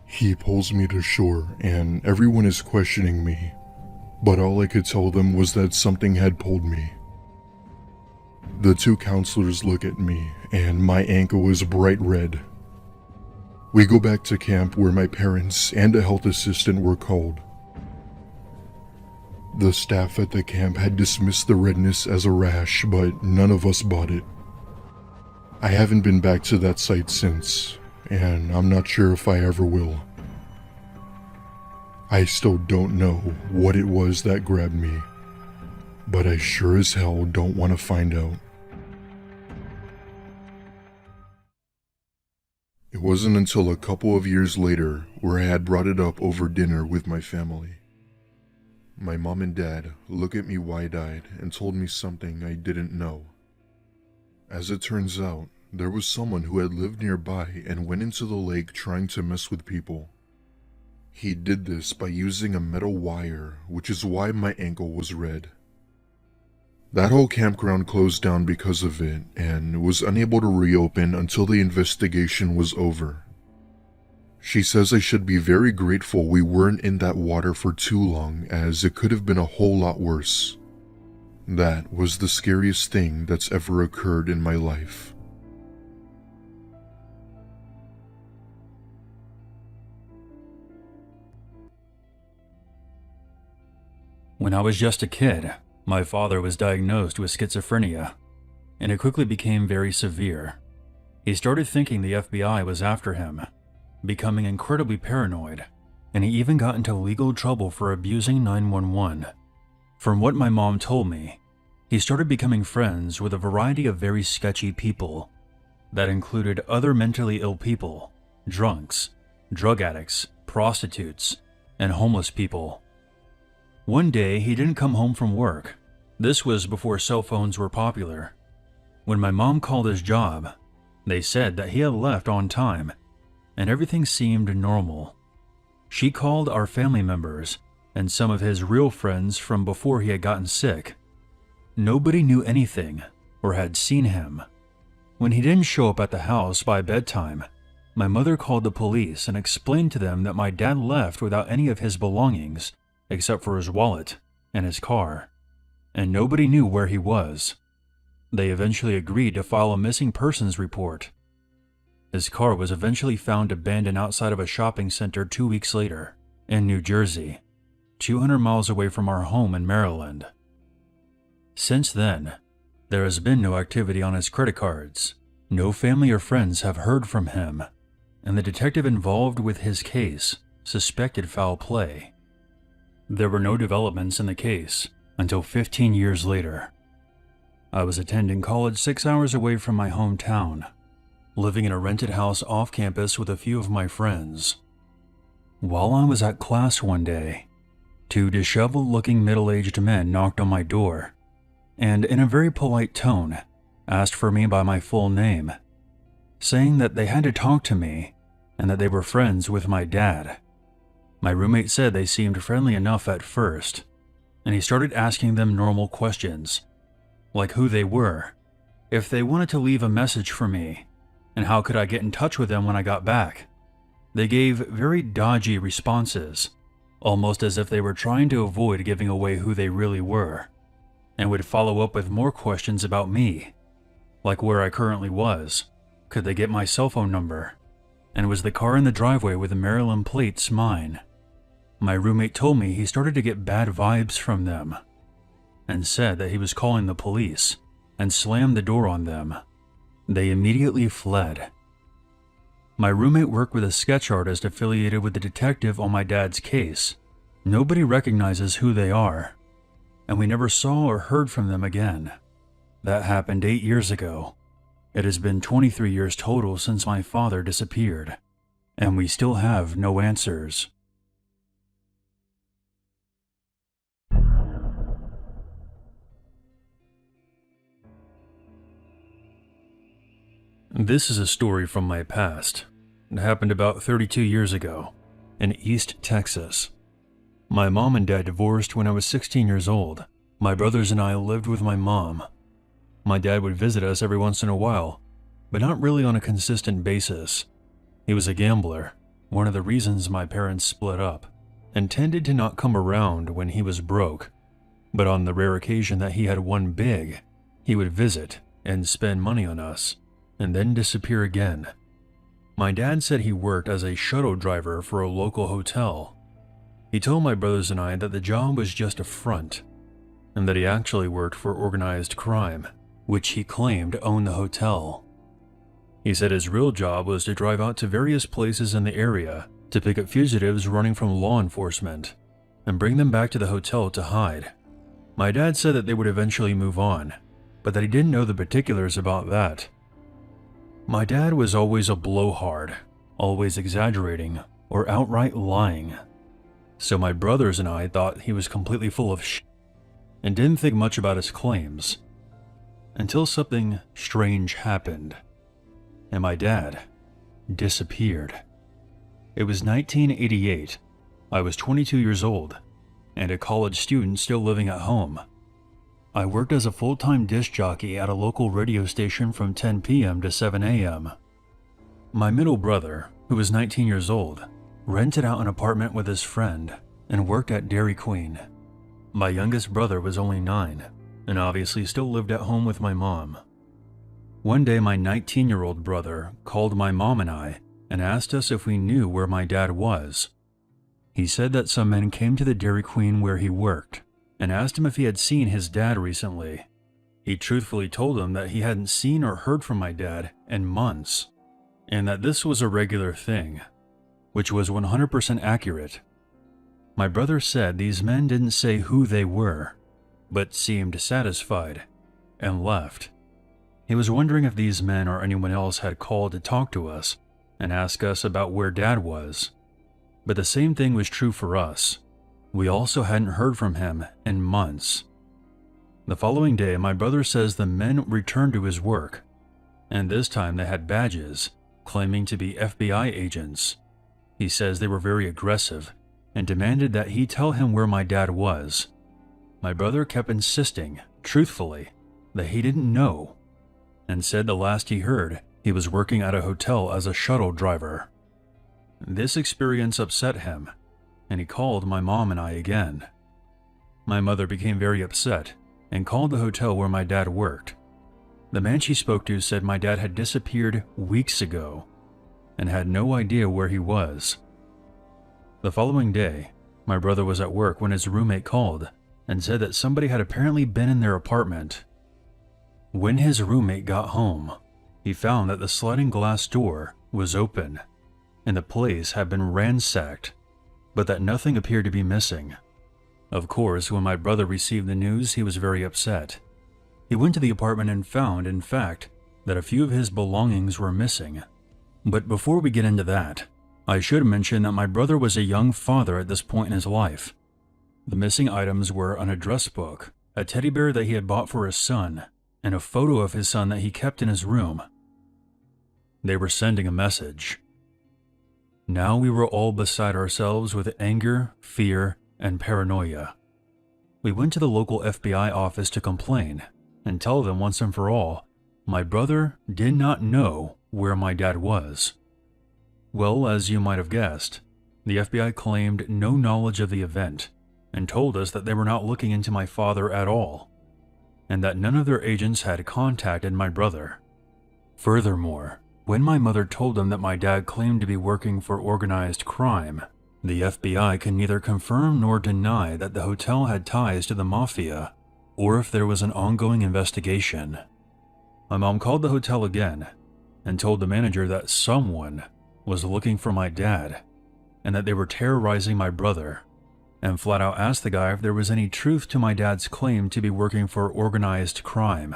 He pulls me to shore and everyone is questioning me, but all I could tell them was that something had pulled me. The 2 counselors look at me and my ankle is bright red. We go back to camp where my parents and a health assistant were called. The staff at the camp had dismissed the redness as a rash, but none of us bought it. I haven't been back to that site since, and I'm not sure if I ever will. I still don't know what it was that grabbed me, but I sure as hell don't want to find out. It wasn't until a couple of years later where I had brought it up over dinner with my family. My mom and dad looked at me wide-eyed and told me something I didn't know. As it turns out, there was someone who had lived nearby and went into the lake trying to mess with people. He did this by using a metal wire, which is why my ankle was red. That whole campground closed down because of it and was unable to reopen until the investigation was over. She says I should be very grateful we weren't in that water for too long, as it could have been a whole lot worse. That was the scariest thing that's ever occurred in my life. When I was just a kid, my father was diagnosed with schizophrenia, and it quickly became very severe. He started thinking the FBI was after him, becoming incredibly paranoid, and he even got into legal trouble for abusing 911. From what my mom told me, he started becoming friends with a variety of very sketchy people that included other mentally ill people, drunks, drug addicts, prostitutes, and homeless people. One day, he didn't come home from work. This was before cell phones were popular. When my mom called his job, they said that he had left on time, and everything seemed normal. She called our family members and some of his real friends from before he had gotten sick. Nobody knew anything or had seen him. When he didn't show up at the house by bedtime, my mother called the police and explained to them that my dad left without any of his belongings except for his wallet and his car, and nobody knew where he was. They eventually agreed to file a missing persons report. His car was eventually found abandoned outside of a shopping center 2 weeks later in New Jersey, 200 miles away from our home in Maryland. Since then, there has been no activity on his credit cards. No family or friends have heard from him, and the detective involved with his case suspected foul play. There were no developments in the case until 15 years later. I was attending college 6 hours away from my hometown, living in a rented house off campus with a few of my friends. While I was at class one day, 2 disheveled-looking middle-aged men knocked on my door, and in a very polite tone, asked for me by my full name, saying that they had to talk to me and that they were friends with my dad. My roommate said they seemed friendly enough at first, and he started asking them normal questions, like who they were, if they wanted to leave a message for me, and how could I get in touch with them when I got back. They gave very dodgy responses, almost as if they were trying to avoid giving away who they really were, and would follow up with more questions about me, like where I currently was, could they get my cell phone number, and was the car in the driveway with the Maryland plates mine. My roommate told me he started to get bad vibes from them, and said that he was calling the police, and slammed the door on them. They immediately fled. My roommate worked with a sketch artist affiliated with the detective on my dad's case. Nobody recognizes who they are, and we never saw or heard from them again. That happened 8 years ago. It has been 23 years total since my father disappeared, and we still have no answers. This is a story from my past. It happened about 32 years ago, in East Texas. My mom and dad divorced when I was 16 years old. My brothers and I lived with my mom. My dad would visit us every once in a while, but not really on a consistent basis. He was a gambler, one of the reasons my parents split up, and tended to not come around when he was broke. But on the rare occasion that he had won big, he would visit and spend money on us, and then disappear again. My dad said he worked as a shuttle driver for a local hotel. He told my brothers and I that the job was just a front, and that he actually worked for organized crime, which he claimed owned the hotel. He said his real job was to drive out to various places in the area to pick up fugitives running from law enforcement and bring them back to the hotel to hide. My dad said that they would eventually move on, but that he didn't know the particulars about that. My dad was always a blowhard, always exaggerating or outright lying. So my brothers and I thought he was completely full of shit and didn't think much about his claims. Until something strange happened, and my dad disappeared. It was 1988. I was 22 years old, and a college student still living at home. I worked as a full-time disc jockey at a local radio station from 10 p.m. to 7 a.m. My middle brother, who was 19 years old, rented out an apartment with his friend and worked at Dairy Queen. My youngest brother was only 9, and obviously still lived at home with my mom. One day my 19-year-old brother called my mom and I and asked us if we knew where my dad was. He said that some men came to the Dairy Queen where he worked and asked him if he had seen his dad recently. He truthfully told them that he hadn't seen or heard from my dad in months, and that this was a regular thing, which was 100% accurate. My brother said these men didn't say who they were, but seemed satisfied, and left. He was wondering if these men or anyone else had called to talk to us and ask us about where Dad was. But the same thing was true for us. We also hadn't heard from him in months. The following day, my brother says the men returned to his work, and this time they had badges, claiming to be FBI agents. He says they were very aggressive and demanded that he tell him where my dad was. My brother kept insisting, truthfully, that he didn't know, and said the last he heard, he was working at a hotel as a shuttle driver. This experience upset him, and he called my mom and I again. My mother became very upset and called the hotel where my dad worked. The man she spoke to said my dad had disappeared weeks ago and had no idea where he was. The following day, my brother was at work when his roommate called and said that somebody had apparently been in their apartment. When his roommate got home, he found that the sliding glass door was open and the place had been ransacked, but that nothing appeared to be missing. Of course, when my brother received the news, he was very upset. He went to the apartment and found, in fact, that a few of his belongings were missing. But before we get into that, I should mention that my brother was a young father at this point in his life. The missing items were an address book, a teddy bear that he had bought for his son, and a photo of his son that he kept in his room. They were sending a message. Now we were all beside ourselves with anger, fear, and paranoia. We went to the local FBI office to complain and tell them once and for all, my brother did not know where my dad was. Well, as you might have guessed, the FBI claimed no knowledge of the event and told us that they were not looking into my father at all, and that none of their agents had contacted my brother. Furthermore, when my mother told them that my dad claimed to be working for organized crime, the FBI can neither confirm nor deny that the hotel had ties to the mafia, or if there was an ongoing investigation. My mom called the hotel again and told the manager that someone was looking for my dad and that they were terrorizing my brother, and flat out asked the guy if there was any truth to my dad's claim to be working for organized crime.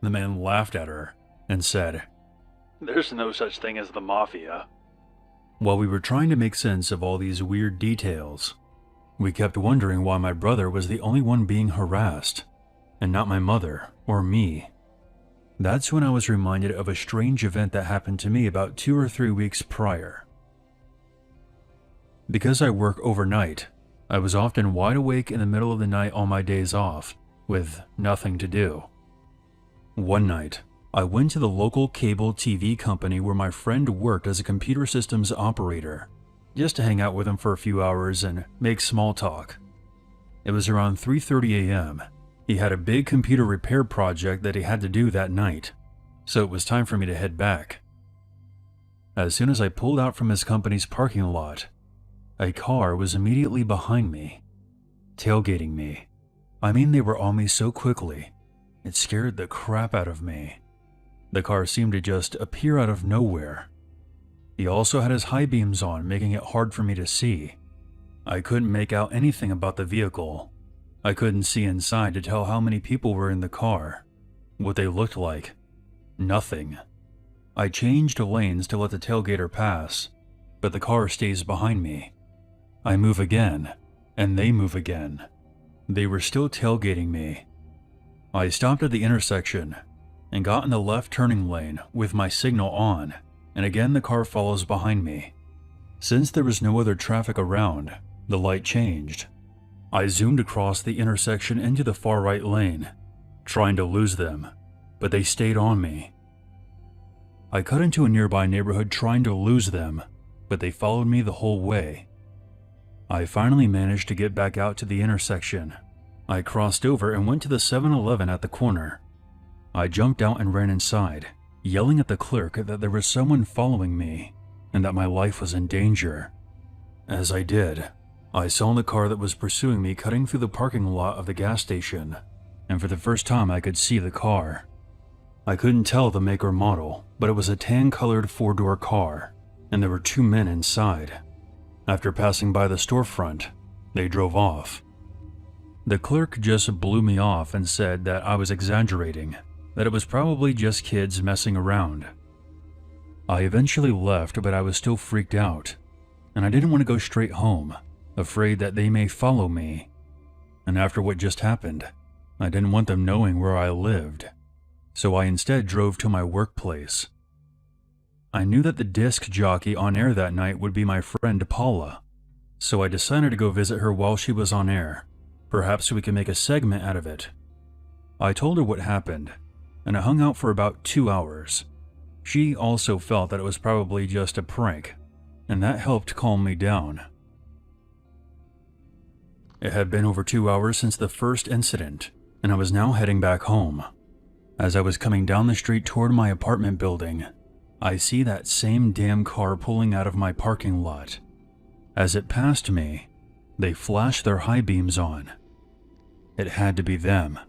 The man laughed at her and said, "There's no such thing as the mafia." While we were trying to make sense of all these weird details, we kept wondering why my brother was the only one being harassed, and not my mother or me. That's when I was reminded of a strange event that happened to me about 2 or 3 weeks prior. Because I work overnight, I was often wide awake in the middle of the night on my days off, with nothing to do. One night, I went to the local cable TV company where my friend worked as a computer systems operator, just to hang out with him for a few hours and make small talk. It was around 3:30 a.m. He had a big computer repair project that he had to do that night, so it was time for me to head back. As soon as I pulled out from his company's parking lot, a car was immediately behind me, tailgating me. I mean, they were on me so quickly, it scared the crap out of me. The car seemed to just appear out of nowhere. He also had his high beams on, making it hard for me to see. I couldn't make out anything about the vehicle. I couldn't see inside to tell how many people were in the car, what they looked like. Nothing. I changed lanes to let the tailgater pass, but the car stays behind me. I move again, and they move again. They were still tailgating me. I stopped at the intersection and got in the left turning lane with my signal on, and again the car follows behind me. Since there was no other traffic around, the light changed. I zoomed across the intersection into the far right lane, trying to lose them, but they stayed on me. I cut into a nearby neighborhood trying to lose them, but they followed me the whole way. I finally managed to get back out to the intersection. I crossed over and went to the 7-Eleven at the corner. I jumped out and ran inside, yelling at the clerk that there was someone following me and that my life was in danger. As I did, I saw the car that was pursuing me cutting through the parking lot of the gas station, and for the first time I could see the car. I couldn't tell the make or model, but it was a tan-colored four-door car, and there were two men inside. After passing by the storefront, they drove off. The clerk just blew me off and said that I was exaggerating, that it was probably just kids messing around. I eventually left, but I was still freaked out, and I didn't want to go straight home, afraid that they may follow me. And after what just happened, I didn't want them knowing where I lived, so I instead drove to my workplace. I knew that the disc jockey on air that night would be my friend Paula, so I decided to go visit her while she was on air. Perhaps we could make a segment out of it. I told her what happened, and I hung out for about 2 hours. She also felt that it was probably just a prank, and that helped calm me down. It had been over 2 hours since the first incident, and I was now heading back home. As I was coming down the street toward my apartment building, I see that same damn car pulling out of my parking lot. As it passed me, they flashed their high beams on. It had to be them.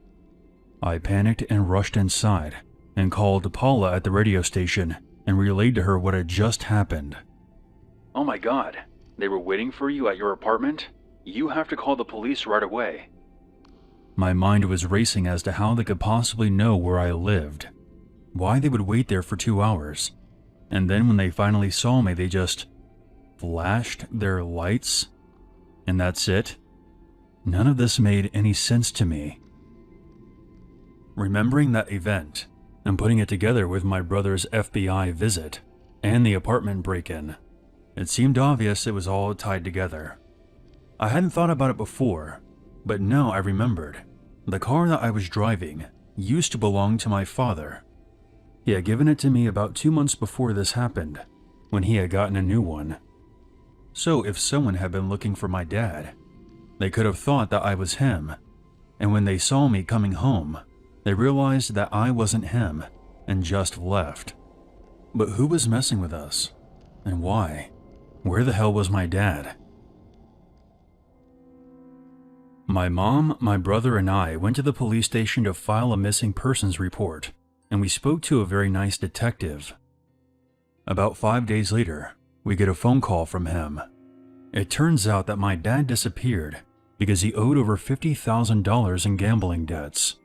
I panicked and rushed inside and called Paula at the radio station and relayed to her what had just happened. "Oh my God, they were waiting for you at your apartment? You have to call the police right away." My mind was racing as to how they could possibly know where I lived, why they would wait there for 2 hours, and then when they finally saw me, they just flashed their lights, and that's it? None of this made any sense to me. Remembering that event, and putting it together with my brother's FBI visit, and the apartment break-in, it seemed obvious it was all tied together. I hadn't thought about it before, but now I remembered. The car that I was driving used to belong to my father. He had given it to me about 2 months before this happened, when he had gotten a new one. So if someone had been looking for my dad, they could have thought that I was him, and when they saw me coming home, they realized that I wasn't him and just left. But who was messing with us? And why? Where the hell was my dad? My mom, my brother, and I went to the police station to file a missing persons report, and we spoke to a very nice detective. About 5 days later, we get a phone call from him. It turns out that my dad disappeared because he owed over $50,000 in gambling debts.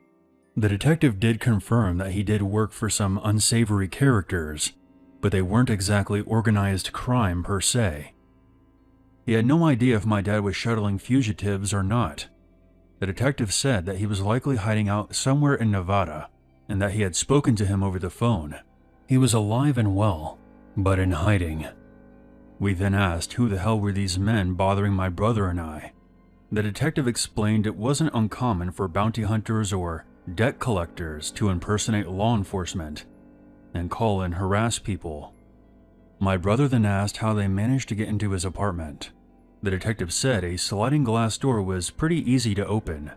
The detective did confirm that he did work for some unsavory characters, but they weren't exactly organized crime per se. He had no idea if my dad was shuttling fugitives or not. The detective said that he was likely hiding out somewhere in Nevada, and that he had spoken to him over the phone. He was alive and well, but in hiding. We then asked who the hell were these men bothering my brother and I. The detective explained it wasn't uncommon for bounty hunters or debt collectors to impersonate law enforcement and call and harass people. My brother then asked how they managed to get into his apartment. The detective said a sliding glass door was pretty easy to open,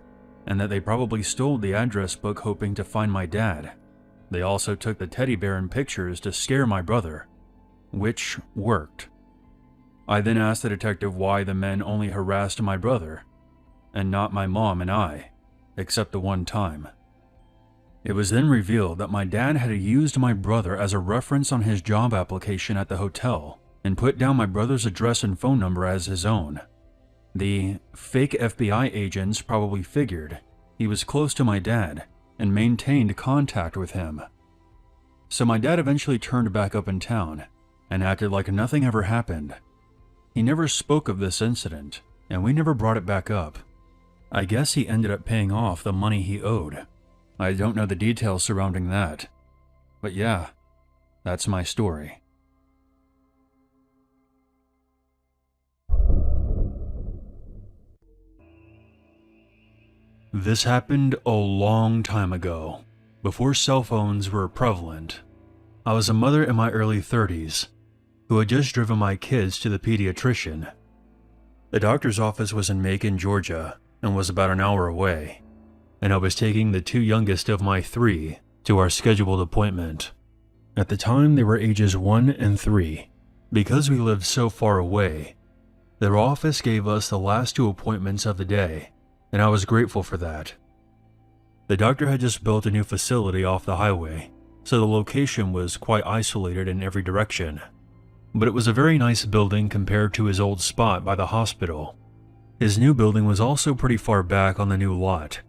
and that they probably stole the address book hoping to find my dad. They also took the teddy bear and pictures to scare my brother, which worked. I then asked the detective why the men only harassed my brother, and not my mom and I, except the one time. It was then revealed that my dad had used my brother as a reference on his job application at the hotel and put down my brother's address and phone number as his own. The fake FBI agents probably figured he was close to my dad and maintained contact with him. So my dad eventually turned back up in town and acted like nothing ever happened. He never spoke of this incident, and we never brought it back up. I guess he ended up paying off the money he owed. I don't know the details surrounding that. But yeah, that's my story. This happened a long time ago, before cell phones were prevalent. I was a mother in my early 30s, who had just driven my kids to the pediatrician. The doctor's office was in Macon, Georgia, and was about an hour away, and I was taking the two youngest of my 3 to our scheduled appointment. At the time, they were ages 1 and 3. Because we lived so far away, Their office gave us the last 2 appointments of the day, and I was grateful for that. The doctor had just built a new facility off the highway, so the location was quite isolated in every direction. But it was a very nice building compared to his old spot by the hospital. His new building was also pretty far back on the new lot.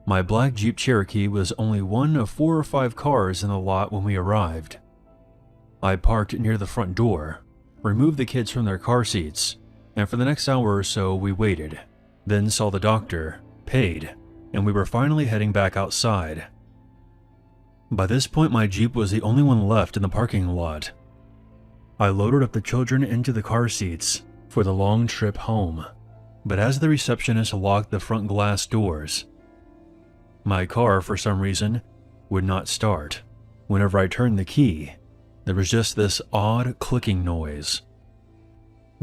My black Jeep Cherokee was only one of 4 or 5 cars in the lot when we arrived. I parked near the front door, removed the kids from their car seats, and for the next hour or so we waited, then saw the doctor, paid, and we were finally heading back outside. By this point my Jeep was the only one left in the parking lot. I loaded up the children into the car seats for the long trip home, but as the receptionist locked the front glass doors, my car, for some reason, would not start. Whenever I turned the key, there was just this odd clicking noise.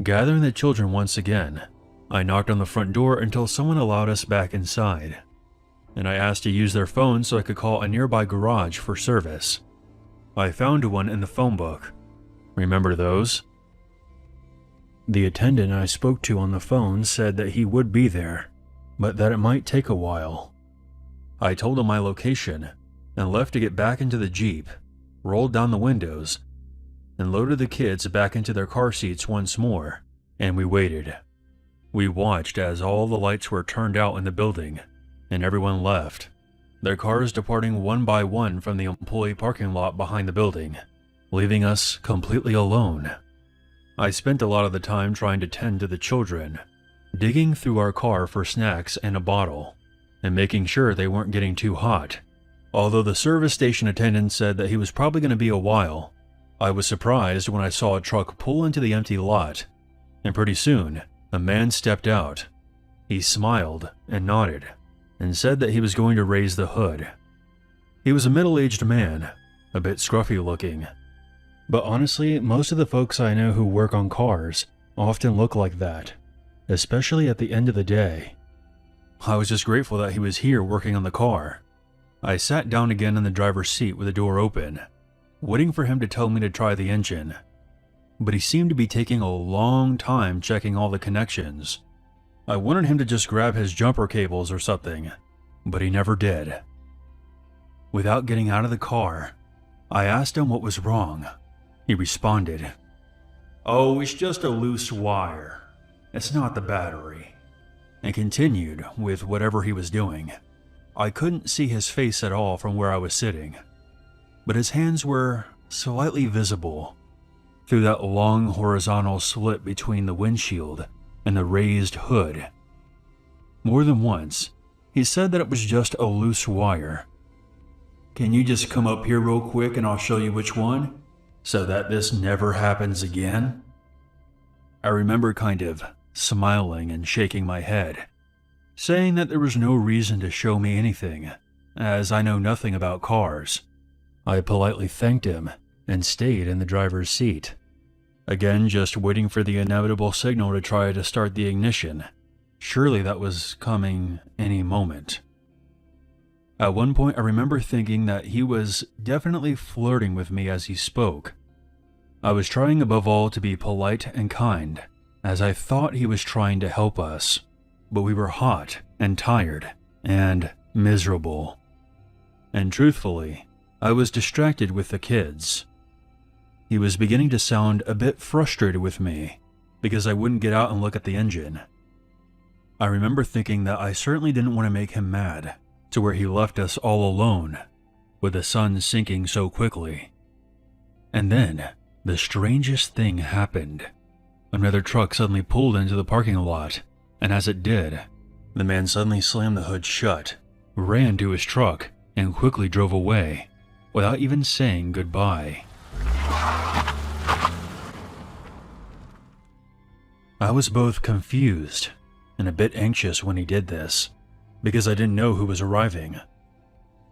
Gathering the children once again, I knocked on the front door until someone allowed us back inside, and I asked to use their phone so I could call a nearby garage for service. I found one in the phone book. Remember those? The attendant I spoke to on the phone said that he would be there, but that it might take a while. I told him my location and left to get back into the Jeep, rolled down the windows, and loaded the kids back into their car seats once more, and we waited. We watched as all the lights were turned out in the building, and everyone left, their cars departing one by one from the employee parking lot behind the building, leaving us completely alone. I spent a lot of the time trying to tend to the children, digging through our car for snacks and a bottle, and making sure they weren't getting too hot. Although the service station attendant said that he was probably going to be a while, I was surprised when I saw a truck pull into the empty lot, and pretty soon, a man stepped out. He smiled and nodded, and said that he was going to raise the hood. He was a middle-aged man, a bit scruffy looking. But honestly, most of the folks I know who work on cars often look like that, especially at the end of the day. I was just grateful that he was here working on the car. I sat down again in the driver's seat with the door open, waiting for him to tell me to try the engine. But he seemed to be taking a long time checking all the connections. I wanted him to just grab his jumper cables or something, but he never did. Without getting out of the car, I asked him what was wrong. He responded, "Oh, it's just a loose wire. It's not the battery," and continued with whatever he was doing. I couldn't see his face at all from where I was sitting, but his hands were slightly visible through that long horizontal slit between the windshield and the raised hood. More than once, he said that it was just a loose wire. "Can you just come up here real quick and I'll show you which one, so that this never happens again?" I remember kind of smiling and shaking my head, saying that there was no reason to show me anything, as I know nothing about cars. I politely thanked him and stayed in the driver's seat. Again, just waiting for the inevitable signal to try to start the ignition. Surely that was coming any moment. At one point, I remember thinking that he was definitely flirting with me as he spoke. I was trying above all to be polite and kind, as I thought he was trying to help us, but we were hot and tired and miserable. And truthfully, I was distracted with the kids. He was beginning to sound a bit frustrated with me because I wouldn't get out and look at the engine. I remember thinking that I certainly didn't want to make him mad, to where he left us all alone, with the sun sinking so quickly. And then, the strangest thing happened. Another truck suddenly pulled into the parking lot, and as it did, the man suddenly slammed the hood shut, ran to his truck, and quickly drove away, without even saying goodbye. I was both confused and a bit anxious when he did this, because I didn't know who was arriving.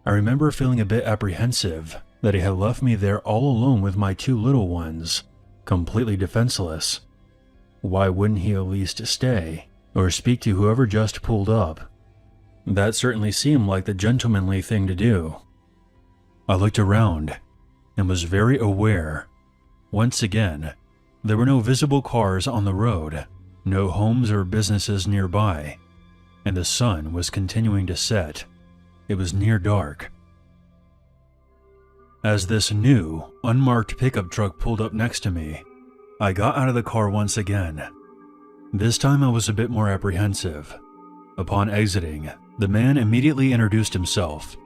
I remember feeling a bit apprehensive that he had left me there all alone with my 2 little ones, completely defenseless. Why wouldn't he at least stay, or speak to whoever just pulled up? That certainly seemed like the gentlemanly thing to do. I looked around, and was very aware. Once again, there were no visible cars on the road, no homes or businesses nearby, and the sun was continuing to set. It was near dark. As this new, unmarked pickup truck pulled up next to me, I got out of the car once again. This time I was a bit more apprehensive. Upon exiting, the man immediately introduced himself.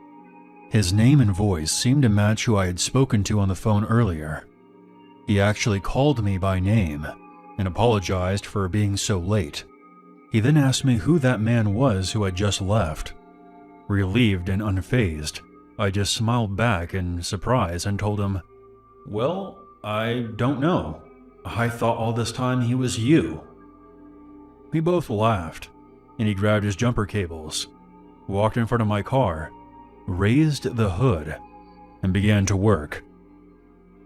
His name and voice seemed to match who I had spoken to on the phone earlier. He actually called me by name and apologized for being so late. He then asked me who that man was who had just left. Relieved and unfazed, I just smiled back in surprise and told him, "Well, I don't know. I thought all this time he was you." We both laughed, and he grabbed his jumper cables, walked in front of my car, raised the hood, and began to work.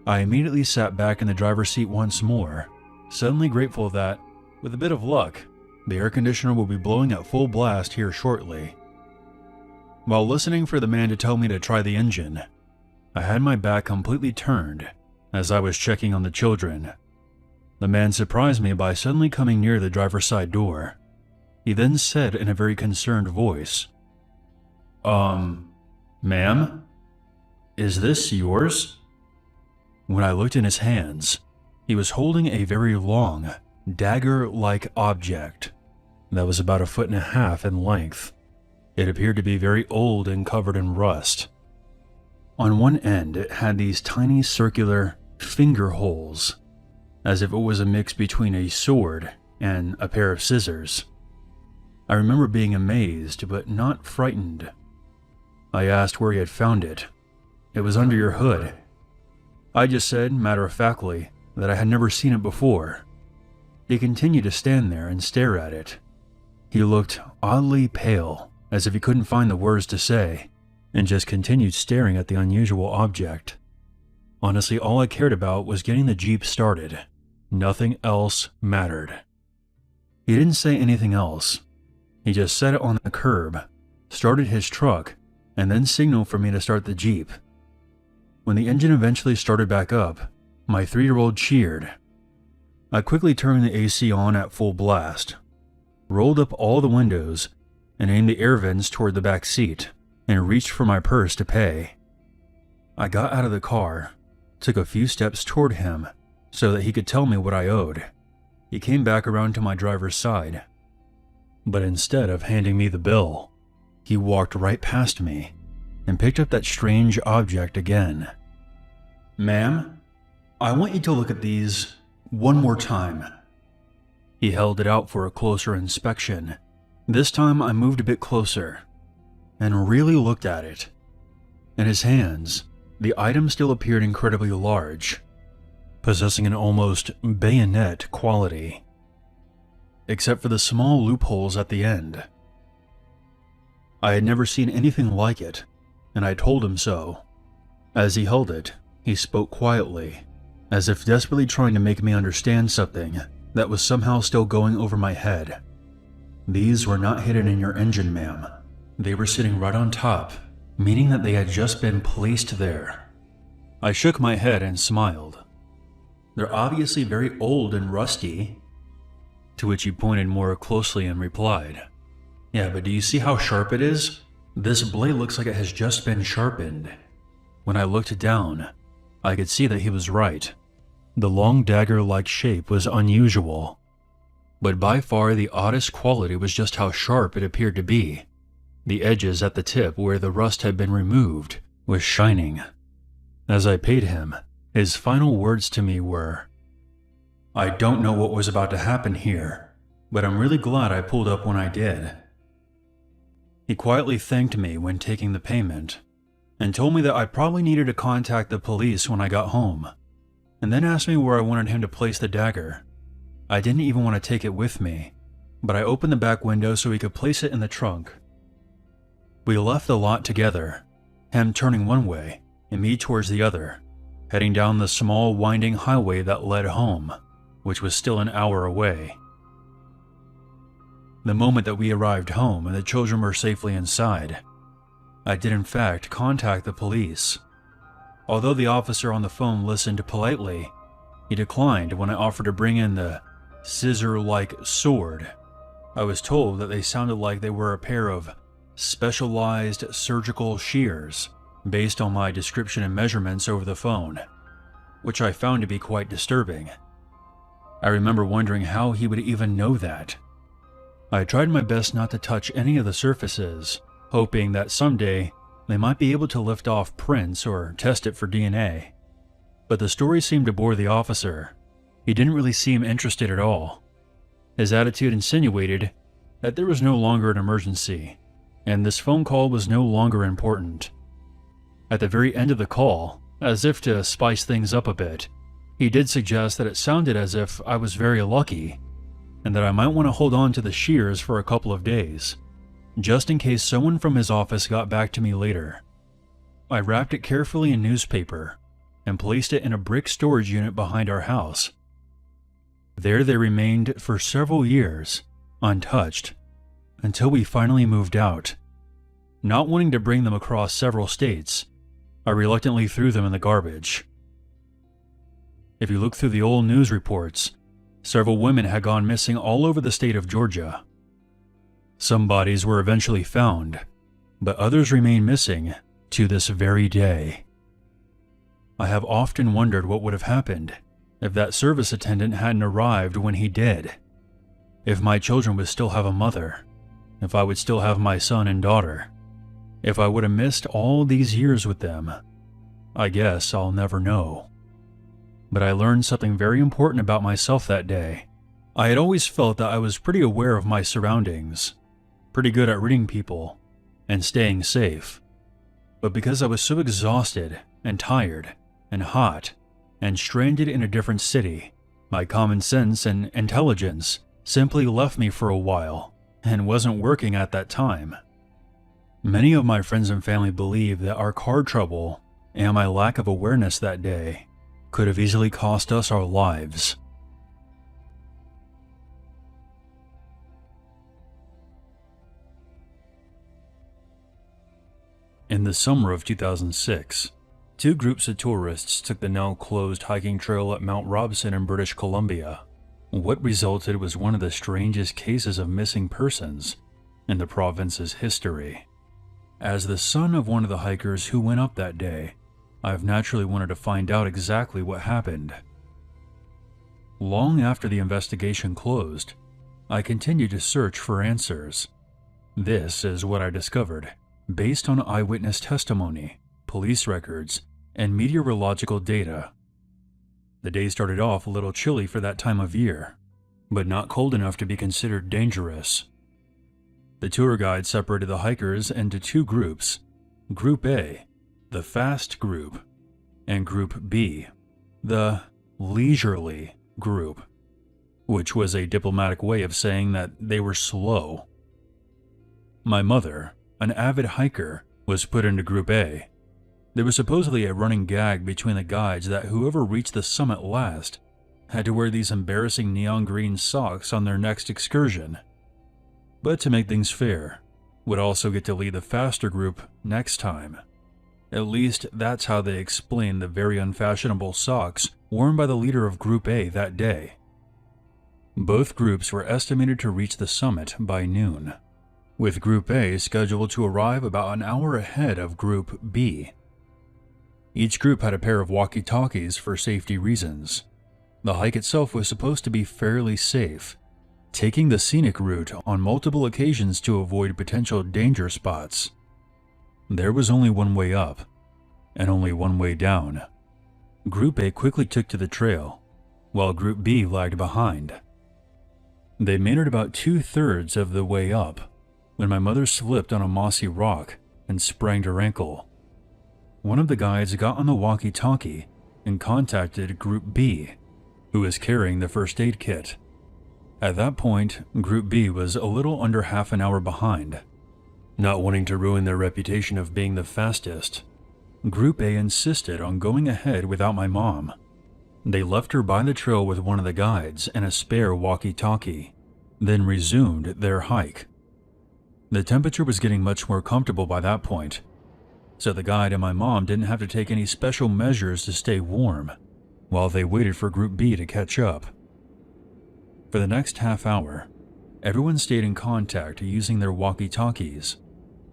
I immediately sat back in the driver's seat once more, suddenly grateful that, with a bit of luck, the air conditioner will be blowing at full blast here shortly. While listening for the man to tell me to try the engine, I had my back completely turned as I was checking on the children. The man surprised me by suddenly coming near the driver's side door. He then said in a very concerned voice, Ma'am? Is this yours?" When I looked in his hands, he was holding a very long, dagger-like object that was about 1.5 feet in length. It appeared to be very old and covered in rust. On one end, it had these tiny circular finger holes, as if it was a mix between a sword and a pair of scissors. I remember being amazed, but not frightened. I asked where he had found it. "It was under your hood." I just said, matter-of-factly, that I had never seen it before. He continued to stand there and stare at it. He looked oddly pale, as if he couldn't find the words to say, and just continued staring at the unusual object. Honestly, all I cared about was getting the Jeep started. Nothing else mattered. He didn't say anything else. He just set it on the curb, started his truck, and then signaled for me to start the Jeep. When the engine eventually started back up, my 3-year-old cheered. I quickly turned the AC on at full blast, rolled up all the windows, and aimed the air vents toward the back seat, and reached for my purse to pay. I got out of the car, took a few steps toward him so that he could tell me what I owed. He came back around to my driver's side, but instead of handing me the bill, he walked right past me and picked up that strange object again. "Ma'am, I want you to look at these one more time." He held it out for a closer inspection. This time I moved a bit closer and really looked at it. In his hands, the item still appeared incredibly large, possessing an almost bayonet quality, except for the small loopholes at the end. I had never seen anything like it, and I told him so. As he held it, he spoke quietly, as if desperately trying to make me understand something that was somehow still going over my head. "These were not hidden in your engine, ma'am. They were sitting right on top, meaning that they had just been placed there." I shook my head and smiled. "They're obviously very old and rusty." To which he pointed more closely and replied, "Yeah, but do you see how sharp it is? This blade looks like it has just been sharpened." When I looked down, I could see that he was right. The long dagger-like shape was unusual, but by far the oddest quality was just how sharp it appeared to be. The edges at the tip where the rust had been removed was shining. As I paid him, his final words to me were, "I don't know what was about to happen here, but I'm really glad I pulled up when I did." He quietly thanked me when taking the payment, and told me that I probably needed to contact the police when I got home, and then asked me where I wanted him to place the dagger. I didn't even want to take it with me, but I opened the back window so he could place it in the trunk. We left the lot together, him turning one way and me towards the other, heading down the small winding highway that led home, which was still an hour away. The moment that we arrived home and the children were safely inside, I did in fact contact the police. Although the officer on the phone listened politely, he declined when I offered to bring in the scissor-like sword. I was told that they sounded like they were a pair of specialized surgical shears, based on my description and measurements over the phone, which I found to be quite disturbing. I remember wondering how he would even know that. I tried my best not to touch any of the surfaces, hoping that someday they might be able to lift off prints or test it for DNA. But the story seemed to bore the officer. He didn't really seem interested at all. His attitude insinuated that there was no longer an emergency, and this phone call was no longer important. At the very end of the call, as if to spice things up a bit, he did suggest that it sounded as if I was very lucky, and that I might want to hold on to the shears for a couple of days, just in case someone from his office got back to me later. I wrapped it carefully in newspaper and placed it in a brick storage unit behind our house. There they remained for several years, untouched, until we finally moved out. Not wanting to bring them across several states, I reluctantly threw them in the garbage. If you look through the old news reports, several women had gone missing all over the state of Georgia. Some bodies were eventually found, but others remain missing to this very day. I have often wondered what would have happened if that service attendant hadn't arrived when he did. If my children would still have a mother, if I would still have my son and daughter, if I would have missed all these years with them. I guess I'll never know. But I learned something very important about myself that day. I had always felt that I was pretty aware of my surroundings, pretty good at reading people, and staying safe. But because I was so exhausted and tired and hot and stranded in a different city, my common sense and intelligence simply left me for a while and wasn't working at that time. Many of my friends and family believe that our car trouble and my lack of awareness that day could have easily cost us our lives. In the summer of 2006, two groups of tourists took the now closed hiking trail at Mount Robson in British Columbia. What resulted was one of the strangest cases of missing persons in the province's history. As the son of one of the hikers who went up that day, I've naturally wanted to find out exactly what happened. Long after the investigation closed, I continued to search for answers. This is what I discovered, based on eyewitness testimony, police records, and meteorological data. The day started off a little chilly for that time of year, but not cold enough to be considered dangerous. The tour guide separated the hikers into two groups, Group A, the fast group, and Group B, the leisurely group, which was a diplomatic way of saying that they were slow. My mother, an avid hiker, was put into Group A. There was supposedly a running gag between the guides that whoever reached the summit last had to wear these embarrassing neon green socks on their next excursion. But to make things fair, would also get to lead the faster group next time. At least that's how they explained the very unfashionable socks worn by the leader of Group A that day. Both groups were estimated to reach the summit by noon, with Group A scheduled to arrive about an hour ahead of Group B. Each group had a pair of walkie-talkies for safety reasons. The hike itself was supposed to be fairly safe, taking the scenic route on multiple occasions to avoid potential danger spots. There was only one way up, and only one way down. Group A quickly took to the trail, while Group B lagged behind. They made it about 2/3 of the way up, when my mother slipped on a mossy rock and sprained her ankle. One of the guides got on the walkie-talkie and contacted Group B, who was carrying the first aid kit. At that point, Group B was a little under half an hour behind. Not wanting to ruin their reputation of being the fastest, Group A insisted on going ahead without my mom. They left her by the trail with one of the guides and a spare walkie-talkie, then resumed their hike. The temperature was getting much more comfortable by that point, so the guide and my mom didn't have to take any special measures to stay warm while they waited for Group B to catch up. For the next half hour, everyone stayed in contact using their walkie-talkies,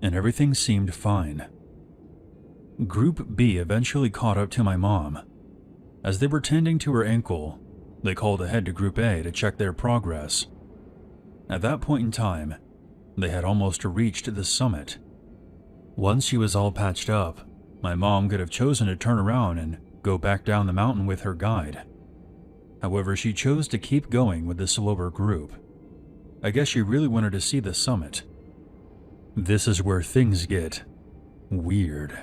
and everything seemed fine. Group B eventually caught up to my mom. As they were tending to her ankle, they called ahead to Group A to check their progress. At that point in time, they had almost reached the summit. Once she was all patched up, my mom could have chosen to turn around and go back down the mountain with her guide. However, she chose to keep going with the slower group. I guess she really wanted to see the summit. This is where things get weird.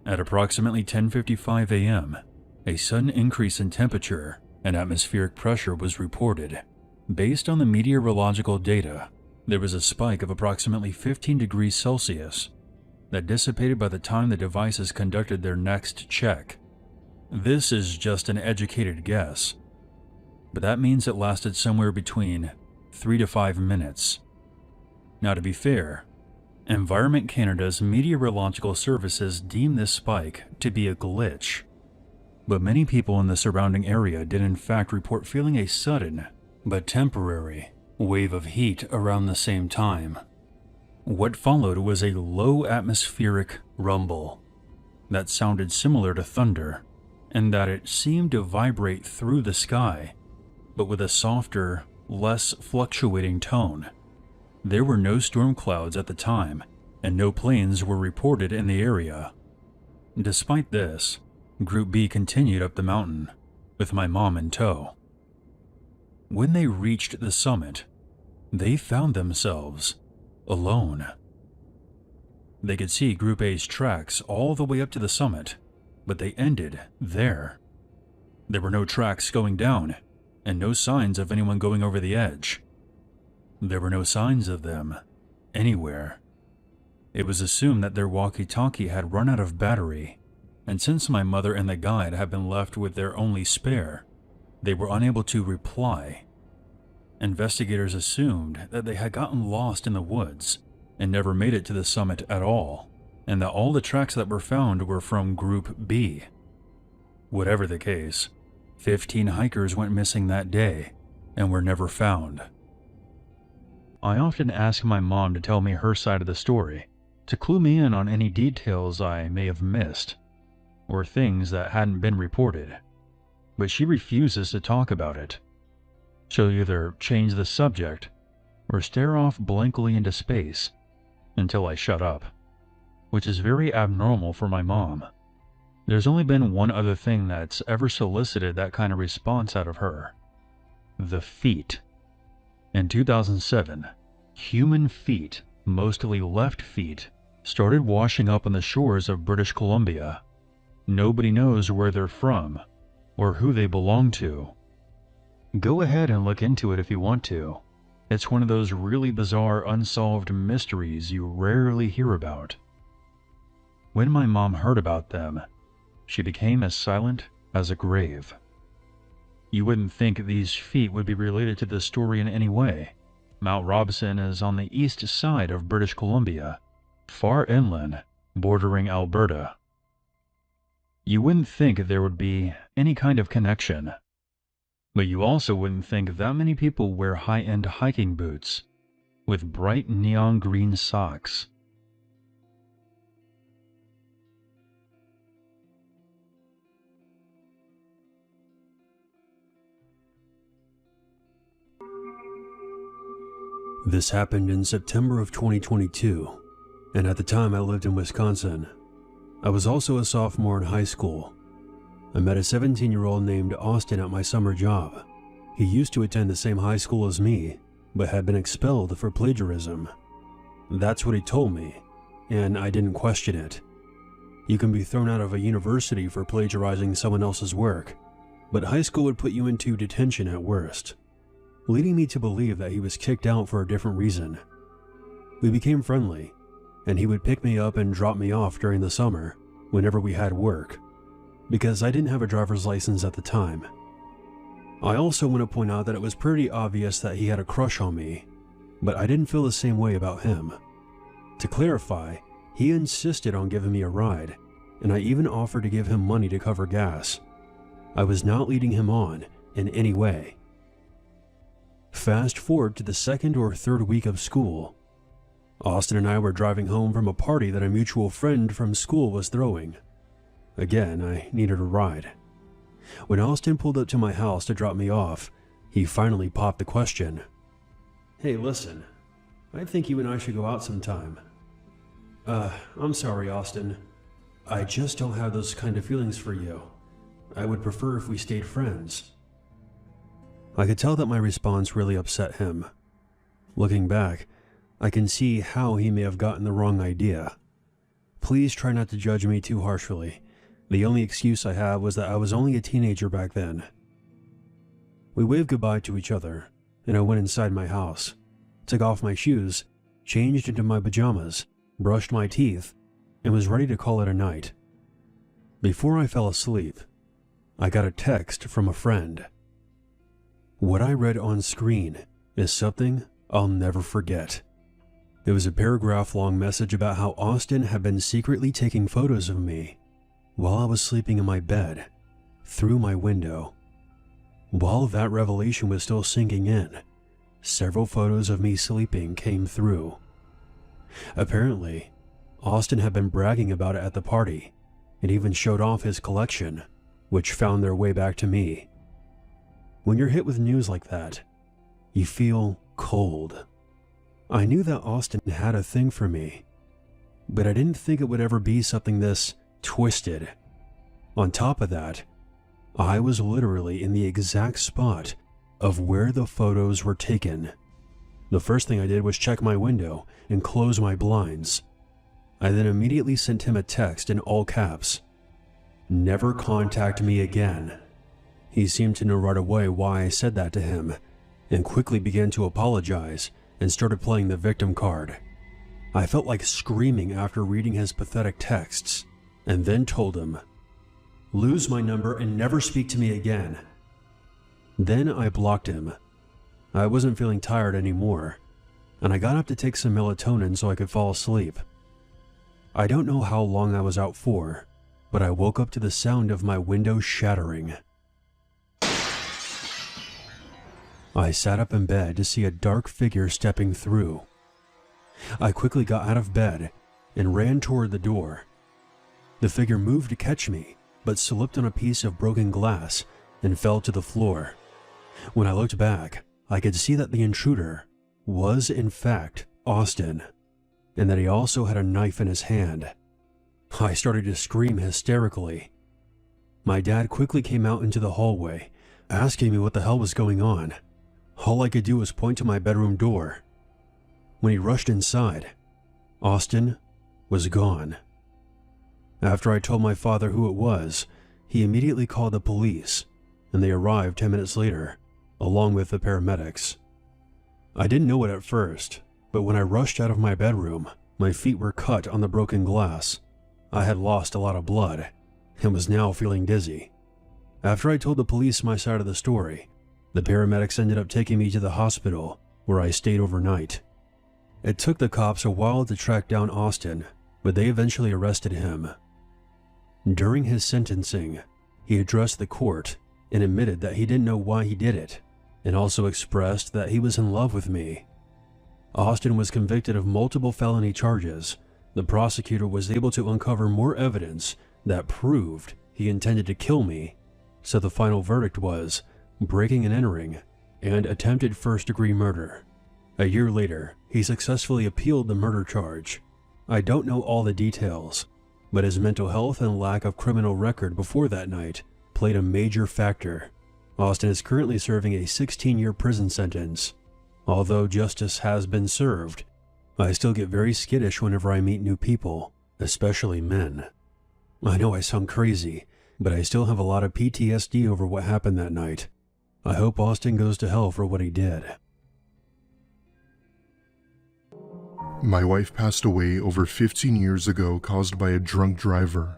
At approximately 10:55 a.m., a sudden increase in temperature and atmospheric pressure was reported. Based on the meteorological data, there was a spike of approximately 15 degrees Celsius that dissipated by the time the devices conducted their next check. This is just an educated guess, but that means it lasted somewhere between 3 to 5 minutes. Now, to be fair, Environment Canada's meteorological services deem this spike to be a glitch, but many people in the surrounding area did in fact report feeling a sudden but temporary wave of heat around the same time. What followed was a low atmospheric rumble that sounded similar to thunder, and that it seemed to vibrate through the sky, but with a softer, less fluctuating tone. There were no storm clouds at the time, and no planes were reported in the area. Despite this, Group B continued up the mountain, with my mom in tow. When they reached the summit, they found themselves alone. They could see Group A's tracks all the way up to the summit, but they ended there. There were no tracks going down, and no signs of anyone going over the edge. There were no signs of them anywhere. It was assumed that their walkie-talkie had run out of battery, and since my mother and the guide had been left with their only spare, they were unable to reply. Investigators assumed that they had gotten lost in the woods and never made it to the summit at all, and that all the tracks that were found were from Group B. Whatever the case, 15 hikers went missing that day and were never found. I often ask my mom to tell me her side of the story, to clue me in on any details I may have missed, or things that hadn't been reported, but she refuses to talk about it. She'll either change the subject or stare off blankly into space until I shut up, which is very abnormal for my mom. There's only been one other thing that's ever solicited that kind of response out of her: the feet. In 2007, human feet, mostly left feet, started washing up on the shores of British Columbia. Nobody knows where they're from or who they belong to. Go ahead and look into it if you want to. It's one of those really bizarre unsolved mysteries you rarely hear about. When my mom heard about them, she became as silent as a grave. You wouldn't think these feet would be related to this story in any way. Mount Robson is on the east side of British Columbia, far inland, bordering Alberta. You wouldn't think there would be any kind of connection. But you also wouldn't think that many people wear high-end hiking boots with bright neon green socks. This happened in September of 2022, and at the time I lived in Wisconsin. I was also a sophomore in high school. I met a 17-year-old named Austin at my summer job. He used to attend the same high school as me, but had been expelled for plagiarism. That's what he told me, and I didn't question it. You can be thrown out of a university for plagiarizing someone else's work, but high school would put you into detention at worst, leading me to believe that he was kicked out for a different reason. We became friendly, and he would pick me up and drop me off during the summer whenever we had work, because I didn't have a driver's license at the time. I also want to point out that it was pretty obvious that he had a crush on me, but I didn't feel the same way about him. To clarify, he insisted on giving me a ride, and I even offered to give him money to cover gas. I was not leading him on in any way. Fast forward to the second or third week of school. Austin and I were driving home from a party that a mutual friend from school was throwing. Again, I needed a ride. When Austin pulled up to my house to drop me off, he finally popped the question. "Hey, listen, I think you and I should go out sometime." I'm sorry, Austin. I just don't have those kind of feelings for you. I would prefer if we stayed friends." I could tell that my response really upset him. Looking back, I can see how he may have gotten the wrong idea. Please try not to judge me too harshly. The only excuse I have was that I was only a teenager back then. We waved goodbye to each other, and I went inside my house, took off my shoes, changed into my pajamas, brushed my teeth, and was ready to call it a night. Before I fell asleep, I got a text from a friend. What I read on screen is something I'll never forget. It was a paragraph-long message about how Austin had been secretly taking photos of me while I was sleeping in my bed, through my window. While that revelation was still sinking in, several photos of me sleeping came through. Apparently, Austin had been bragging about it at the party, and even showed off his collection, which found their way back to me. When you're hit with news like that, you feel cold. I knew that Austin had a thing for me, but I didn't think it would ever be something this twisted. On top of that, I was literally in the exact spot of where the photos were taken. The first thing I did was check my window and close my blinds. I then immediately sent him a text in all caps. "Never contact me again." He seemed to know right away why I said that to him, and quickly began to apologize and started playing the victim card. I felt like screaming after reading his pathetic texts, and then told him, "Lose my number and never speak to me again." Then I blocked him. I wasn't feeling tired anymore, and I got up to take some melatonin so I could fall asleep. I don't know how long I was out for, but I woke up to the sound of my window shattering. I sat up in bed to see a dark figure stepping through. I quickly got out of bed and ran toward the door. The figure moved to catch me, but slipped on a piece of broken glass and fell to the floor. When I looked back, I could see that the intruder was in fact Austin, and that he also had a knife in his hand. I started to scream hysterically. My dad quickly came out into the hallway, asking me what the hell was going on. All I could do was point to my bedroom door. When he rushed inside, Austin was gone. After I told my father who it was, he immediately called the police, and they arrived 10 minutes later, along with the paramedics. I didn't know it at first, but when I rushed out of my bedroom, my feet were cut on the broken glass. I had lost a lot of blood, and was now feeling dizzy. After I told the police my side of the story, the paramedics ended up taking me to the hospital, where I stayed overnight. It took the cops a while to track down Austin, but they eventually arrested him. During his sentencing, he addressed the court and admitted that he didn't know why he did it, and also expressed that he was in love with me. Austin was convicted of multiple felony charges. The prosecutor was able to uncover more evidence that proved he intended to kill me, so the final verdict was breaking and entering and attempted first-degree murder. A year later, he successfully appealed the murder charge. I don't know all the details, but his mental health and lack of criminal record before that night played a major factor. Austin is currently serving a 16-year prison sentence. Although justice has been served, I still get very skittish whenever I meet new people, especially men. I know I sound crazy, but I still have a lot of PTSD over what happened that night. I hope Austin goes to hell for what he did. My wife passed away over 15 years ago, caused by a drunk driver.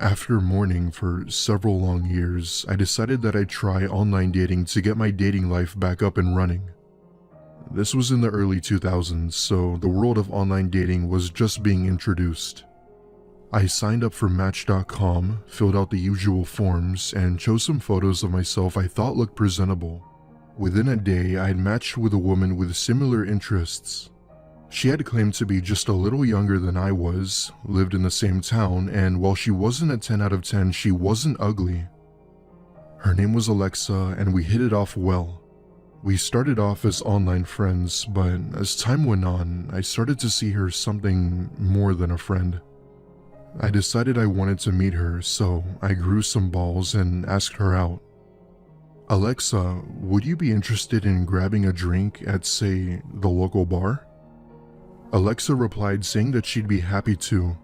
After mourning for several long years, I decided that I'd try online dating to get my dating life back up and running. This was in the early 2000s, so the world of online dating was just being introduced. I signed up for Match.com, filled out the usual forms, and chose some photos of myself I thought looked presentable. Within a day, I had matched with a woman with similar interests. She had claimed to be just a little younger than I was, lived in the same town, and while she wasn't a 10 out of 10, she wasn't ugly. Her name was Alexa, and we hit it off well. We started off as online friends, but as time went on, I started to see her something more than a friend. I decided I wanted to meet her, so I grew some balls and asked her out. Alexa, would you be interested in grabbing a drink at, say, the local bar? Alexa replied saying that she'd be happy to.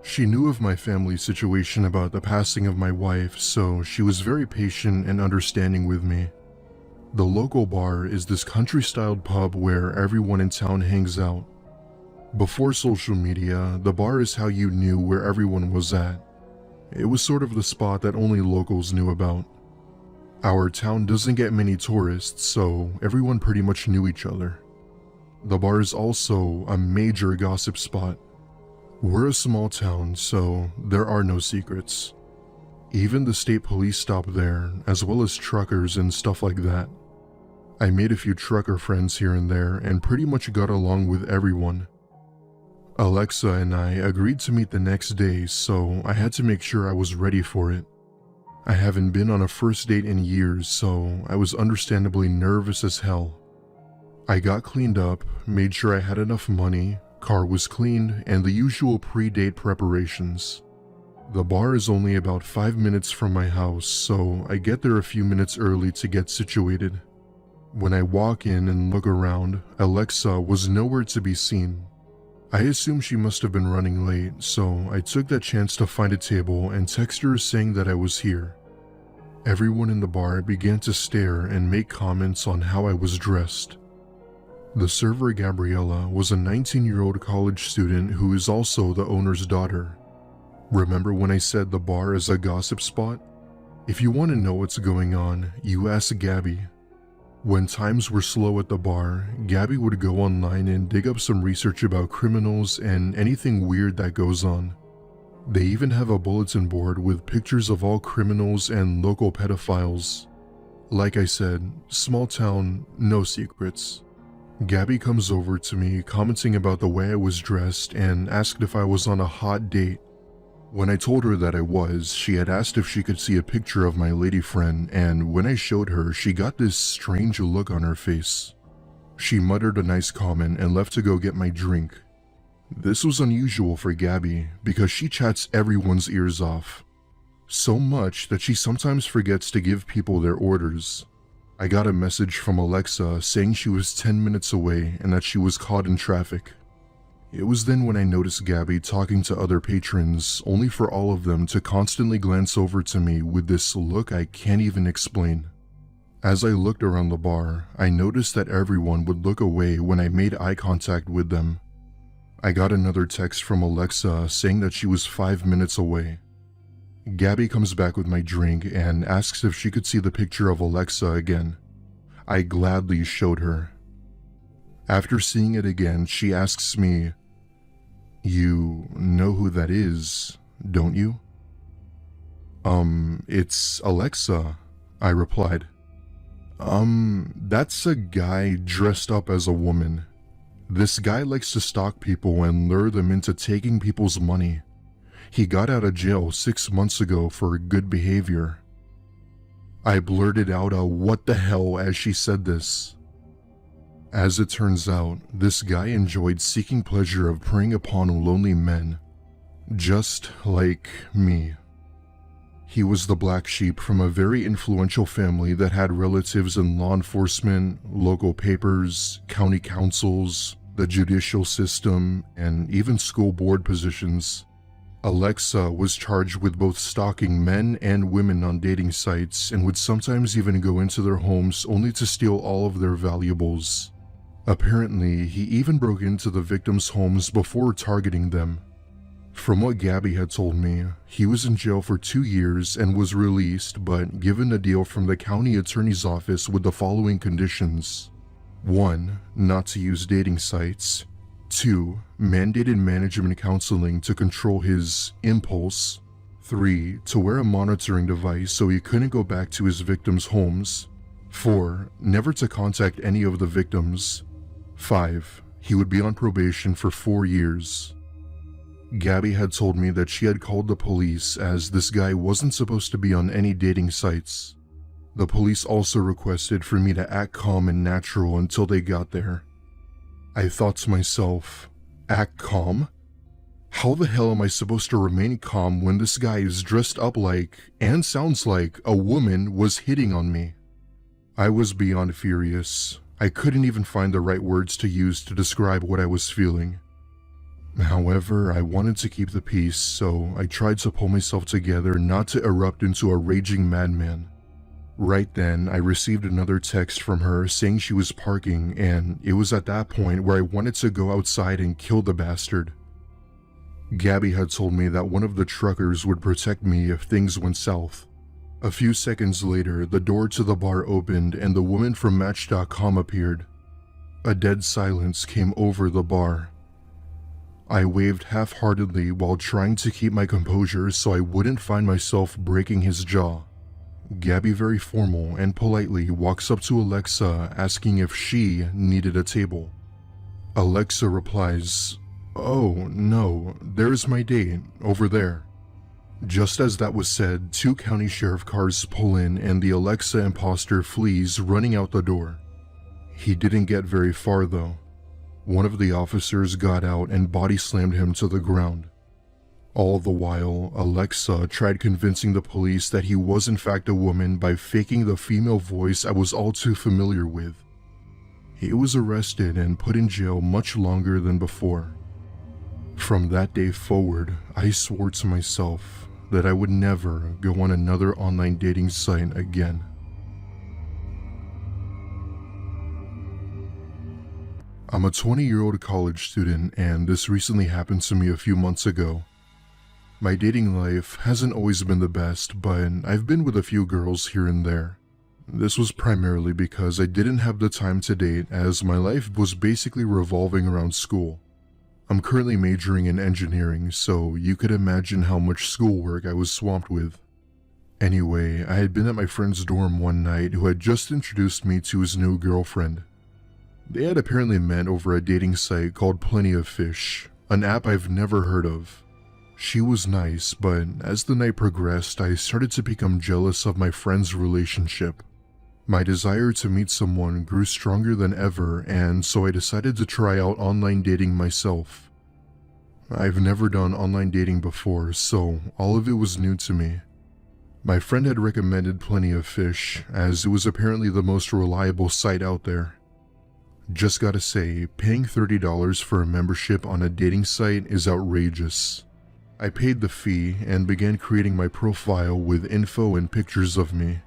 She knew of my family's situation about the passing of my wife, so she was very patient and understanding with me. The local bar is this country-styled pub where everyone in town hangs out. Before social media, the bar is how you knew where everyone was at. It was sort of the spot that only locals knew about. Our town doesn't get many tourists, so everyone pretty much knew each other. The bar is also a major gossip spot. We're a small town, so there are no secrets. Even the state police stop there, as well as truckers and stuff like that. I made a few trucker friends here and there and pretty much got along with everyone. Alexa and I agreed to meet the next day, so I had to make sure I was ready for it. I haven't been on a first date in years, so I was understandably nervous as hell. I got cleaned up, made sure I had enough money, car was cleaned, and the usual pre-date preparations. The bar is only about 5 minutes from my house, so I get there a few minutes early to get situated. When I walk in and look around, Alexa was nowhere to be seen. I assume she must have been running late, so I took that chance to find a table and text her saying that I was here. Everyone in the bar began to stare and make comments on how I was dressed. The server, Gabriella, was a 19-year-old college student who is also the owner's daughter. Remember when I said the bar is a gossip spot? If you want to know what's going on, you ask Gabby. When times were slow at the bar, Gabby would go online and dig up some research about criminals and anything weird that goes on. They even have a bulletin board with pictures of all criminals and local pedophiles. Like I said, small town, no secrets. Gabby comes over to me commenting about the way I was dressed and asked if I was on a hot date. When I told her that I was, she had asked if she could see a picture of my lady friend, and when I showed her, she got this strange look on her face. She muttered a nice comment and left to go get my drink. This was unusual for Gabby because she chats everyone's ears off. So much that she sometimes forgets to give people their orders. I got a message from Alexa saying she was 10 minutes away and that she was caught in traffic. It was then when I noticed Gabby talking to other patrons, only for all of them to constantly glance over to me with this look I can't even explain. As I looked around the bar, I noticed that everyone would look away when I made eye contact with them. I got another text from Alexa saying that she was 5 minutes away. Gabby comes back with my drink and asks if she could see the picture of Alexa again. I gladly showed her. After seeing it again, she asks me, "You know who that is, don't you?" It's Alexa," I replied. That's a guy dressed up as a woman. This guy likes to stalk people and lure them into taking people's money. He got out of jail 6 months ago for good behavior." I blurted out a "what the hell" as she said this. As it turns out, this guy enjoyed seeking pleasure of preying upon lonely men, just like me. He was the black sheep from a very influential family that had relatives in law enforcement, local papers, county councils, the judicial system, and even school board positions. Alexa was charged with both stalking men and women on dating sites and would sometimes even go into their homes only to steal all of their valuables. Apparently, he even broke into the victims' homes before targeting them. From what Gabby had told me, he was in jail for 2 years and was released but given a deal from the county attorney's office with the following conditions. 1. Not to use dating sites. 2. Mandated management counseling to control his impulse. 3. To wear a monitoring device so he couldn't go back to his victims' homes. 4. Never to contact any of the victims. 5. He would be on probation for 4 years. Gabby had told me that she had called the police as this guy wasn't supposed to be on any dating sites. The police also requested for me to act calm and natural until they got there. I thought to myself, act calm? How the hell am I supposed to remain calm when this guy is dressed up like, and sounds like, a woman was hitting on me? I was beyond furious. I couldn't even find the right words to use to describe what I was feeling. However, I wanted to keep the peace, so I tried to pull myself together not to erupt into a raging madman. Right then, I received another text from her saying she was parking, and it was at that point where I wanted to go outside and kill the bastard. Gabby had told me that one of the truckers would protect me if things went south. A few seconds later, the door to the bar opened and the woman from Match.com appeared. A dead silence came over the bar. I waved half-heartedly while trying to keep my composure so I wouldn't find myself breaking his jaw. Gabby very formal and politely walks up to Alexa asking if she needed a table. Alexa replies, "Oh, no, there's my date, over there." Just as that was said, 2 county sheriff cars pull in and the Alexa imposter flees running out the door. He didn't get very far though. One of the officers got out and body slammed him to the ground. All the while, Alexa tried convincing the police that he was in fact a woman by faking the female voice I was all too familiar with. He was arrested and put in jail much longer than before. From that day forward, I swore to myself that I would never go on another online dating site again. I'm a 20-year-old college student, and this recently happened to me a few months ago. My dating life hasn't always been the best, but I've been with a few girls here and there. This was primarily because I didn't have the time to date, as my life was basically revolving around school. I'm currently majoring in engineering, so you could imagine how much schoolwork I was swamped with. Anyway, I had been at my friend's dorm one night who had just introduced me to his new girlfriend. They had apparently met over a dating site called Plenty of Fish, an app I've never heard of. She was nice, but as the night progressed, I started to become jealous of my friend's relationship. My desire to meet someone grew stronger than ever, and so I decided to try out online dating myself. I've never done online dating before, so all of it was new to me. My friend had recommended Plenty of Fish, as it was apparently the most reliable site out there. Just gotta say, paying $30 for a membership on a dating site is outrageous. I paid the fee and began creating my profile with info and pictures of me.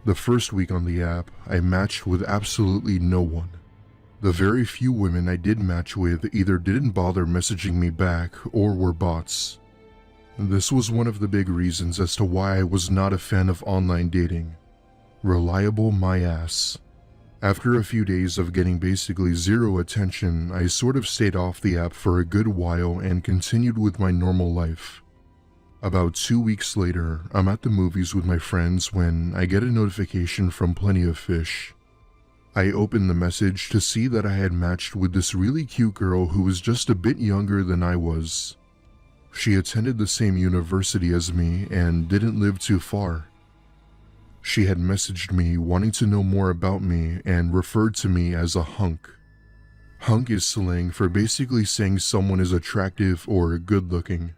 The first week on the app, I matched with absolutely no one. The very few women I did match with either didn't bother messaging me back or were bots. This was one of the big reasons as to why I was not a fan of online dating. Reliable my ass. After a few days of getting basically zero attention, I sort of stayed off the app for a good while and continued with my normal life. About 2 weeks later, I'm at the movies with my friends when I get a notification from Plenty of Fish. I open the message to see that I had matched with this really cute girl who was just a bit younger than I was. She attended the same university as me and didn't live too far. She had messaged me wanting to know more about me and referred to me as a hunk. Hunk is slang for basically saying someone is attractive or good looking.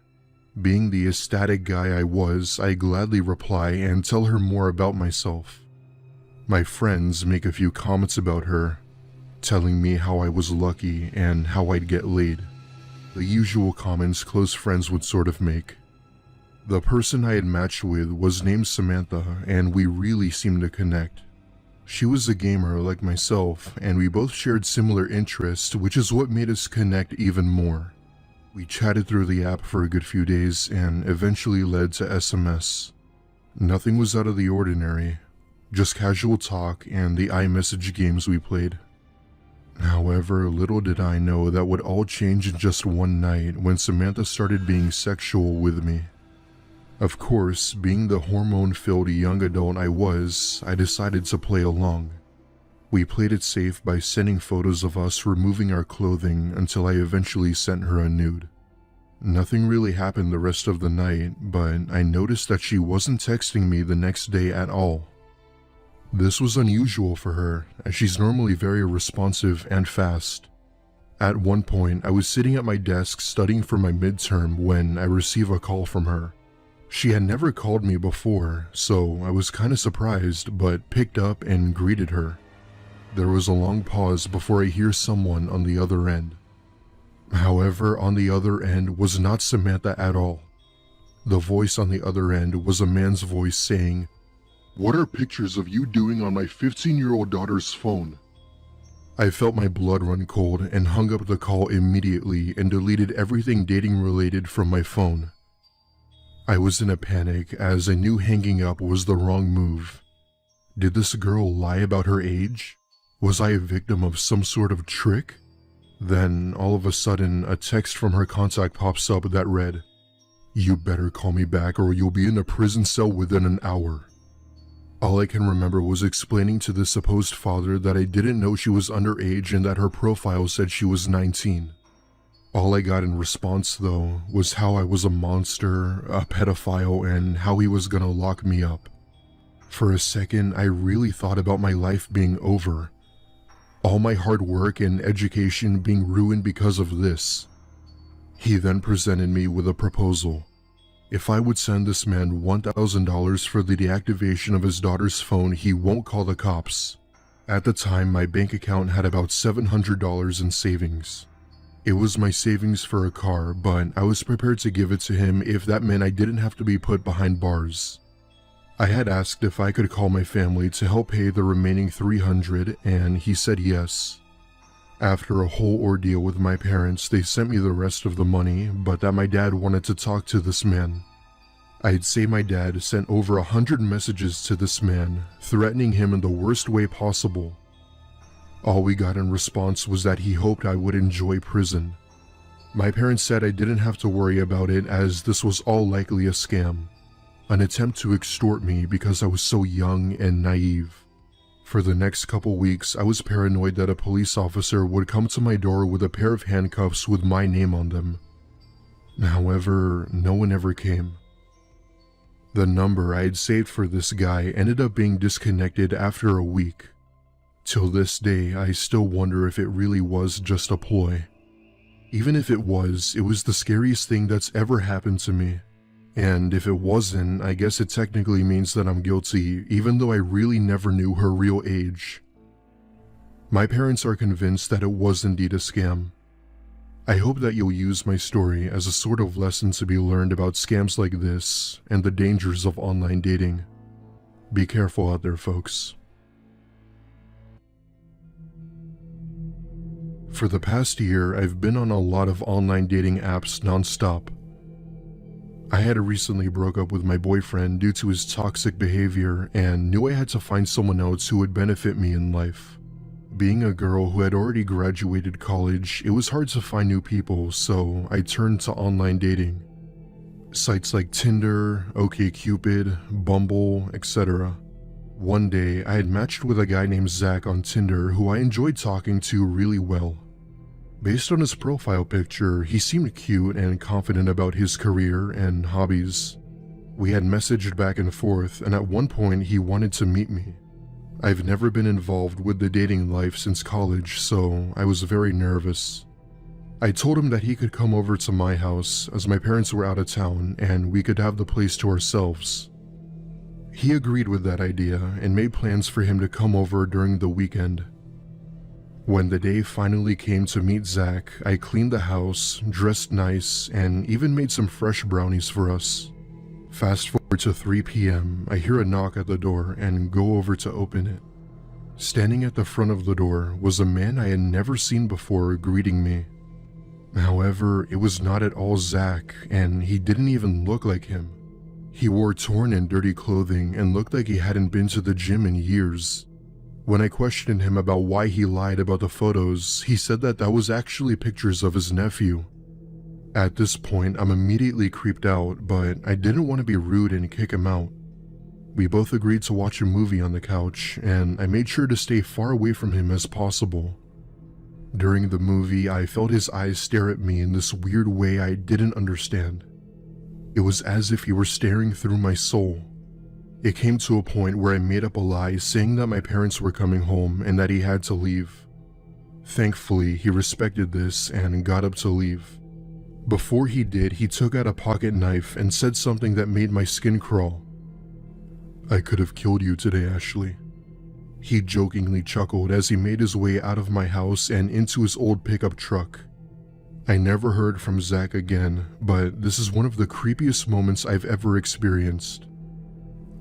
Being the ecstatic guy I was, I gladly reply and tell her more about myself. My friends make a few comments about her, telling me how I was lucky and how I'd get laid. The usual comments close friends would sort of make. The person I had matched with was named Samantha, and we really seemed to connect. She was a gamer like myself, and we both shared similar interests, which is what made us connect even more. We chatted through the app for a good few days and eventually led to SMS. Nothing was out of the ordinary, just casual talk and the iMessage games we played. However, little did I know that would all change in just one night when Samantha started being sexual with me. Of course, being the hormone-filled young adult I was, I decided to play along. We played it safe by sending photos of us removing our clothing until I eventually sent her a nude. Nothing really happened the rest of the night, but I noticed that she wasn't texting me the next day at all. This was unusual for her, as she's normally very responsive and fast. At one point, I was sitting at my desk studying for my midterm when I received a call from her. She had never called me before, so I was kind of surprised, but picked up and greeted her. There was a long pause before I hear someone on the other end. However, on the other end was not Samantha at all. The voice on the other end was a man's voice saying, "What are pictures of you doing on my 15-year-old daughter's phone?" I felt my blood run cold and hung up the call immediately and deleted everything dating related from my phone. I was in a panic as I knew hanging up was the wrong move. Did this girl lie about her age? Was I a victim of some sort of trick? Then, all of a sudden, a text from her contact pops up that read, "You better call me back or you'll be in a prison cell within an hour." All I can remember was explaining to the supposed father that I didn't know she was underage and that her profile said she was 19. All I got in response, though, was how I was a monster, a pedophile, and how he was gonna lock me up. For a second, I really thought about my life being over. All my hard work and education being ruined because of this. He then presented me with a proposal. If I would send this man $1,000 for the deactivation of his daughter's phone, he won't call the cops. At the time, my bank account had about $700 in savings. It was my savings for a car, but I was prepared to give it to him if that meant I didn't have to be put behind bars. I had asked if I could call my family to help pay the remaining $300, and he said yes. After a whole ordeal with my parents, they sent me the rest of the money, but that my dad wanted to talk to this man. I'd say my dad sent over 100 messages to this man, threatening him in the worst way possible. All we got in response was that he hoped I would enjoy prison. My parents said I didn't have to worry about it as this was all likely a scam. An attempt to extort me because I was so young and naive. For the next couple weeks, I was paranoid that a police officer would come to my door with a pair of handcuffs with my name on them. However, no one ever came. The number I had saved for this guy ended up being disconnected after a week. Till this day, I still wonder if it really was just a ploy. Even if it was the scariest thing that's ever happened to me. And if it wasn't, I guess it technically means that I'm guilty, even though I really never knew her real age. My parents are convinced that it was indeed a scam. I hope that you'll use my story as a sort of lesson to be learned about scams like this and the dangers of online dating. Be careful out there, folks. For the past year, I've been on a lot of online dating apps nonstop. I had recently broke up with my boyfriend due to his toxic behavior and knew I had to find someone else who would benefit me in life. Being a girl who had already graduated college, it was hard to find new people, so I turned to online dating. Sites like Tinder, OkCupid, Bumble, etc. One day, I had matched with a guy named Zach on Tinder who I enjoyed talking to really well. Based on his profile picture, he seemed cute and confident about his career and hobbies. We had messaged back and forth, and at one point he wanted to meet me. I've never been involved with the dating life since college, so I was very nervous. I told him that he could come over to my house as my parents were out of town and we could have the place to ourselves. He agreed with that idea and made plans for him to come over during the weekend. When the day finally came to meet Zach, I cleaned the house, dressed nice, and even made some fresh brownies for us. Fast forward to 3 p.m., I hear a knock at the door and go over to open it. Standing at the front of the door was a man I had never seen before greeting me. However, it was not at all Zach, and he didn't even look like him. He wore torn and dirty clothing and looked like he hadn't been to the gym in years. When I questioned him about why he lied about the photos, he said that was actually pictures of his nephew. At this point, I'm immediately creeped out, but I didn't want to be rude and kick him out. We both agreed to watch a movie on the couch, and I made sure to stay far away from him as possible. During the movie, I felt his eyes stare at me in this weird way I didn't understand. It was as if he were staring through my soul. It came to a point where I made up a lie saying that my parents were coming home and that he had to leave. Thankfully, he respected this and got up to leave. Before he did, he took out a pocket knife and said something that made my skin crawl. "I could have killed you today, Ashley." He jokingly chuckled as he made his way out of my house and into his old pickup truck. I never heard from Zach again, but this is one of the creepiest moments I've ever experienced.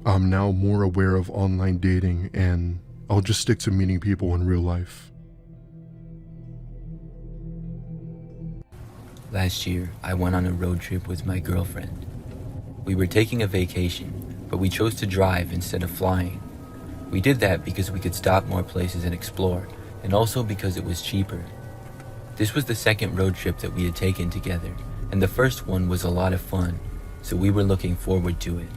I'm now more aware of online dating, and I'll just stick to meeting people in real life. Last year, I went on a road trip with my girlfriend. We were taking a vacation, but we chose to drive instead of flying. We did that because we could stop more places and explore, and also because it was cheaper. This was the second road trip that we had taken together, and the first one was a lot of fun, so we were looking forward to it.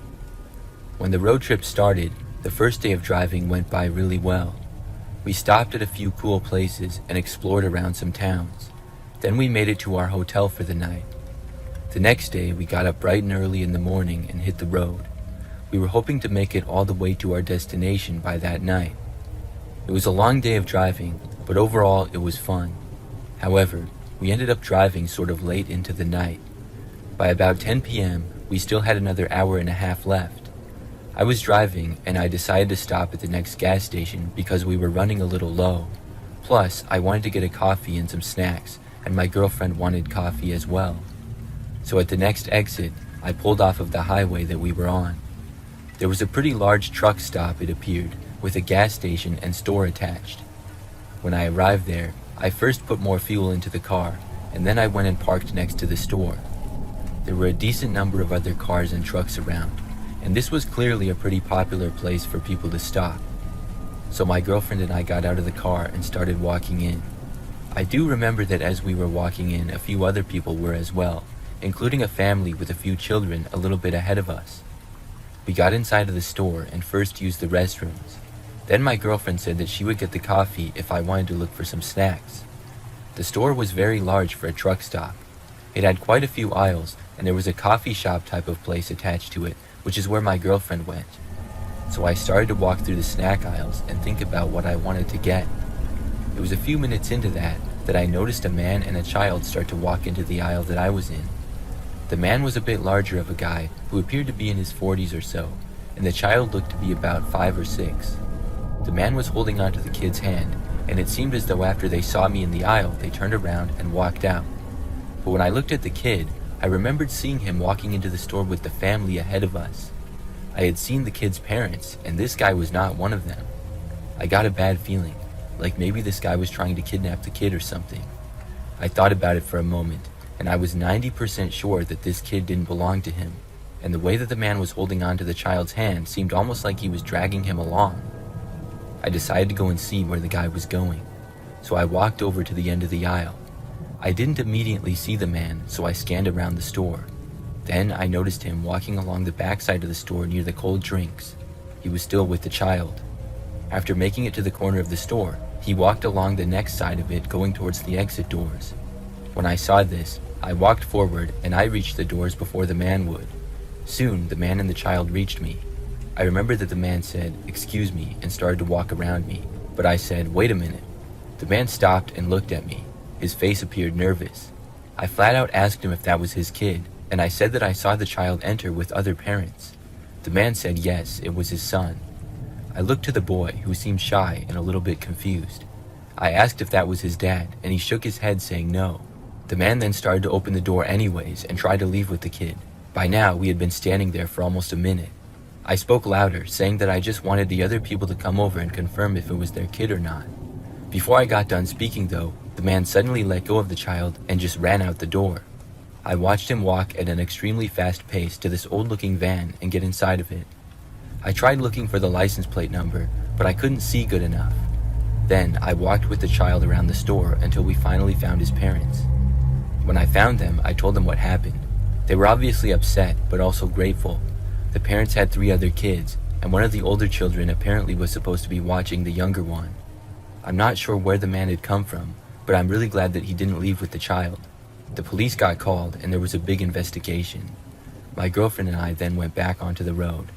When the road trip started, the first day of driving went by really well. We stopped at a few cool places and explored around some towns. Then we made it to our hotel for the night. The next day, we got up bright and early in the morning and hit the road. We were hoping to make it all the way to our destination by that night. It was a long day of driving, but overall it was fun. However, we ended up driving sort of late into the night. By about 10 p.m., we still had another hour and a half left. I was driving and I decided to stop at the next gas station because we were running a little low. Plus, I wanted to get a coffee and some snacks, and my girlfriend wanted coffee as well. So at the next exit, I pulled off of the highway that we were on. There was a pretty large truck stop, it appeared, with a gas station and store attached. When I arrived there, I first put more fuel into the car, and then I went and parked next to the store. There were a decent number of other cars and trucks around, and this was clearly a pretty popular place for people to stop. So my girlfriend and I got out of the car and started walking in. I do remember that as we were walking in, a few other people were as well, including a family with a few children a little bit ahead of us. We got inside of the store and first used the restrooms. Then my girlfriend said that she would get the coffee if I wanted to look for some snacks. The store was very large for a truck stop. It had quite a few aisles, and there was a coffee shop type of place attached to it, which is where my girlfriend went. So I started to walk through the snack aisles and think about what I wanted to get. It was a few minutes into that I noticed a man and a child start to walk into the aisle that I was in. The man was a bit larger of a guy who appeared to be in his 40s or so, and the child looked to be about 5 or 6. The man was holding onto the kid's hand, and it seemed as though after they saw me in the aisle, they turned around and walked out. But when I looked at the kid, I remembered seeing him walking into the store with the family ahead of us. I had seen the kid's parents, and this guy was not one of them. I got a bad feeling, like maybe this guy was trying to kidnap the kid or something. I thought about it for a moment, and I was 90% sure that this kid didn't belong to him, and the way that the man was holding on to the child's hand seemed almost like he was dragging him along. I decided to go and see where the guy was going, so I walked over to the end of the aisle. I didn't immediately see the man, so I scanned around the store. Then I noticed him walking along the backside of the store near the cold drinks. He was still with the child. After making it to the corner of the store, he walked along the next side of it, going towards the exit doors. When I saw this, I walked forward and I reached the doors before the man would. Soon, the man and the child reached me. I remember that the man said, "Excuse me," and started to walk around me, but I said, "Wait a minute." The man stopped and looked at me. His face appeared nervous. I flat out asked him if that was his kid, and I said that I saw the child enter with other parents. The man said yes, it was his son. I looked to the boy, who seemed shy and a little bit confused. I asked if that was his dad, and he shook his head saying no. The man then started to open the door anyways and tried to leave with the kid. By now, we had been standing there for almost a minute. I spoke louder, saying that I just wanted the other people to come over and confirm if it was their kid or not. Before I got done speaking though, the man suddenly let go of the child and just ran out the door. I watched him walk at an extremely fast pace to this old-looking van and get inside of it. I tried looking for the license plate number, but I couldn't see good enough. Then I walked with the child around the store until we finally found his parents. When I found them, I told them what happened. They were obviously upset, but also grateful. The parents had 3 other kids, and one of the older children apparently was supposed to be watching the younger one. I'm not sure where the man had come from, but I'm really glad that he didn't leave with the child. The police got called, and there was a big investigation. My girlfriend and I then went back onto the road.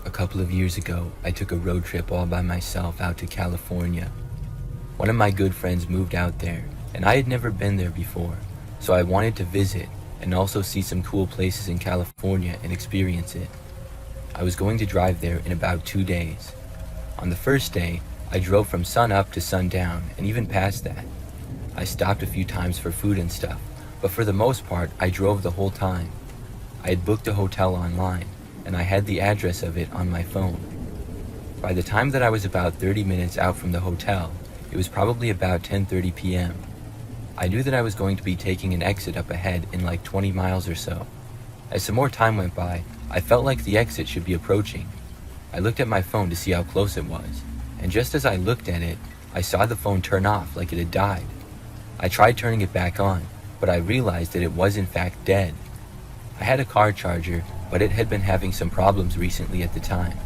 A couple of years ago, I took a road trip all by myself out to California. One of my good friends moved out there, and I had never been there before, so I wanted to visit and also see some cool places in California and experience it. I was going to drive there in about 2 days. On the first day, I drove from sun up to sundown and even past that. I stopped a few times for food and stuff, but for the most part, I drove the whole time. I had booked a hotel online, and I had the address of it on my phone. By the time that I was about 30 minutes out from the hotel, it was probably about 10:30 p.m. I knew that I was going to be taking an exit up ahead in like 20 miles or so. As some more time went by, I felt like the exit should be approaching. I looked at my phone to see how close it was, and just as I looked at it, I saw the phone turn off like it had died. I tried turning it back on, but I realized that it was in fact dead. I had a car charger, but it had been having some problems recently at the time.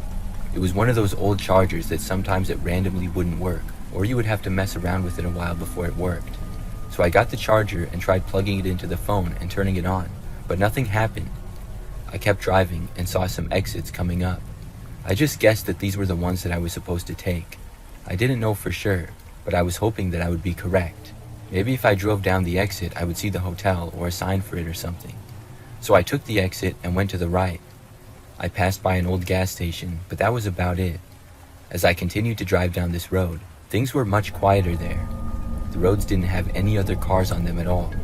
It was one of those old chargers that sometimes it randomly wouldn't work, or you would have to mess around with it a while before it worked. So I got the charger and tried plugging it into the phone and turning it on, but nothing happened. I kept driving and saw some exits coming up. I just guessed that these were the ones that I was supposed to take. I didn't know for sure, but I was hoping that I would be correct. Maybe if I drove down the exit, I would see the hotel or a sign for it or something. So I took the exit and went to the right. I passed by an old gas station, but that was about it. As I continued to drive down this road, things were much quieter there. The roads didn't have any other cars on them at all.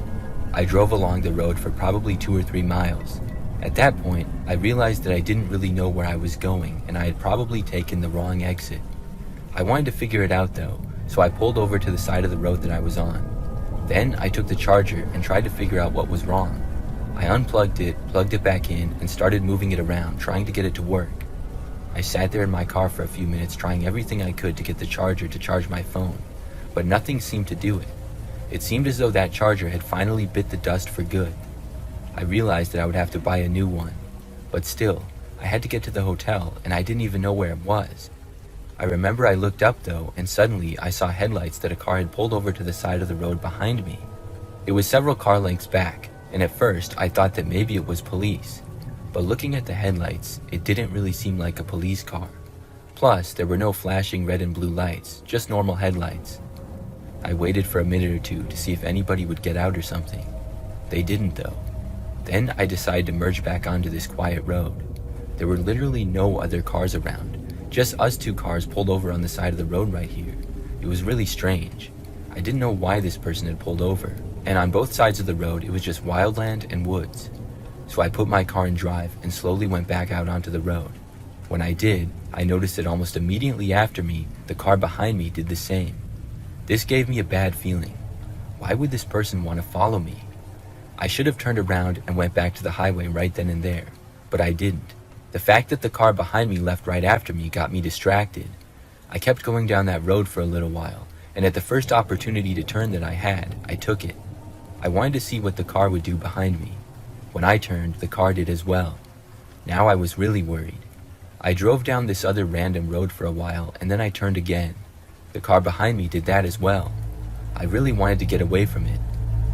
I drove along the road for probably 2 or 3 miles. At that point, I realized that I didn't really know where I was going, and I had probably taken the wrong exit. I wanted to figure it out though, so I pulled over to the side of the road that I was on. Then I took the charger and tried to figure out what was wrong. I unplugged it, plugged it back in, and started moving it around, trying to get it to work. I sat there in my car for a few minutes trying everything I could to get the charger to charge my phone, but nothing seemed to do it. It seemed as though that charger had finally bit the dust for good. I realized that I would have to buy a new one, but still, I had to get to the hotel and I didn't even know where it was. I remember I looked up though, and suddenly I saw headlights that a car had pulled over to the side of the road behind me. It was several car lengths back, and at first I thought that maybe it was police, but looking at the headlights, it didn't really seem like a police car. Plus, there were no flashing red and blue lights, just normal headlights. I waited for a minute or two to see if anybody would get out or something. They didn't though. Then I decided to merge back onto this quiet road. There were literally no other cars around, just us 2 cars pulled over on the side of the road right here. It was really strange. I didn't know why this person had pulled over, and on both sides of the road it was just wildland and woods. So I put my car in drive and slowly went back out onto the road. When I did, I noticed that almost immediately after me, the car behind me did the same. This gave me a bad feeling. Why would this person want to follow me? I should have turned around and went back to the highway right then and there, but I didn't. The fact that the car behind me left right after me got me distracted. I kept going down that road for a little while, and at the first opportunity to turn that I had, I took it. I wanted to see what the car would do behind me. When I turned, the car did as well. Now I was really worried. I drove down this other random road for a while, and then I turned again. The car behind me did that as well. I really wanted to get away from it.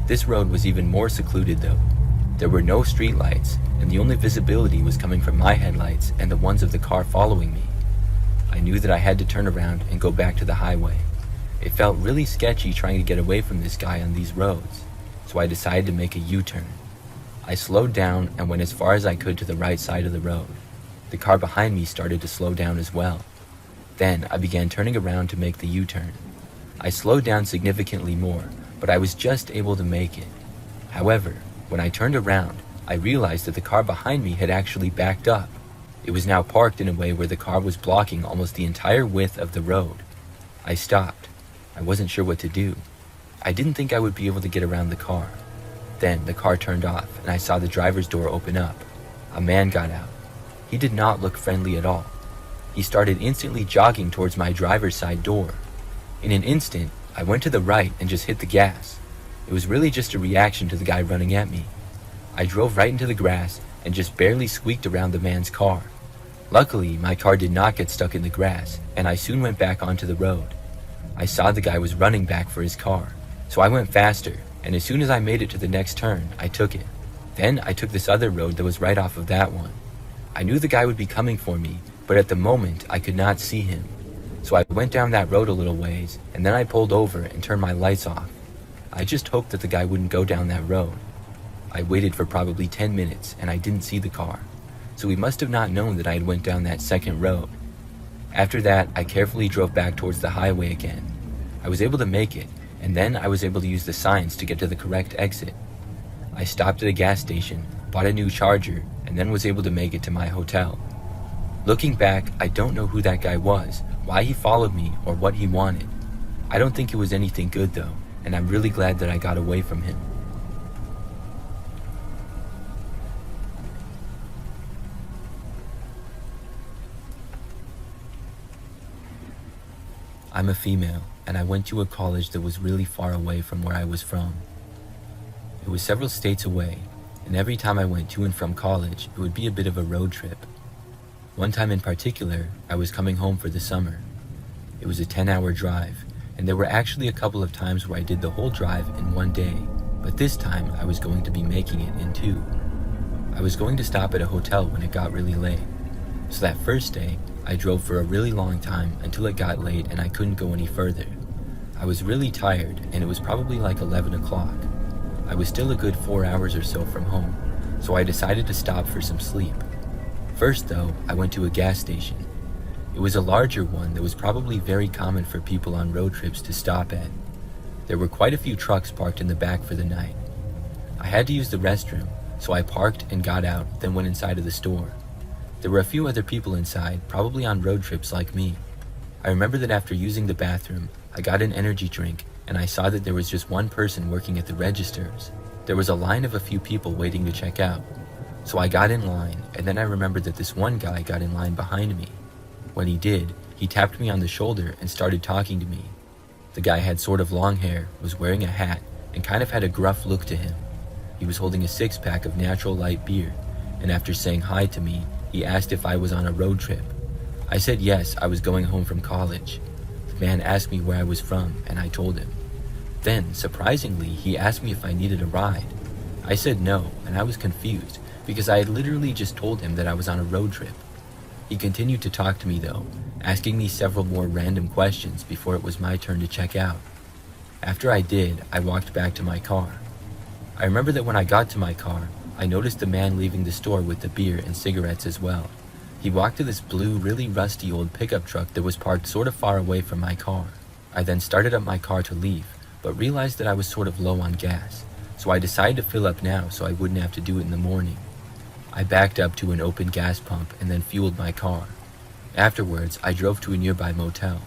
This road was even more secluded though. There were no streetlights, and the only visibility was coming from my headlights and the ones of the car following me. I knew that I had to turn around and go back to the highway. It felt really sketchy trying to get away from this guy on these roads, so I decided to make a U-turn. I slowed down and went as far as I could to the right side of the road. The car behind me started to slow down as well. Then I began turning around to make the U-turn. I slowed down significantly more, but I was just able to make it. However, when I turned around, I realized that the car behind me had actually backed up. It was now parked in a way where the car was blocking almost the entire width of the road. I stopped. I wasn't sure what to do. I didn't think I would be able to get around the car. Then the car turned off and I saw the driver's door open up. A man got out. He did not look friendly at all. He started instantly jogging towards my driver's side door. In an instant, I went to the right and just hit the gas. It was really just a reaction to the guy running at me. I drove right into the grass and just barely squeaked around the man's car. Luckily, my car did not get stuck in the grass, and I soon went back onto the road. I saw the guy was running back for his car, so I went faster, and as soon as I made it to the next turn, I took it. Then I took this other road that was right off of that one. I knew the guy would be coming for me, but at the moment I could not see him. So I went down that road a little ways, and then I pulled over and turned my lights off. I just hoped that the guy wouldn't go down that road. I waited for probably 10 minutes, and I didn't see the car, so he must have not known that I had went down that second road. After that, I carefully drove back towards the highway again. I was able to make it, and then I was able to use the signs to get to the correct exit. I stopped at a gas station, bought a new charger, and then was able to make it to my hotel. Looking back, I don't know who that guy was, why he followed me, or what he wanted. I don't think it was anything good though, and I'm really glad that I got away from him. I'm a female, and I went to a college that was really far away from where I was from. It was several states away, and every time I went to and from college, it would be a bit of a road trip. One time in particular, I was coming home for the summer. It was a 10-hour drive, and there were actually a couple of times where I did the whole drive in one day, but this time I was going to be making it in 2. I was going to stop at a hotel when it got really late. So that first day, I drove for a really long time until it got late and I couldn't go any further. I was really tired, and it was probably like 11 o'clock. I was still a good 4 hours or so from home, so I decided to stop for some sleep. First though, I went to a gas station. It was a larger one that was probably very common for people on road trips to stop at. There were quite a few trucks parked in the back for the night. I had to use the restroom, so I parked and got out, then went inside of the store. There were a few other people inside, probably on road trips like me. I remember that after using the bathroom, I got an energy drink, and I saw that there was just one person working at the registers. There was a line of a few people waiting to check out. So I got in line, and then I remembered that this one guy got in line behind me. When he did, he tapped me on the shoulder and started talking to me. The guy had sort of long hair, was wearing a hat, and kind of had a gruff look to him. He was holding a 6-pack of natural light beer, and after saying hi to me, he asked if I was on a road trip. I said yes, I was going home from college. The man asked me where I was from, and I told him. Then, surprisingly, he asked me if I needed a ride. I said no, and I was confused, because I had literally just told him that I was on a road trip. He continued to talk to me though, asking me several more random questions before it was my turn to check out. After I did, I walked back to my car. I remember that when I got to my car, I noticed the man leaving the store with the beer and cigarettes as well. He walked to this blue, really rusty old pickup truck that was parked sort of far away from my car. I then started up my car to leave, but realized that I was sort of low on gas, so I decided to fill up now so I wouldn't have to do it in the morning. I backed up to an open gas pump and then fueled my car. Afterwards, I drove to a nearby motel.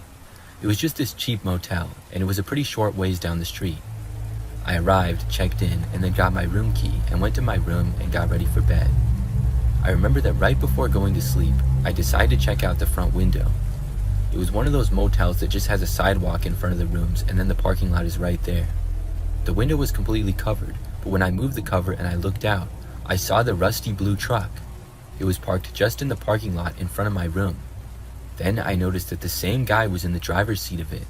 It was just this cheap motel, and it was a pretty short ways down the street. I arrived, checked in, and then got my room key and went to my room and got ready for bed. I remember that right before going to sleep, I decided to check out the front window. It was one of those motels that just has a sidewalk in front of the rooms and then the parking lot is right there. The window was completely covered, but when I moved the cover and I looked out, I saw the rusty blue truck. It was parked just in the parking lot in front of my room. Then I noticed that the same guy was in the driver's seat of it.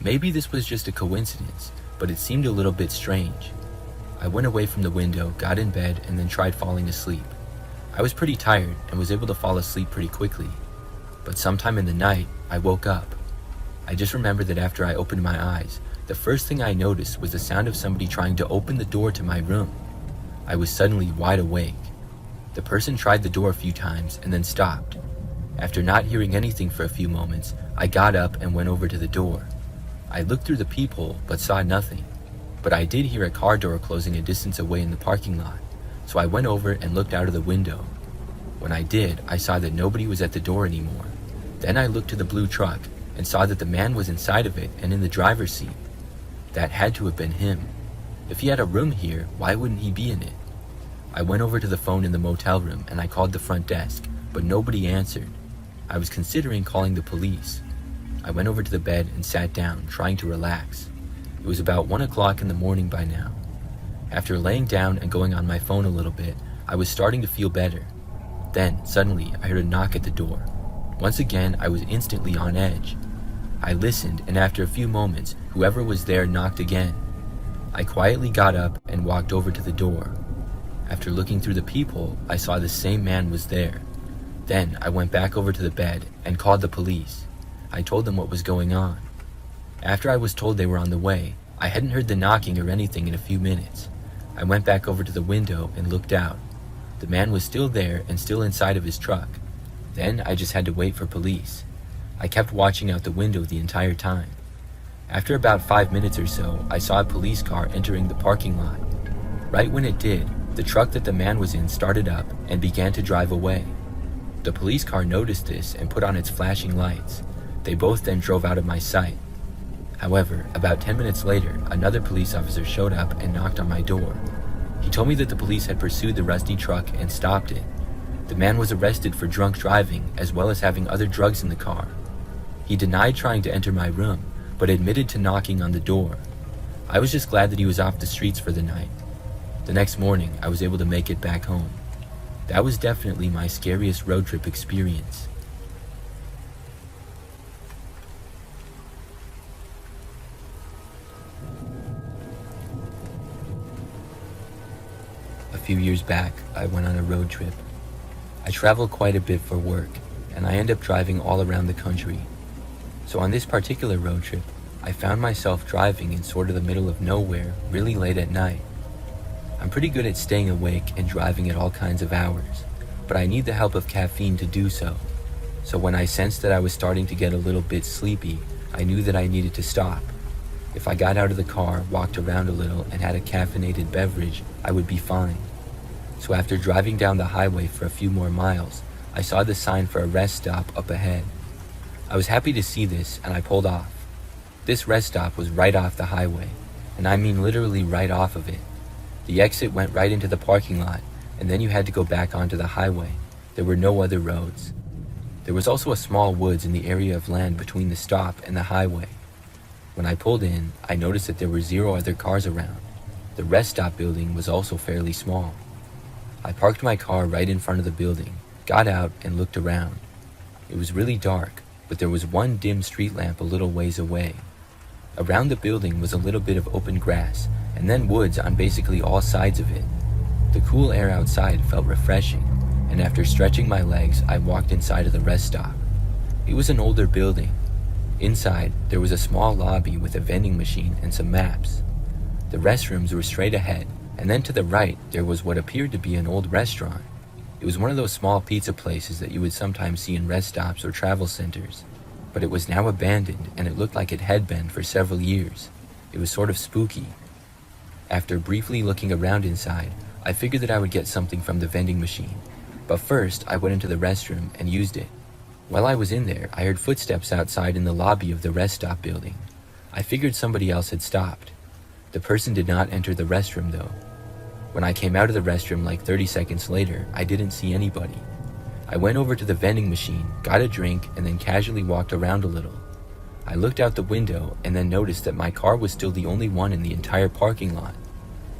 Maybe this was just a coincidence, but it seemed a little bit strange. I went away from the window, got in bed, and then tried falling asleep. I was pretty tired and was able to fall asleep pretty quickly. But sometime in the night, I woke up. I just remembered that after I opened my eyes, the first thing I noticed was the sound of somebody trying to open the door to my room. I was suddenly wide awake. The person tried the door a few times and then stopped. After not hearing anything for a few moments, I got up and went over to the door. I looked through the peephole but saw nothing. But I did hear a car door closing a distance away in the parking lot, so I went over and looked out of the window. When I did, I saw that nobody was at the door anymore. Then I looked to the blue truck and saw that the man was inside of it and in the driver's seat. That had to have been him. If he had a room here, why wouldn't he be in it? I went over to the phone in the motel room and I called the front desk, but nobody answered. I was considering calling the police. I went over to the bed and sat down, trying to relax. It was about 1 o'clock in the morning by now. After laying down and going on my phone a little bit, I was starting to feel better. Then, suddenly, I heard a knock at the door. Once again, I was instantly on edge. I listened, and after a few moments, whoever was there knocked again. I quietly got up and walked over to the door. After looking through the peephole, I saw the same man was there. Then I went back over to the bed and called the police. I told them what was going on. After I was told they were on the way, I hadn't heard the knocking or anything in a few minutes. I went back over to the window and looked out. The man was still there and still inside of his truck. Then I just had to wait for police. I kept watching out the window the entire time. After about 5 minutes or so, I saw a police car entering the parking lot. Right when it did, the truck that the man was in started up and began to drive away. The police car noticed this and put on its flashing lights. They both then drove out of my sight. However, about 10 minutes later, another police officer showed up and knocked on my door. He told me that the police had pursued the rusty truck and stopped it. The man was arrested for drunk driving as well as having other drugs in the car. He denied trying to enter my room, but admitted to knocking on the door. I was just glad that he was off the streets for the night. The next morning, I was able to make it back home. That was definitely my scariest road trip experience. A few years back, I went on a road trip. I travel quite a bit for work, and I end up driving all around the country. So on this particular road trip, I found myself driving in sort of the middle of nowhere really late at night. I'm pretty good at staying awake and driving at all kinds of hours, but I need the help of caffeine to do so. So when I sensed that I was starting to get a little bit sleepy, I knew that I needed to stop. If I got out of the car, walked around a little, and had a caffeinated beverage, I would be fine. So after driving down the highway for a few more miles, I saw the sign for a rest stop up ahead. I was happy to see this, and I pulled off. This rest stop was right off the highway, and I mean literally right off of it. The exit went right into the parking lot, and then you had to go back onto the highway. There were no other roads. There was also a small woods in the area of land between the stop and the highway. When I pulled in, I noticed that there were 0 other cars around. The rest stop building was also fairly small. I parked my car right in front of the building, got out, and looked around. It was really dark, but there was one dim street lamp a little ways away. Around the building was a little bit of open grass, and then woods on basically all sides of it. The cool air outside felt refreshing, and after stretching my legs, I walked inside of the rest stop. It was an older building. Inside, there was a small lobby with a vending machine and some maps. The restrooms were straight ahead, and then to the right, there was what appeared to be an old restaurant. It was one of those small pizza places that you would sometimes see in rest stops or travel centers. But it was now abandoned, and it looked like it had been for several years. It was sort of spooky. After briefly looking around inside, I figured that I would get something from the vending machine. But first, I went into the restroom and used it. While I was in there, I heard footsteps outside in the lobby of the rest stop building. I figured somebody else had stopped. The person did not enter the restroom though. When I came out of the restroom like 30 seconds later, I didn't see anybody. I went over to the vending machine, got a drink, and then casually walked around a little. I looked out the window and then noticed that my car was still the only one in the entire parking lot.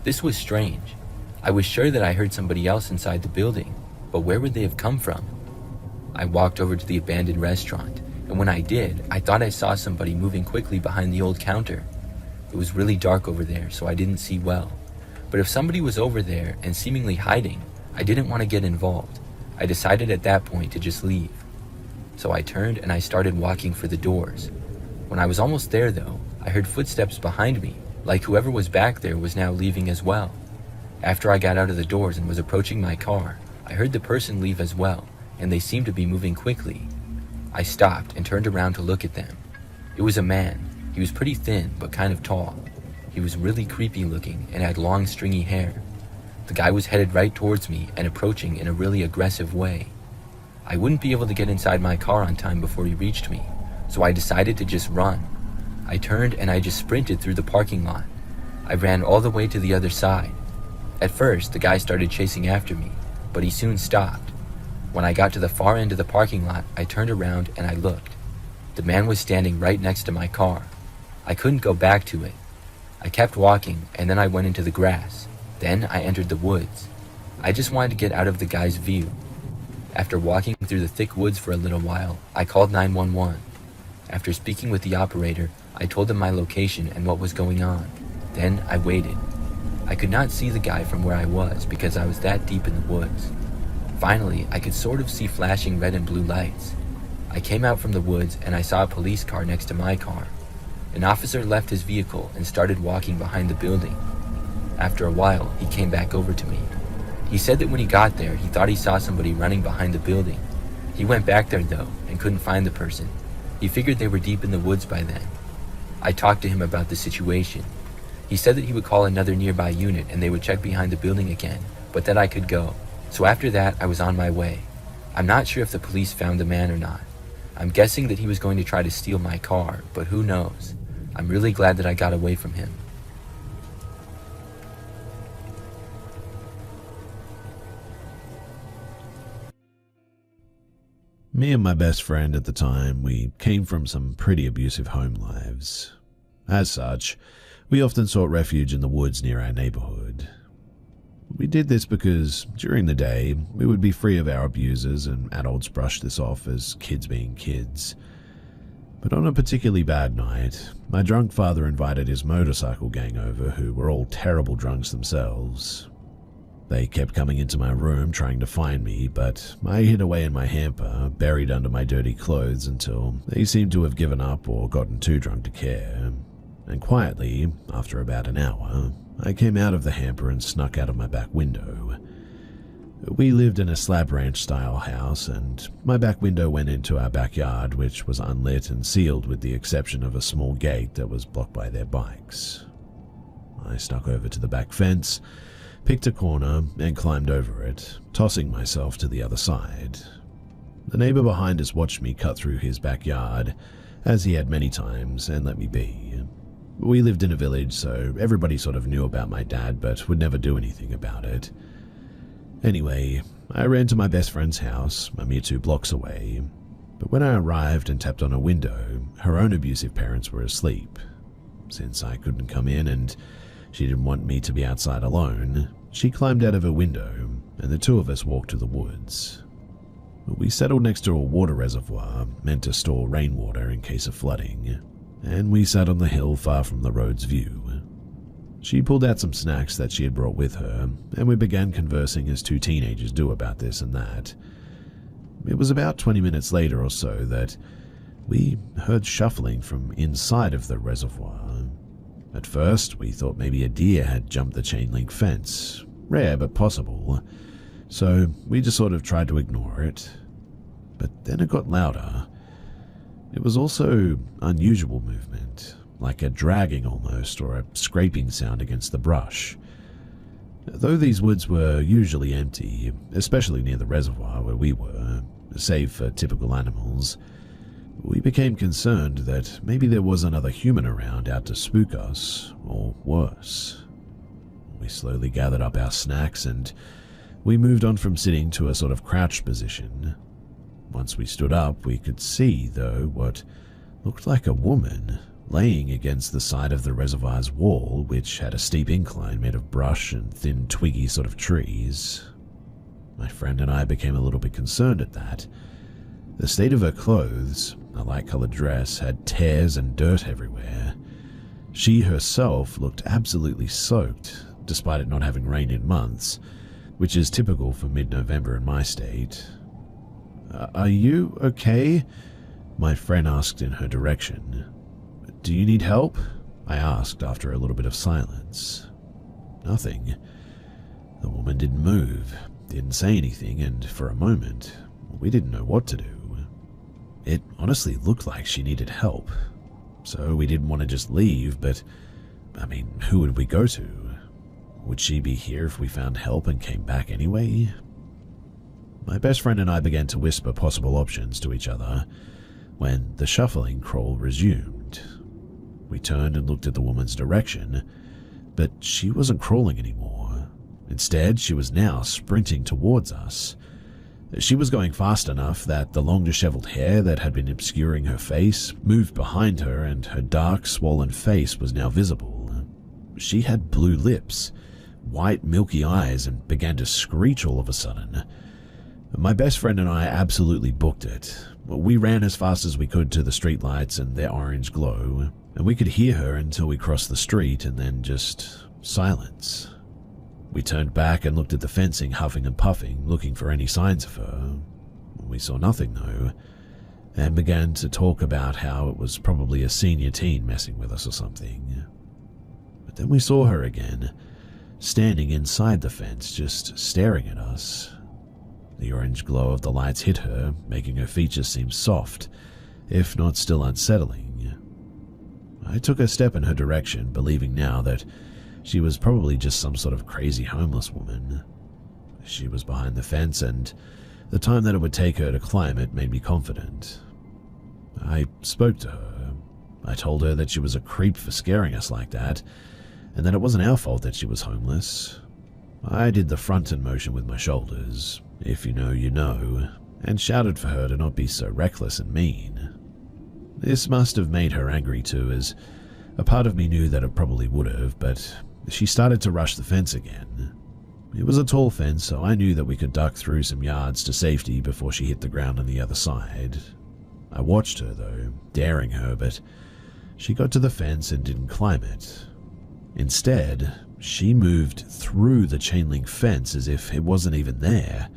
This was strange. I was sure that I heard somebody else inside the building, but where would they have come from? I walked over to the abandoned restaurant, and when I did, I thought I saw somebody moving quickly behind the old counter. It was really dark over there, so I didn't see well. But if somebody was over there and seemingly hiding, I didn't want to get involved. I decided at that point to just leave. So I turned and I started walking for the doors. When I was almost there though, I heard footsteps behind me, like whoever was back there was now leaving as well. After I got out of the doors and was approaching my car, I heard the person leave as well, and they seemed to be moving quickly. I stopped and turned around to look at them. It was a man. He was pretty thin, but kind of tall. He was really creepy looking and had long stringy hair. The guy was headed right towards me and approaching in a really aggressive way. I wouldn't be able to get inside my car on time before he reached me, so I decided to just run. I turned and I just sprinted through the parking lot. I ran all the way to the other side. At first, the guy started chasing after me, but he soon stopped. When I got to the far end of the parking lot, I turned around and I looked. The man was standing right next to my car. I couldn't go back to it. I kept walking, and then I went into the grass. Then I entered the woods. I just wanted to get out of the guy's view. After walking through the thick woods for a little while, I called 911. After speaking with the operator, I told them my location and what was going on. Then I waited. I could not see the guy from where I was because I was that deep in the woods. Finally, I could sort of see flashing red and blue lights. I came out from the woods and I saw a police car next to my car. An officer left his vehicle and started walking behind the building. After a while, he came back over to me. He said that when he got there, he thought he saw somebody running behind the building. He went back there though and couldn't find the person. He figured they were deep in the woods by then. I talked to him about the situation. He said that he would call another nearby unit and they would check behind the building again, but that I could go. So after that, I was on my way. I'm not sure if the police found the man or not. I'm guessing that he was going to try to steal my car, but who knows? I'm really glad that I got away from him. Me and my best friend at the time, we came from some pretty abusive home lives. As such, we often sought refuge in the woods near our neighborhood. We did this because, during the day, we would be free of our abusers and adults brushed this off as kids being kids. But on a particularly bad night, my drunk father invited his motorcycle gang over who were all terrible drunks themselves. They kept coming into my room trying to find me, but I hid away in my hamper, buried under my dirty clothes until they seemed to have given up or gotten too drunk to care. And quietly, after about an hour, I came out of the hamper and snuck out of my back window. We lived in a slab ranch-style house, and my back window went into our backyard, which was unlit and sealed with the exception of a small gate that was blocked by their bikes. I snuck over to the back fence, picked a corner, and climbed over it, tossing myself to the other side. The neighbor behind us watched me cut through his backyard, as he had many times, and let me be. We lived in a village, so everybody sort of knew about my dad, but would never do anything about it. Anyway, I ran to my best friend's house, a mere 2 blocks away, but when I arrived and tapped on her window, her own abusive parents were asleep. Since I couldn't come in and she didn't want me to be outside alone, she climbed out of her window, and the 2 of us walked to the woods. We settled next to a water reservoir meant to store rainwater in case of flooding, and we sat on the hill far from the road's view. She pulled out some snacks that she had brought with her, and we began conversing as 2 teenagers do about this and that. It was about 20 minutes later or so that we heard shuffling from inside of the reservoir. At first, we thought maybe a deer had jumped the chain link fence. Rare, but possible. So we just sort of tried to ignore it. But then it got louder. It was also unusual movement, like a dragging almost, or a scraping sound against the brush. Though these woods were usually empty, especially near the reservoir where we were, save for typical animals, we became concerned that maybe there was another human around out to spook us, or worse. We slowly gathered up our snacks and we moved on from sitting to a sort of crouched position. Once we stood up, we could see, though, what looked like a woman laying against the side of the reservoir's wall, which had a steep incline made of brush and thin twiggy sort of trees. My friend and I became a little bit concerned at that. The state of her clothes, a light-colored dress, had tears and dirt everywhere. She herself looked absolutely soaked, despite it not having rained in months, which is typical for mid-November in my state. Are you okay? My friend asked in her direction. Do you need help? I asked after a little bit of silence. Nothing. The woman didn't move, didn't say anything, and for a moment, we didn't know what to do. It honestly looked like she needed help, so we didn't want to just leave, but, who would we go to? Would she be here if we found help and came back anyway? My best friend and I began to whisper possible options to each other when the shuffling crawl resumed. We turned and looked at the woman's direction, but she wasn't crawling anymore. Instead, she was now sprinting towards us. She was going fast enough that the long disheveled hair that had been obscuring her face moved behind her, and her dark, swollen face was now visible. She had blue lips, white, milky eyes, and began to screech all of a sudden. My best friend and I absolutely booked it. We ran as fast as we could to the streetlights and their orange glow, and we could hear her until we crossed the street, and then just silence. We turned back and looked at the fencing, huffing and puffing, looking for any signs of her. We saw nothing, though, and began to talk about how it was probably a senior teen messing with us or something. But then we saw her again, standing inside the fence, just staring at us. The orange glow of the lights hit her, making her features seem soft, if not still unsettling. I took a step in her direction, believing now that she was probably just some sort of crazy homeless woman. She was behind the fence, and the time that it would take her to climb it made me confident. I spoke to her. I told her that she was a creep for scaring us like that, and that it wasn't our fault that she was homeless. I did the front-end motion with my shoulders, if you know, you know, and shouted for her to not be so reckless and mean. This must have made her angry too, as a part of me knew that it probably would have, but she started to rush the fence again. It was a tall fence, so I knew that we could duck through some yards to safety before she hit the ground on the other side. I watched her, though, daring her, but she got to the fence and didn't climb it. Instead, she moved through the chain link fence as if it wasn't even there.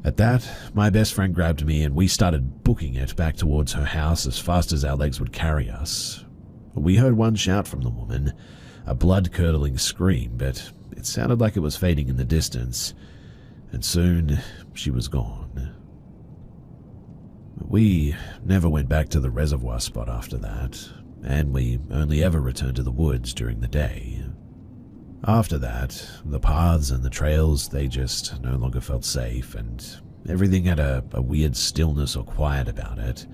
At that, my best friend grabbed me and we started booking it back towards her house as fast as our legs would carry us. We heard one shout from the woman, a blood-curdling scream, but it sounded like it was fading in the distance, and soon she was gone. We never went back to the reservoir spot after that, and we only ever returned to the woods during the day. After that, the paths and the trails, they just no longer felt safe, and everything had a weird stillness or quiet about it.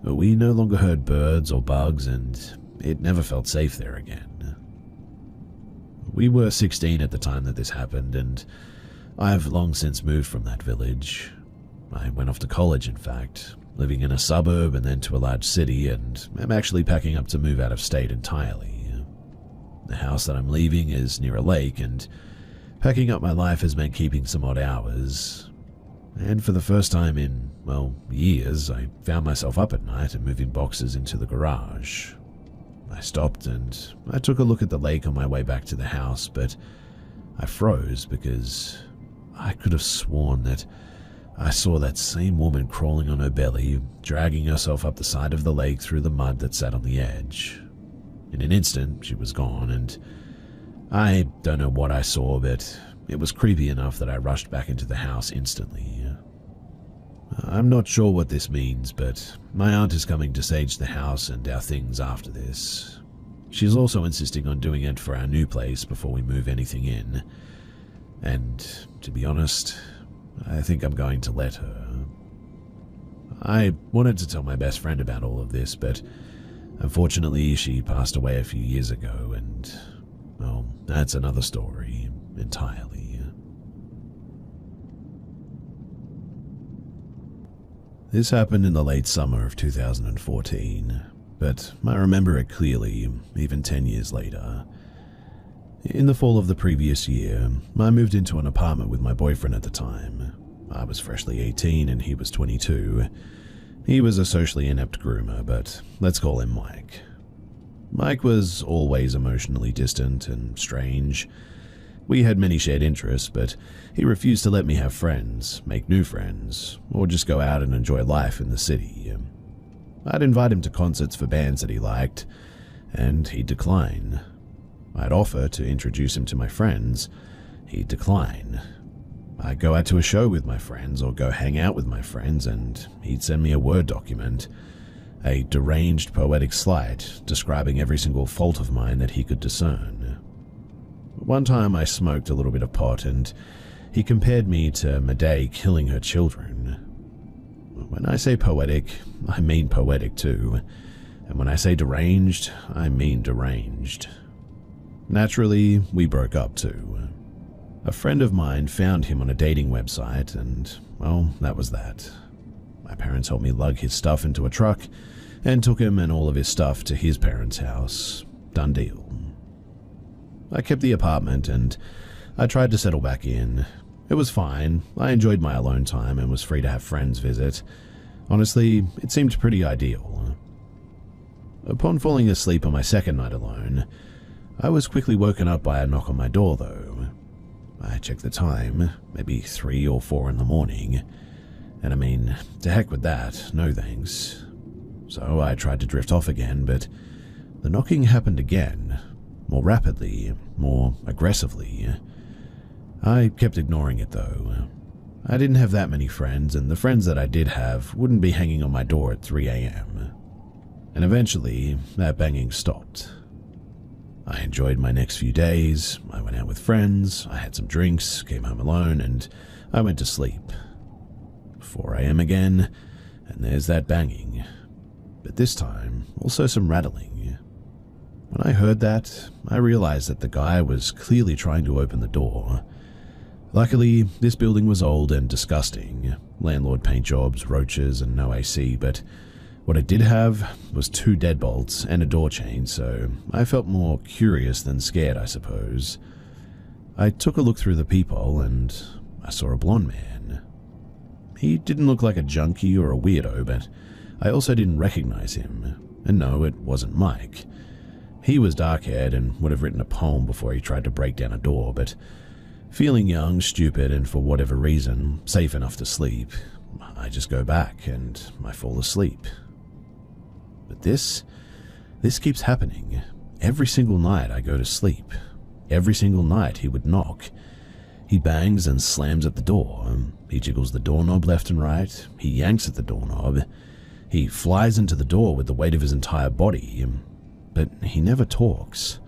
But we no longer heard birds or bugs, and it never felt safe there again. We were 16 at the time that this happened, and I've long since moved from that village. I went off to college, in fact, living in a suburb and then to a large city, and I'm actually packing up to move out of state entirely. The house that I'm leaving is near a lake, and packing up my life has meant keeping some odd hours. And for the first time in, well, years, I found myself up at night and moving boxes into the garage. I stopped and I took a look at the lake on my way back to the house, but I froze because I could have sworn that I saw that same woman crawling on her belly, dragging herself up the side of the lake through the mud that sat on the edge. In an instant, she was gone, and I don't know what I saw, but it was creepy enough that I rushed back into the house instantly. I'm not sure what this means, but my aunt is coming to sage the house and our things after this. She's also insisting on doing it for our new place before we move anything in. And, to be honest, I think I'm going to let her. I wanted to tell my best friend about all of this, but unfortunately she passed away a few years ago, and, well, that's another story entirely. This happened in the late summer of 2014, but I remember it clearly, even 10 years later. In the fall of the previous year, I moved into an apartment with my boyfriend at the time. I was freshly 18 and he was 22. He was a socially inept groomer, but let's call him Mike. Mike was always emotionally distant and strange. We had many shared interests, but he refused to let me have friends, make new friends, or just go out and enjoy life in the city. I'd invite him to concerts for bands that he liked, and he'd decline. I'd offer to introduce him to my friends. He'd decline. I'd go out to a show with my friends or go hang out with my friends, and he'd send me a Word document, a deranged poetic slight describing every single fault of mine that he could discern. One time I smoked a little bit of pot, and he compared me to Medea killing her children. When I say poetic, I mean poetic too, and when I say deranged, I mean deranged. Naturally, we broke up too. A friend of mine found him on a dating website, and, well, that was that. My parents helped me lug his stuff into a truck and took him and all of his stuff to his parents' house. Done deal. I kept the apartment and I tried to settle back in. It was fine. I enjoyed my alone time and was free to have friends visit. Honestly, it seemed pretty ideal. Upon falling asleep on my second night alone, I was quickly woken up by a knock on my door, though. I checked the time, maybe 3 or 4 in the morning, and I mean, to heck with that, no thanks. So I tried to drift off again, but the knocking happened again, more rapidly, more aggressively. I kept ignoring it, though. I didn't have that many friends, and the friends that I did have wouldn't be hanging on my door at 3 a.m. And eventually, that banging stopped. I enjoyed my next few days. I went out with friends, I had some drinks, came home alone, and I went to sleep. 4 a.m. again, and there's that banging. But this time, also some rattling. When I heard that, I realized that the guy was clearly trying to open the door. Luckily, this building was old and disgusting. Landlord paint jobs, roaches, and no AC, but what it did have was 2 deadbolts and a door chain, so I felt more curious than scared, I suppose. I took a look through the peephole and I saw a blonde man. He didn't look like a junkie or a weirdo, but I also didn't recognize him. And no, it wasn't Mike. He was dark-haired and would have written a poem before he tried to break down a door, but feeling young, stupid, and for whatever reason, safe enough to sleep, I just go back and I fall asleep. But this keeps happening. Every single night I go to sleep. Every single night he would knock. He bangs and slams at the door. He jiggles the doorknob left and right. He yanks at the doorknob. He flies into the door with the weight of his entire body. But he never talks.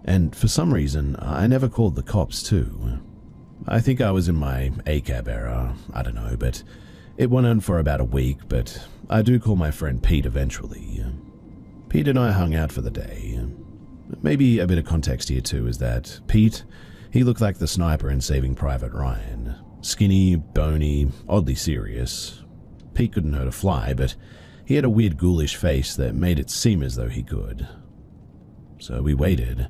And for some reason, I never called the cops too. I think I was in my ACAB era, I don't know, but it went on for about a week, but I do call my friend Pete eventually. Pete and I hung out for the day. Maybe a bit of context here too is that Pete, he looked like the sniper in Saving Private Ryan. Skinny, bony, oddly serious. Pete couldn't hurt a fly, but he had a weird ghoulish face that made it seem as though he could. So we waited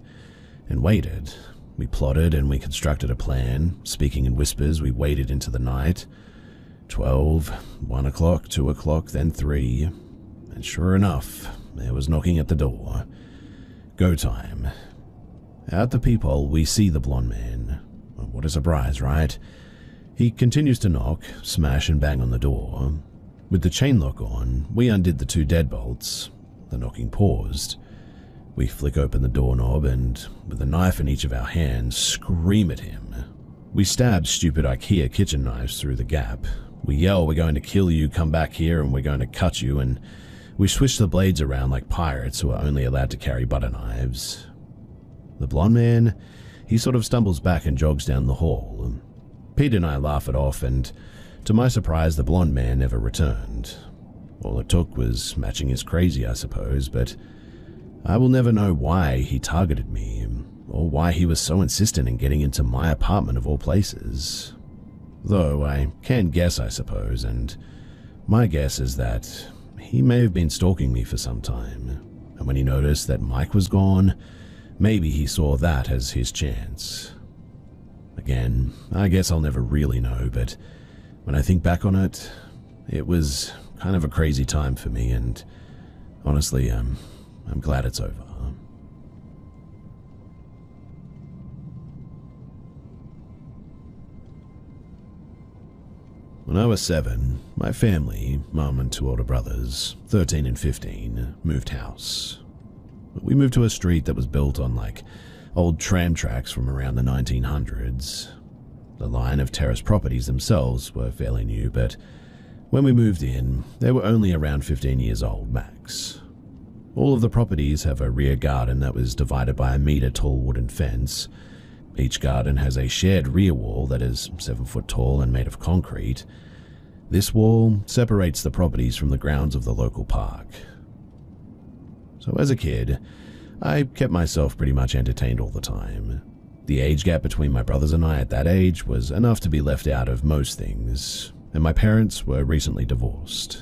and waited. We plotted and we constructed a plan. Speaking in whispers, we waited into the night. 12, 1 o'clock, 2 o'clock, then 3. And sure enough, there was knocking at the door. Go time. Out the peephole, we see the blonde man. What a surprise, right? He continues to knock, smash and bang on the door. With the chain lock on, we undid the 2 deadbolts. The knocking paused. We flick open the doorknob and, with a knife in each of our hands, scream at him. We stabbed stupid IKEA kitchen knives through the gap. We yell, "We're going to kill you, come back here and we're going to cut you," and we swish the blades around like pirates who are only allowed to carry butter knives. The blonde man, he sort of stumbles back and jogs down the hall. Pete and I laugh it off, and to my surprise, the blonde man never returned. All it took was matching his crazy, I suppose, but I will never know why he targeted me, or why he was so insistent in getting into my apartment of all places. Though I can guess, I suppose, and my guess is that he may have been stalking me for some time, and when he noticed that Mike was gone, maybe he saw that as his chance. Again, I guess I'll never really know, but when I think back on it, it was kind of a crazy time for me, and honestly, I'm glad it's over. When I was 7, my family, mum and 2 older brothers, 13 and 15, moved house. We moved to a street that was built on old tram tracks from around the 1900s. The line of terrace properties themselves were fairly new, but when we moved in, they were only around 15 years old max. All of the properties have a rear garden that was divided by a meter-tall wooden fence. Each garden has a shared rear wall that is 7 foot tall and made of concrete. This wall separates the properties from the grounds of the local park. So as a kid, I kept myself pretty much entertained all the time. The age gap between my brothers and I at that age was enough to be left out of most things, and my parents were recently divorced.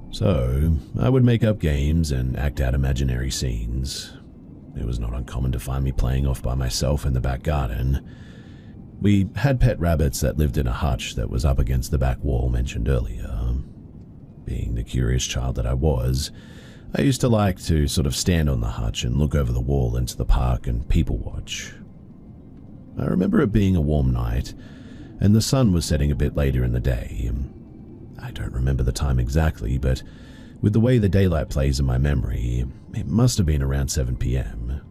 So, I would make up games and act out imaginary scenes. It was not uncommon to find me playing off by myself in the back garden. We had pet rabbits that lived in a hutch that was up against the back wall mentioned earlier. Being the curious child that I was, I used to like to sort of stand on the hutch and look over the wall into the park and people watch. I remember it being a warm night, and the sun was setting a bit later in the day. I don't remember the time exactly, but with the way the daylight plays in my memory, it must have been around 7 p.m.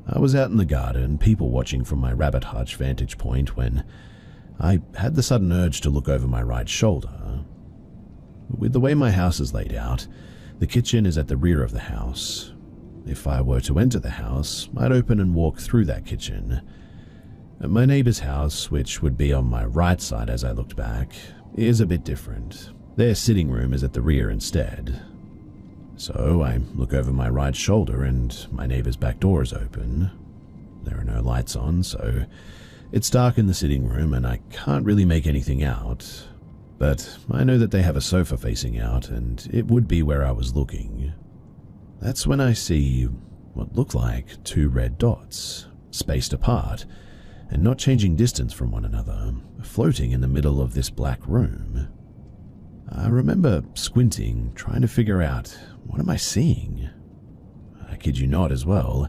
I was out in the garden, people watching from my rabbit hutch vantage point, when I had the sudden urge to look over my right shoulder. With the way my house is laid out, the kitchen is at the rear of the house. If I were to enter the house, I'd open and walk through that kitchen. My neighbor's house, which would be on my right side as I looked back, is a bit different. Their sitting room is at the rear instead. So I look over my right shoulder and my neighbor's back door is open. There are no lights on, so it's dark in the sitting room and I can't really make anything out. But I know that they have a sofa facing out and it would be where I was looking. That's when I see what look like two red dots, spaced apart, and not changing distance from one another, floating in the middle of this black room. I remember squinting, trying to figure out, what am I seeing? I kid you not as well.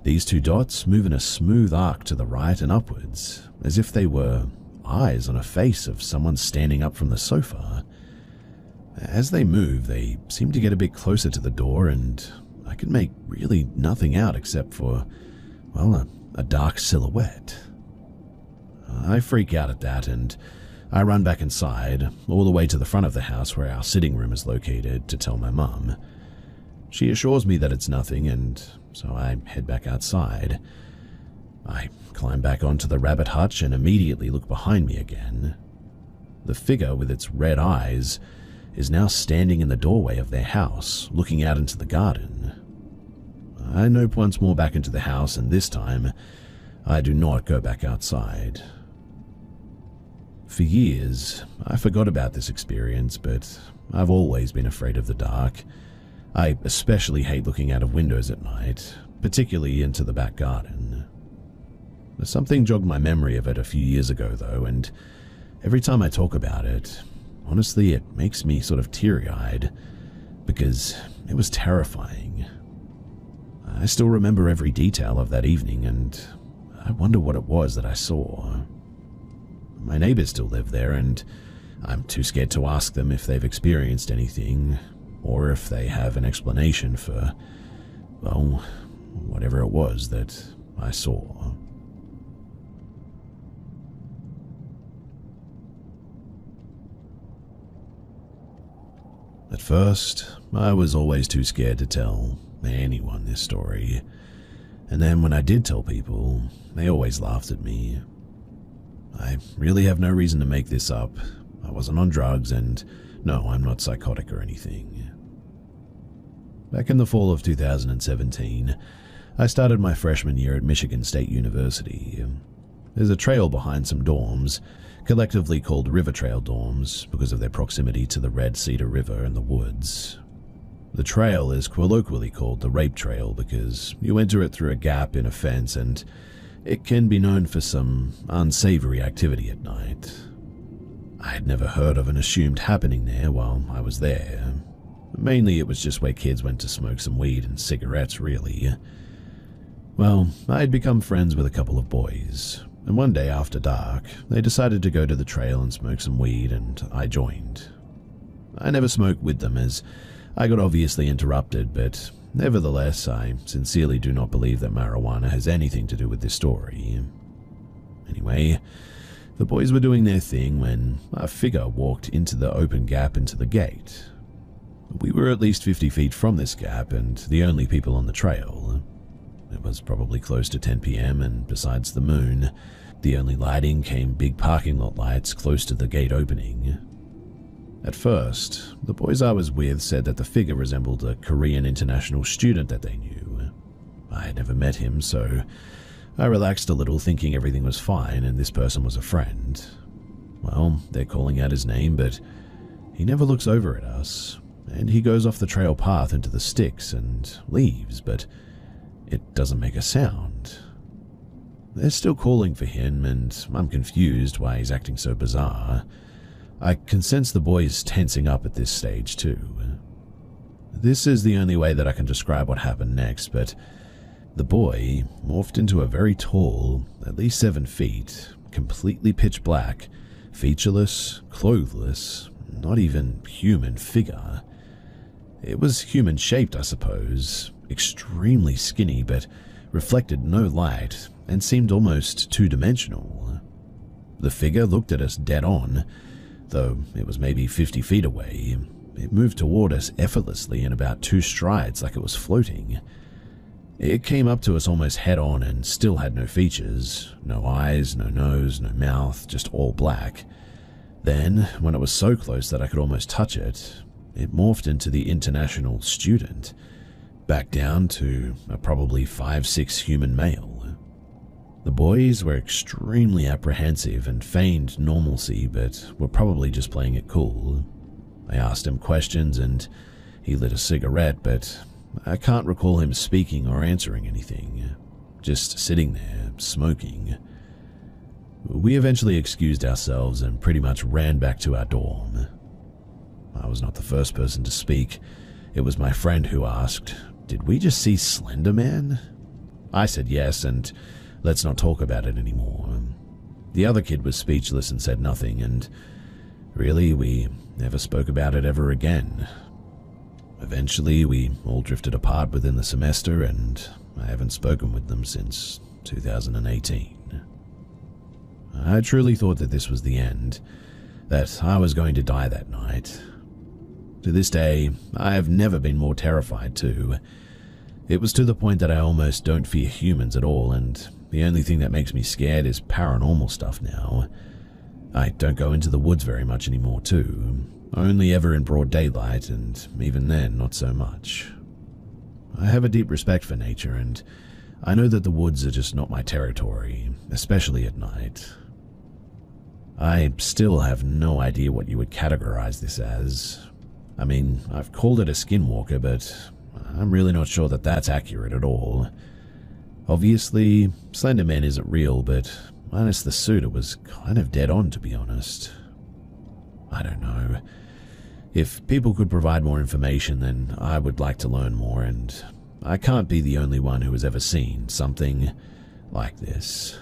These two dots move in a smooth arc to the right and upwards, as if they were eyes on a face of someone standing up from the sofa. As they move, they seem to get a bit closer to the door, and I could make really nothing out except for, well, a dark silhouette. I freak out at that, and I run back inside, all the way to the front of the house where our sitting room is located, to tell my mum. She assures me that it's nothing, and so I head back outside. I climb back onto the rabbit hutch and immediately look behind me again. The figure with its red eyes is now standing in the doorway of their house, looking out into the garden. I nope once more back into the house, and this time, I do not go back outside. For years, I forgot about this experience, but I've always been afraid of the dark. I especially hate looking out of windows at night, particularly into the back garden. Something jogged my memory of it a few years ago, though, and every time I talk about it, honestly, it makes me sort of teary-eyed, because it was terrifying. I still remember every detail of that evening, and I wonder what it was that I saw. My neighbors still live there, and I'm too scared to ask them if they've experienced anything, or if they have an explanation for, well, whatever it was that I saw. At first, I was always too scared to tell anyone this story, and then when I did tell people, they always laughed at me. I really have no reason to make this up. I wasn't on drugs, and no, I'm not psychotic or anything. Back in the fall of 2017, I started my freshman year at Michigan State University. There's a trail behind some dorms, collectively called River Trail dorms because of their proximity to the Red Cedar River and the woods. The trail is colloquially called the Rape Trail because you enter it through a gap in a fence, and it can be known for some unsavory activity at night. I had never heard of an assumed happening there while I was there. Mainly it was just where kids went to smoke some weed and cigarettes, really. Well, I had become friends with a couple of boys, and one day after dark, they decided to go to the trail and smoke some weed, and I joined. I never smoked with them as I got obviously interrupted, but nevertheless, I sincerely do not believe that marijuana has anything to do with this story. Anyway, the boys were doing their thing when a figure walked into the open gap into the gate. We were at least 50 feet from this gap and the only people on the trail. It was probably close to 10 p.m. and besides the moon, the only lighting came big parking lot lights close to the gate opening. At first, the boys I was with said that the figure resembled a Korean international student that they knew. I had never met him, so I relaxed a little, thinking everything was fine and this person was a friend. Well, they're calling out his name, but he never looks over at us, and he goes off the trail path into the sticks and leaves, but it doesn't make a sound. They're still calling for him, and I'm confused why he's acting so bizarre. I can sense the boys tensing up at this stage too. This is the only way that I can describe what happened next, but the boy morphed into a very tall, at least 7 feet, completely pitch black, featureless, clothless, not even human figure. It was human-shaped, I suppose, extremely skinny, but reflected no light and seemed almost two-dimensional. The figure looked at us dead on, though it was maybe 50 feet away. It moved toward us effortlessly in about 2 strides like it was floating. It came up to us almost head-on and still had no features, no eyes, no nose, no mouth, just all black. Then, when it was so close that I could almost touch it, it morphed into the international student, back down to a probably 5'6" human male. The boys were extremely apprehensive and feigned normalcy, but were probably just playing it cool. I asked him questions and he lit a cigarette, but I can't recall him speaking or answering anything, just sitting there, smoking. We eventually excused ourselves and pretty much ran back to our dorm. I was not the first person to speak. It was my friend who asked, "Did we just see Slender Man?" I said yes, and let's not talk about it anymore. The other kid was speechless and said nothing, and really, we never spoke about it ever again. Eventually, we all drifted apart within the semester, and I haven't spoken with them since 2018. I truly thought that this was the end, that I was going to die that night. To this day, I have never been more terrified too. It was to the point that I almost don't fear humans at all, and the only thing that makes me scared is paranormal stuff now. I don't go into the woods very much anymore too, only ever in broad daylight, and even then not so much. I have a deep respect for nature, and I know that the woods are just not my territory, especially at night. I still have no idea what you would categorize this as. I mean, I've called it a skinwalker, but I'm really not sure that that's accurate at all. Obviously, Slender Man isn't real, but minus the suit, it was kind of dead on, to be honest. I don't know. If people could provide more information, then I would like to learn more, and I can't be the only one who has ever seen something like this.